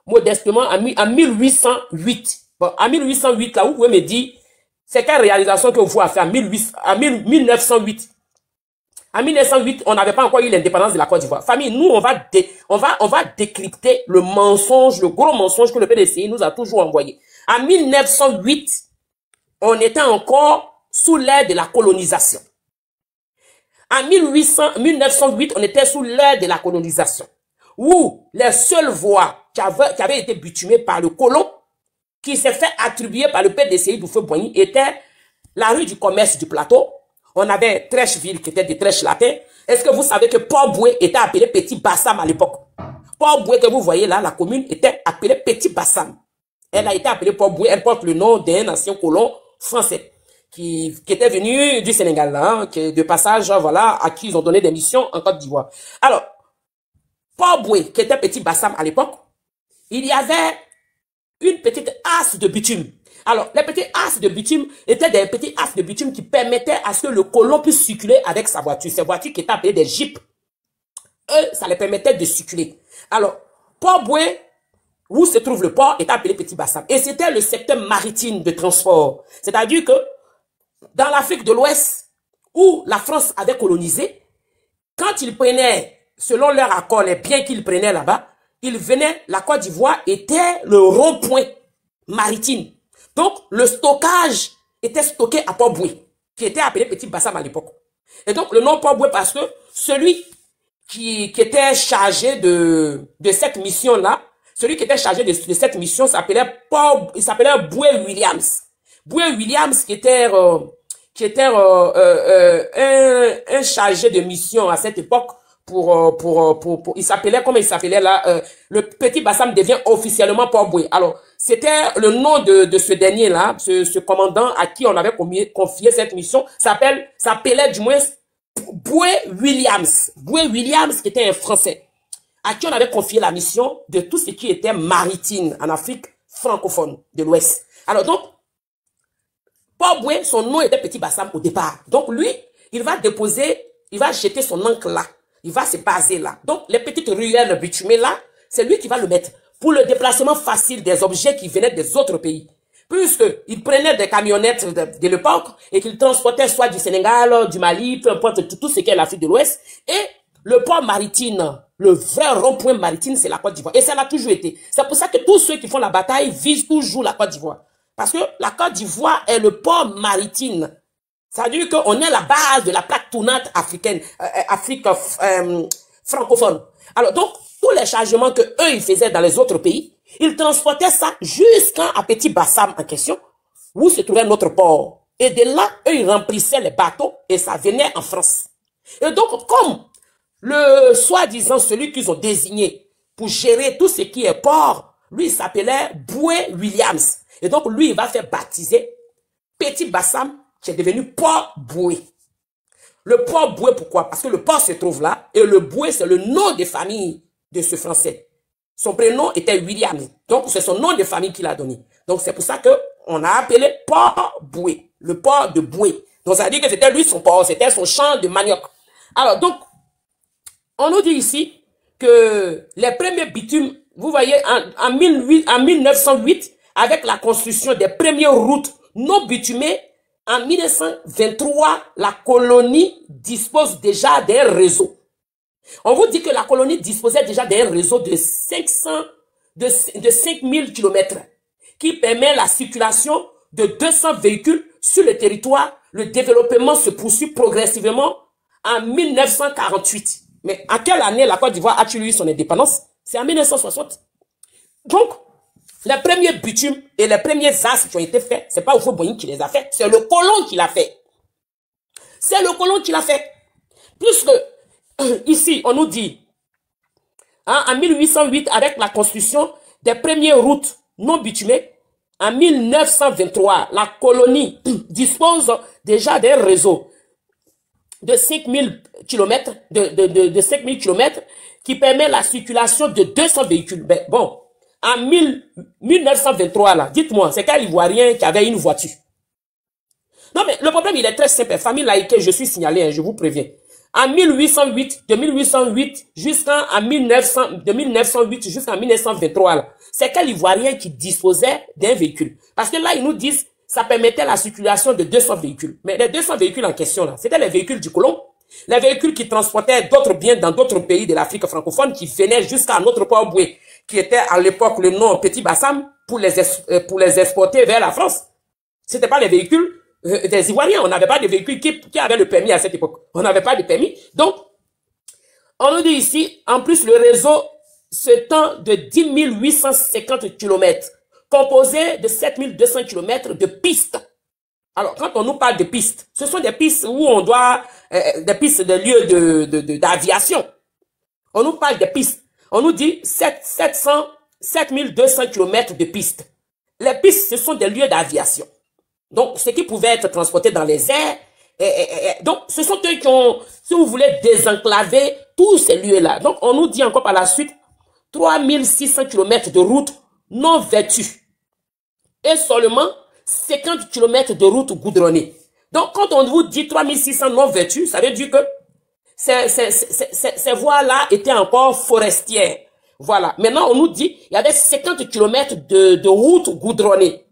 modestement en 1808. Bon, en 1808, là, vous pouvez me dire, c'est quelle réalisation que vous avez fait en 1908? En 1908, on n'avait pas encore eu l'indépendance de la Côte d'Ivoire. Famille, nous, on va décrypter le mensonge, le gros mensonge que le PDCI nous a toujours envoyé. En 1908, on était encore sous l'ère de la colonisation. En 1908, on était sous l'ère de la colonisation, où les seules voies qui avaient été bitumées par le colon, qui s'est fait attribuer par le PDCI d'Houphouët-Boigny, étaient la rue du commerce du plateau. On avait Trècheville qui était des Trèches latins. Est-ce que vous savez que Port-Boué était appelé Petit Bassam à l'époque? Port-Boué que vous voyez là, la commune était appelée Petit Bassam. Elle a été appelée Port-Boué, elle porte le nom d'un ancien colon français qui était venu du Sénégal, là, qui est de passage, voilà, à qui ils ont donné des missions en Côte d'Ivoire. Alors, Port-Boué, qui était Petit Bassam à l'époque, il y avait une petite asse de bitume. Alors, les petits as de bitume étaient des petits as de bitume qui permettaient à ce que le colon puisse circuler avec sa voiture. Ces voitures qui étaient appelées des jeeps, eux, ça les permettait de circuler. Alors, Port-Boué, où se trouve le port, était appelé Petit Bassam. Et c'était le secteur maritime de transport. C'est-à-dire que dans l'Afrique de l'Ouest, où la France avait colonisé, quand ils prenaient, selon leur accord, les biens qu'ils prenaient là-bas, ils venaient, la Côte d'Ivoire était le rond-point maritime. Donc, le stockage était stocké à Port-Boué, qui était appelé Petit Bassam à l'époque. Et donc, le nom Port-Boué parce que celui qui était chargé de cette mission-là, celui qui était chargé de cette mission s'appelait Boué Williams. Boué Williams qui était un chargé de mission à cette époque il s'appelait, comment il s'appelait là, le Petit Bassam devient officiellement Port-Boué. Alors, c'était le nom de ce dernier-là, ce commandant à qui on avait confié cette mission, s'appelait du moins Boué Williams. Boué Williams, qui était un Français, à qui on avait confié la mission de tout ce qui était maritime en Afrique francophone de l'Ouest. Alors donc, Port-Boué, son nom était Petit Bassam au départ. Donc lui, il va jeter son encre là. Il va se baser là. Donc, les petites ruelles bitumées là, c'est lui qui va le mettre pour le déplacement facile des objets qui venaient des autres pays. puisqu'ils prenaient des camionnettes de l'époque et qu'ils transportaient soit du Sénégal, du Mali, peu importe tout ce qu'est l'Afrique de l'Ouest. Et le port maritime, le vrai rond-point maritime, c'est la Côte d'Ivoire. Et ça l'a toujours été. C'est pour ça que tous ceux qui font la bataille visent toujours la Côte d'Ivoire. Parce que la Côte d'Ivoire est le port maritime. Ça veut dire qu'on est la base de la plaque tournante africaine, Afrique francophone. Alors donc, tous les chargements que eux ils faisaient dans les autres pays, ils transportaient ça jusqu'à Petit Bassam en question, où se trouvait notre port. Et de là, eux ils remplissaient les bateaux et ça venait en France. Et donc, comme le soi-disant celui qu'ils ont désigné pour gérer tout ce qui est port, lui il s'appelait Boué Williams. Et donc, lui, il va faire baptiser Petit Bassam, qui est devenu Port Boué. Le Port Boué, pourquoi? Parce que le port se trouve là, et le Boué, c'est le nom de famille de ce Français. Son prénom était William. Donc, c'est son nom de famille qu'il a donné. Donc, c'est pour ça qu'on a appelé Port Boué, le port de Boué. Donc, ça veut dire que c'était lui son port, c'était son champ de manioc. Alors, donc, on nous dit ici que les premiers bitumes, vous voyez, en 1908, avec la construction des premières routes non bitumées, en 1923, la colonie dispose déjà d'un réseau. On vous dit que la colonie disposait déjà d'un réseau de 5000 km qui permet la circulation de 200 véhicules sur le territoire. Le développement se poursuit progressivement en 1948. Mais en quelle année la Côte d'Ivoire a-t-il eu son indépendance? C'est en 1960. Donc, les premiers bitumes et les premiers axes qui ont été faits, c'est pas Houphouët-Boigny qui les a faits, c'est le colon qui l'a fait. C'est le colon qui l'a fait. Puisque, ici, on nous dit, hein, en 1808, avec la construction des premières routes non bitumées, en 1923, la colonie dispose déjà d'un réseau de 5000 km, de 5000 km qui permet la circulation de 200 véhicules. Ben, bon. En 1923, là, dites-moi, c'est quel Ivoirien qui avait une voiture? Non, mais le problème, il est très simple. Famille laïque, je suis signalé, hein, je vous préviens. En 1808, de 1808 jusqu'en 1908 jusqu'en 1923, là, c'est quel Ivoirien qui disposait d'un véhicule? Parce que là, ils nous disent, ça permettait la circulation de 200 véhicules. Mais les 200 véhicules en question, là, c'était les véhicules du colon. Les véhicules qui transportaient d'autres biens dans d'autres pays de l'Afrique francophone qui venaient jusqu'à notre port Boué, qui était à l'époque le nom Petit Bassam, pour les exporter vers la France. C'était pas les véhicules des Ivoiriens. On n'avait pas de véhicules qui avaient le permis à cette époque. On n'avait pas de permis. Donc, on nous dit ici, en plus, le réseau s'étend de 10 850 km, composé de 7200 km de pistes. Alors, quand on nous parle de pistes, ce sont des pistes où on doit, des pistes de lieux d'aviation. On nous parle de pistes. On nous dit 7200 km de pistes. Les pistes, ce sont des lieux d'aviation. Donc, ce qui pouvait être transporté dans les airs. Donc, ce sont eux qui ont, si vous voulez, désenclaver tous ces lieux-là. Donc, on nous dit encore par la suite 3600 km de routes non vêtues. Et seulement 50 km de routes goudronnées. Donc, quand on vous dit 3600 non vêtues, ça veut dire que ces voies-là étaient encore forestières. Voilà. Maintenant, on nous dit il y avait 50 km de routes goudronnées.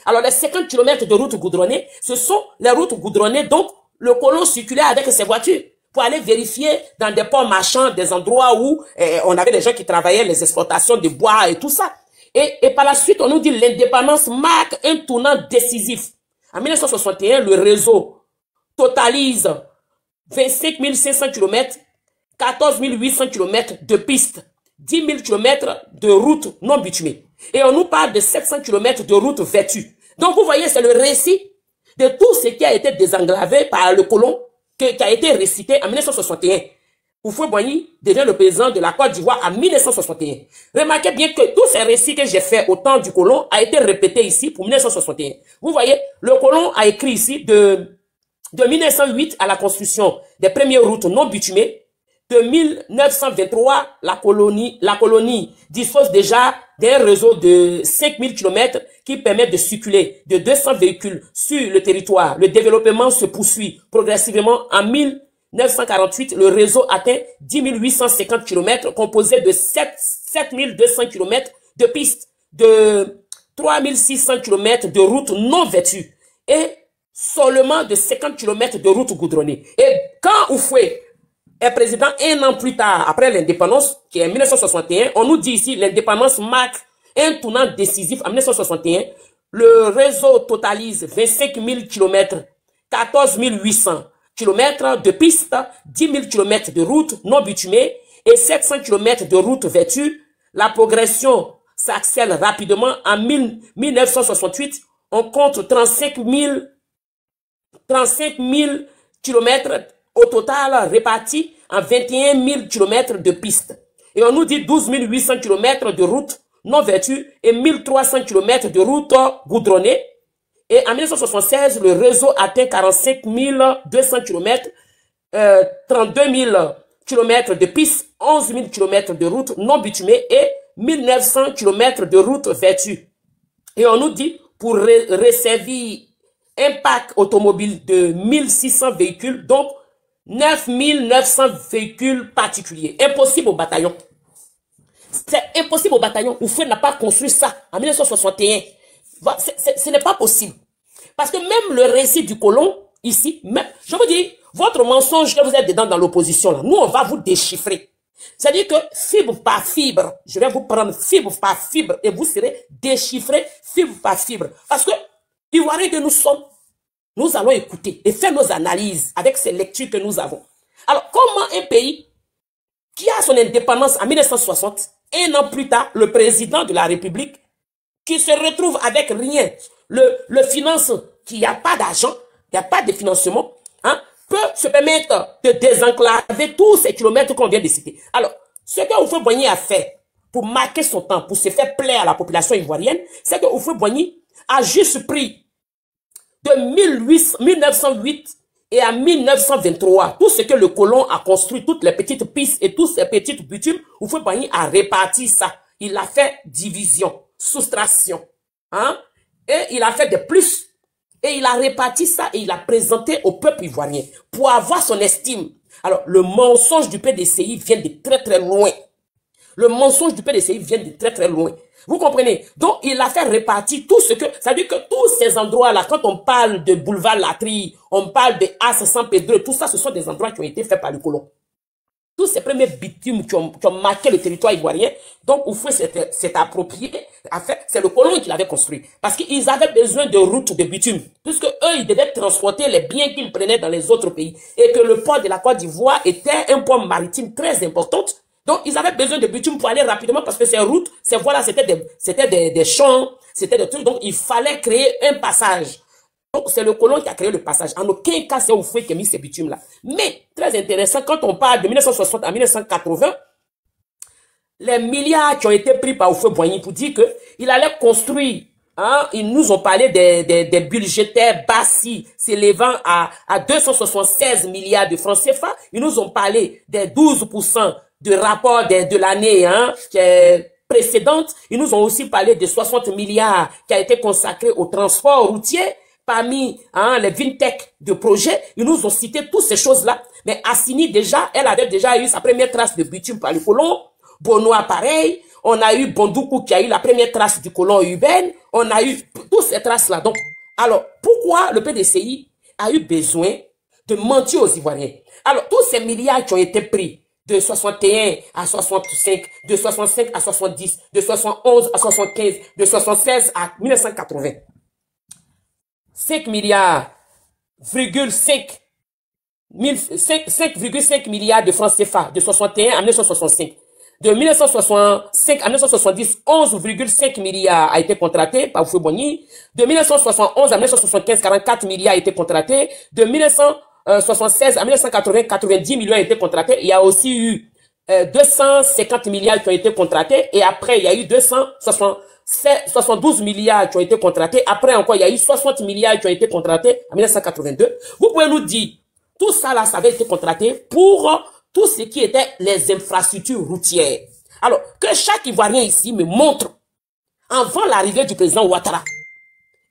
Alors, les 50 km de routes goudronnées, ce sont les routes goudronnées. Donc, le colon circulait avec ses voitures pour aller vérifier dans des ports marchands, des endroits où on avait des gens qui travaillaient les exportations de bois et tout ça. Et par la suite, on nous dit l'indépendance marque un tournant décisif. En 1961, le réseau totalise 25 500 km, 14 800 km de pistes, 10 000 km de routes non bitumées. Et on nous parle de 700 km de routes vêtues. Donc, vous voyez, c'est le récit de tout ce qui a été désenclavé par le colon, qui a été récité en 1961. Houphouët-Boigny devient le président de la Côte d'Ivoire en 1961. Remarquez bien que tous ces récits que j'ai faits au temps du colon a été répété ici pour 1961. Vous voyez, le colon a écrit ici de 1908 à la construction des premières routes non bitumées. De 1923, la colonie dispose déjà d'un réseau de 5000 km qui permet de circuler de 200 véhicules sur le territoire. Le développement se poursuit progressivement. En 1948, le réseau atteint 10 850 km composé de 7200 km de pistes, de 3600 km de routes non vêtues et seulement de 50 km de routes goudronnées. Et quand Houphouët est président un an plus tard, après l'indépendance, qui est en 1961, on nous dit ici, l'indépendance marque un tournant décisif en 1961. Le réseau totalise 25 000 km, 14 800 km de pistes, 10 000 km de routes non bitumées et 700 km de routes vêtues. La progression s'accélère rapidement. En 1968, on compte 35 000 km au total répartis en 21 000 km de pistes. Et on nous dit 12 800 km de routes non vêtues et 1300 km de routes goudronnées. Et en 1976, le réseau atteint 45 200 km, 32 000 km de pistes, 11 000 km de routes non bitumées et 1900 km de routes vêtues. Et on nous dit, pour resservir un parc automobile de 1600 véhicules, donc 9 900 véhicules particuliers. Impossible au bataillon. C'est impossible au bataillon. Houphouët n'a pas construit ça en 1961. Ce n'est pas possible. Parce que même le récit du colon, ici, même, je vous dis, votre mensonge que vous êtes dedans dans l'opposition, là, nous, on va vous déchiffrer. C'est-à-dire que fibre par fibre, je vais vous prendre fibre par fibre et vous serez déchiffré fibre par fibre. Parce que, Ivoiriens que nous sommes, nous allons écouter et faire nos analyses avec ces lectures que nous avons. Alors, comment un pays qui a son indépendance en 1960, un an plus tard, le président de la République, qui se retrouve avec rien, le finance, qui n'y a pas d'argent, il n'y a pas de financement, hein, peut se permettre de désenclaver tous ces kilomètres qu'on vient de citer. Alors, ce que Houphouët-Boigny a fait pour marquer son temps, pour se faire plaire à la population ivoirienne, c'est que Houphouët-Boigny a juste pris de 1908 et à 1923, tout ce que le colon a construit, toutes les petites pistes et toutes ces petites bitumes, Houphouët-Boigny a réparti ça. Il a fait division, soustraction, hein, et il a fait des plus. Et il a réparti ça et il a présenté au peuple ivoirien pour avoir son estime. Alors, le mensonge du PDCI vient de très très loin. Le mensonge du PDCI vient de très très loin. Vous comprenez? Donc, il a fait répartir tout ce que... Ça veut dire que tous ces endroits-là, quand on parle de boulevard Latry, on parle de As, San Pedro, tout ça, ce sont des endroits qui ont été faits par le colon. Tous ces premiers bitumes qui ont marqué le territoire ivoirien, donc Houphouët s'est approprié, c'est le colon qui l'avait construit. Parce qu'ils avaient besoin de routes de bitume, puisque eux, ils devaient transporter les biens qu'ils prenaient dans les autres pays. Et que le port de la Côte d'Ivoire était un port maritime très important. Donc, ils avaient besoin de bitume pour aller rapidement, parce que ces routes, voilà, c'était des champs, c'était des trucs. Donc, il fallait créer un passage. Donc, c'est le colon qui a créé le passage. En aucun cas, c'est Houphouët qui a mis ces bitumes-là. Mais, très intéressant, quand on parle de 1960 à 1980, les milliards qui ont été pris par Houphouët-Boigny pour dire qu'il allait construire, hein, ils nous ont parlé des budgétaires bassis s'élevant à 276 milliards de francs CFA. Ils nous ont parlé des 12% de rapport de l'année, hein, qui est précédente. Ils nous ont aussi parlé de 60 milliards qui a été consacré au transport routier. Parmi, hein, les VINTEC de projet, ils nous ont cité toutes ces choses-là. Mais Assini, déjà, elle avait déjà eu sa première trace de bitume par le colon. Bonois, pareil. On a eu Bondoukou qui a eu la première trace du colon urbain. On a eu toutes ces traces-là. Donc, alors, pourquoi le PDCI a eu besoin de mentir aux Ivoiriens? Alors, tous ces milliards qui ont été pris de 61 à 65, de 65 à 70, de 71 à 75, de 76 à 1980. 5,5 milliards de francs CFA de 61 à 1965. De 1965 à 1970, 11,5 milliards a été contracté par Houphouët-Boigny. De 1971 à 1975, 44 milliards a été contracté. De 1976 à 1980, 90 millions a été contracté. Il y a aussi eu 250 milliards qui ont été contractés. Et après, il y a eu 72 milliards qui ont été contractés. Après encore, il y a eu 60 milliards qui ont été contractés en 1982. Vous pouvez nous dire, tout ça là, ça avait été contracté pour tout ce qui était les infrastructures routières. Alors, que chaque Ivoirien ici me montre, avant l'arrivée du président Ouattara,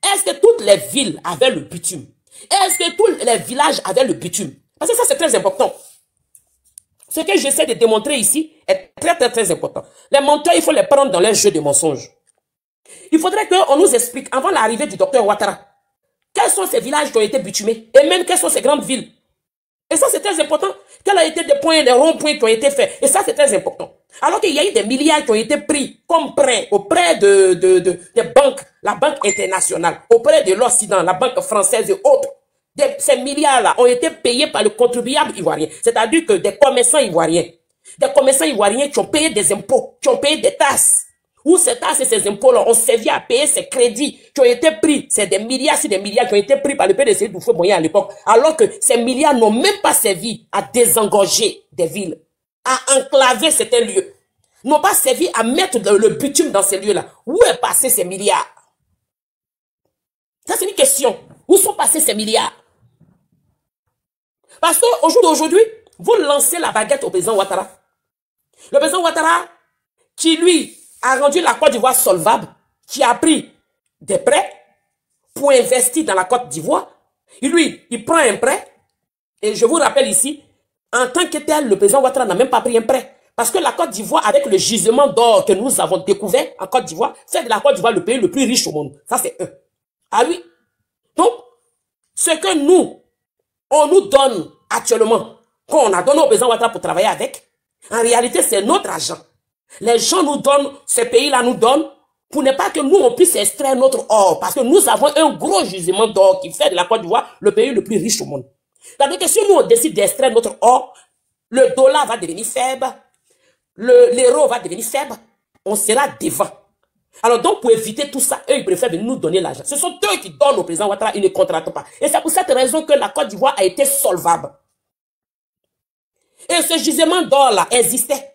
est-ce que toutes les villes avaient le bitume? Est-ce que tous les villages avaient le bitume? Parce que ça, c'est très important. Ce que j'essaie de démontrer ici est très, très, très important. Les menteurs, il faut les prendre dans leur jeu de mensonges. Il faudrait qu'on nous explique, avant l'arrivée du docteur Ouattara, quels sont ces villages qui ont été bitumés et même quelles sont ces grandes villes. Et ça, c'est très important. Quels ont été des points, des ronds-points qui ont été faits. Et ça, c'est très important. Alors qu'il y a eu des milliards qui ont été pris comme prêts auprès des banques, la Banque internationale, auprès de l'Occident, la Banque française et autres. Ces milliards-là ont été payés par le contribuable ivoirien. C'est-à-dire que des commerçants ivoiriens qui ont payé des impôts, qui ont payé des taxes. Où ces taxes et ces impôts-là ont servi à payer ces crédits qui ont été pris. C'est des milliards sur des milliards qui ont été pris par le PDC d'Houphouët-Boigny à l'époque. Alors que ces milliards n'ont même pas servi à désengorger des villes, à enclaver certains lieux. N'ont pas servi à mettre le bitume dans ces lieux-là. Où est passé ces milliards? Ça, c'est une question. Où sont passés ces milliards? Parce qu'au jour d'aujourd'hui, vous lancez la baguette au président Ouattara. Le président Ouattara, qui lui a rendu la Côte d'Ivoire solvable, qui a pris des prêts pour investir dans la Côte d'Ivoire. Il prend un prêt. Et je vous rappelle ici, en tant que tel, le président Ouattara n'a même pas pris un prêt. Parce que la Côte d'Ivoire, avec le gisement d'or que nous avons découvert en Côte d'Ivoire, fait de la Côte d'Ivoire le pays le plus riche au monde. Ça, c'est eux. Ah oui. Donc, ce que on nous donne actuellement, qu'on a donné au président Ouattara pour travailler avec, en réalité, c'est notre argent. Les gens nous donnent, ces pays-là nous donnent, pour ne pas que nous, on puisse extraire notre or. Parce que nous avons un gros gisement d'or qui fait de la Côte d'Ivoire le pays le plus riche au monde. C'est-à-dire que si nous, on décide d'extraire notre or, le dollar va devenir faible, l'euro va devenir faible, on sera devant. Alors donc, pour éviter tout ça, eux, ils préfèrent venir nous donner l'argent. Ce sont eux qui donnent au président Ouattara, ils ne contractent pas. Et c'est pour cette raison que la Côte d'Ivoire a été solvable. Et ce gisement d'or-là existait.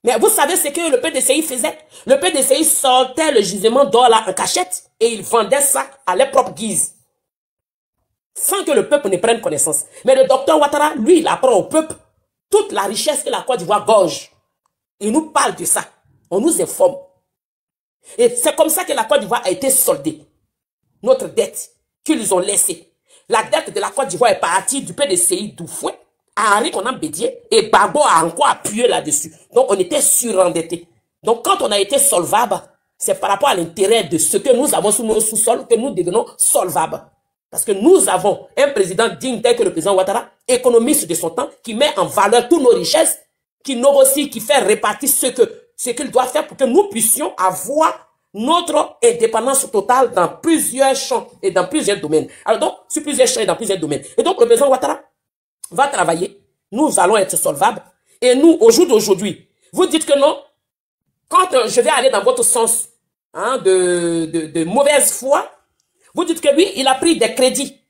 Mais vous savez ce que le PDCI faisait? Le PDCI sortait le gisement d'or là en cachette et il vendait ça à leur propre guise. Sans que le peuple ne prenne connaissance. Mais le docteur Ouattara, lui, il apprend au peuple toute la richesse que la Côte d'Ivoire gorge. Il nous parle de ça. On nous informe. Et c'est comme ça que la Côte d'Ivoire a été soldée. Notre dette qu'ils ont laissée. La dette de la Côte d'Ivoire est partie du PDCI d'Houphouët à Henri Konan Bédié et Gbagbo a encore appuyé là-dessus. Donc, on était surendetté. Donc, quand on a été solvable, c'est par rapport à l'intérêt de ce que nous avons sous nos sous-sols que nous devenons solvables. Parce que nous avons un président digne tel que le président Ouattara, économiste de son temps, qui met en valeur toutes nos richesses, qui négocie, qui fait répartir ce qu'il doit faire pour que nous puissions avoir notre indépendance totale dans plusieurs champs et dans plusieurs domaines. Alors donc, sur plusieurs champs et dans plusieurs domaines. Et donc, le président Ouattara va travailler, nous allons être solvables, et nous, au jour d'aujourd'hui, vous dites que non, quand je vais aller dans votre sens hein, de mauvaise foi, vous dites que lui, il a pris des crédits.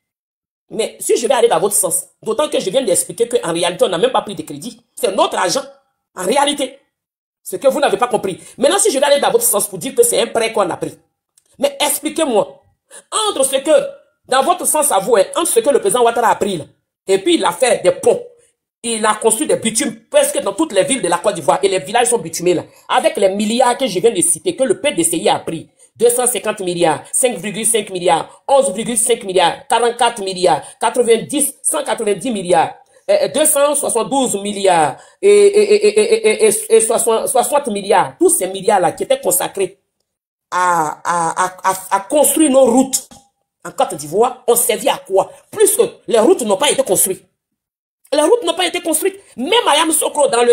Mais si je vais aller dans votre sens, d'autant que je viens d'expliquer qu'en réalité, on n'a même pas pris de crédit, c'est notre argent, en réalité, ce que vous n'avez pas compris. Maintenant, si je vais aller dans votre sens pour dire que c'est un prêt qu'on a pris, mais expliquez-moi, entre ce que, dans votre sens à vous, entre ce que le président Ouattara a pris là, et puis il a fait des ponts. Il a construit des bitumes presque dans toutes les villes de la Côte d'Ivoire. Et les villages sont bitumés là. Avec les milliards que je viens de citer, que le PDCI a pris. 250 milliards, 5,5 milliards, 11,5 milliards, 44 milliards, 90, 190 milliards, 272 milliards et 60 milliards. Tous ces milliards-là qui étaient consacrés à construire nos routes en Côte d'Ivoire, ont servi à quoi? Plus que les routes n'ont pas été construites. Les routes n'ont pas été construites. Même à Yamoussoukro, dans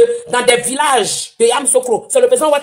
des villages de Yamoussoukro, c'est le président Ouattara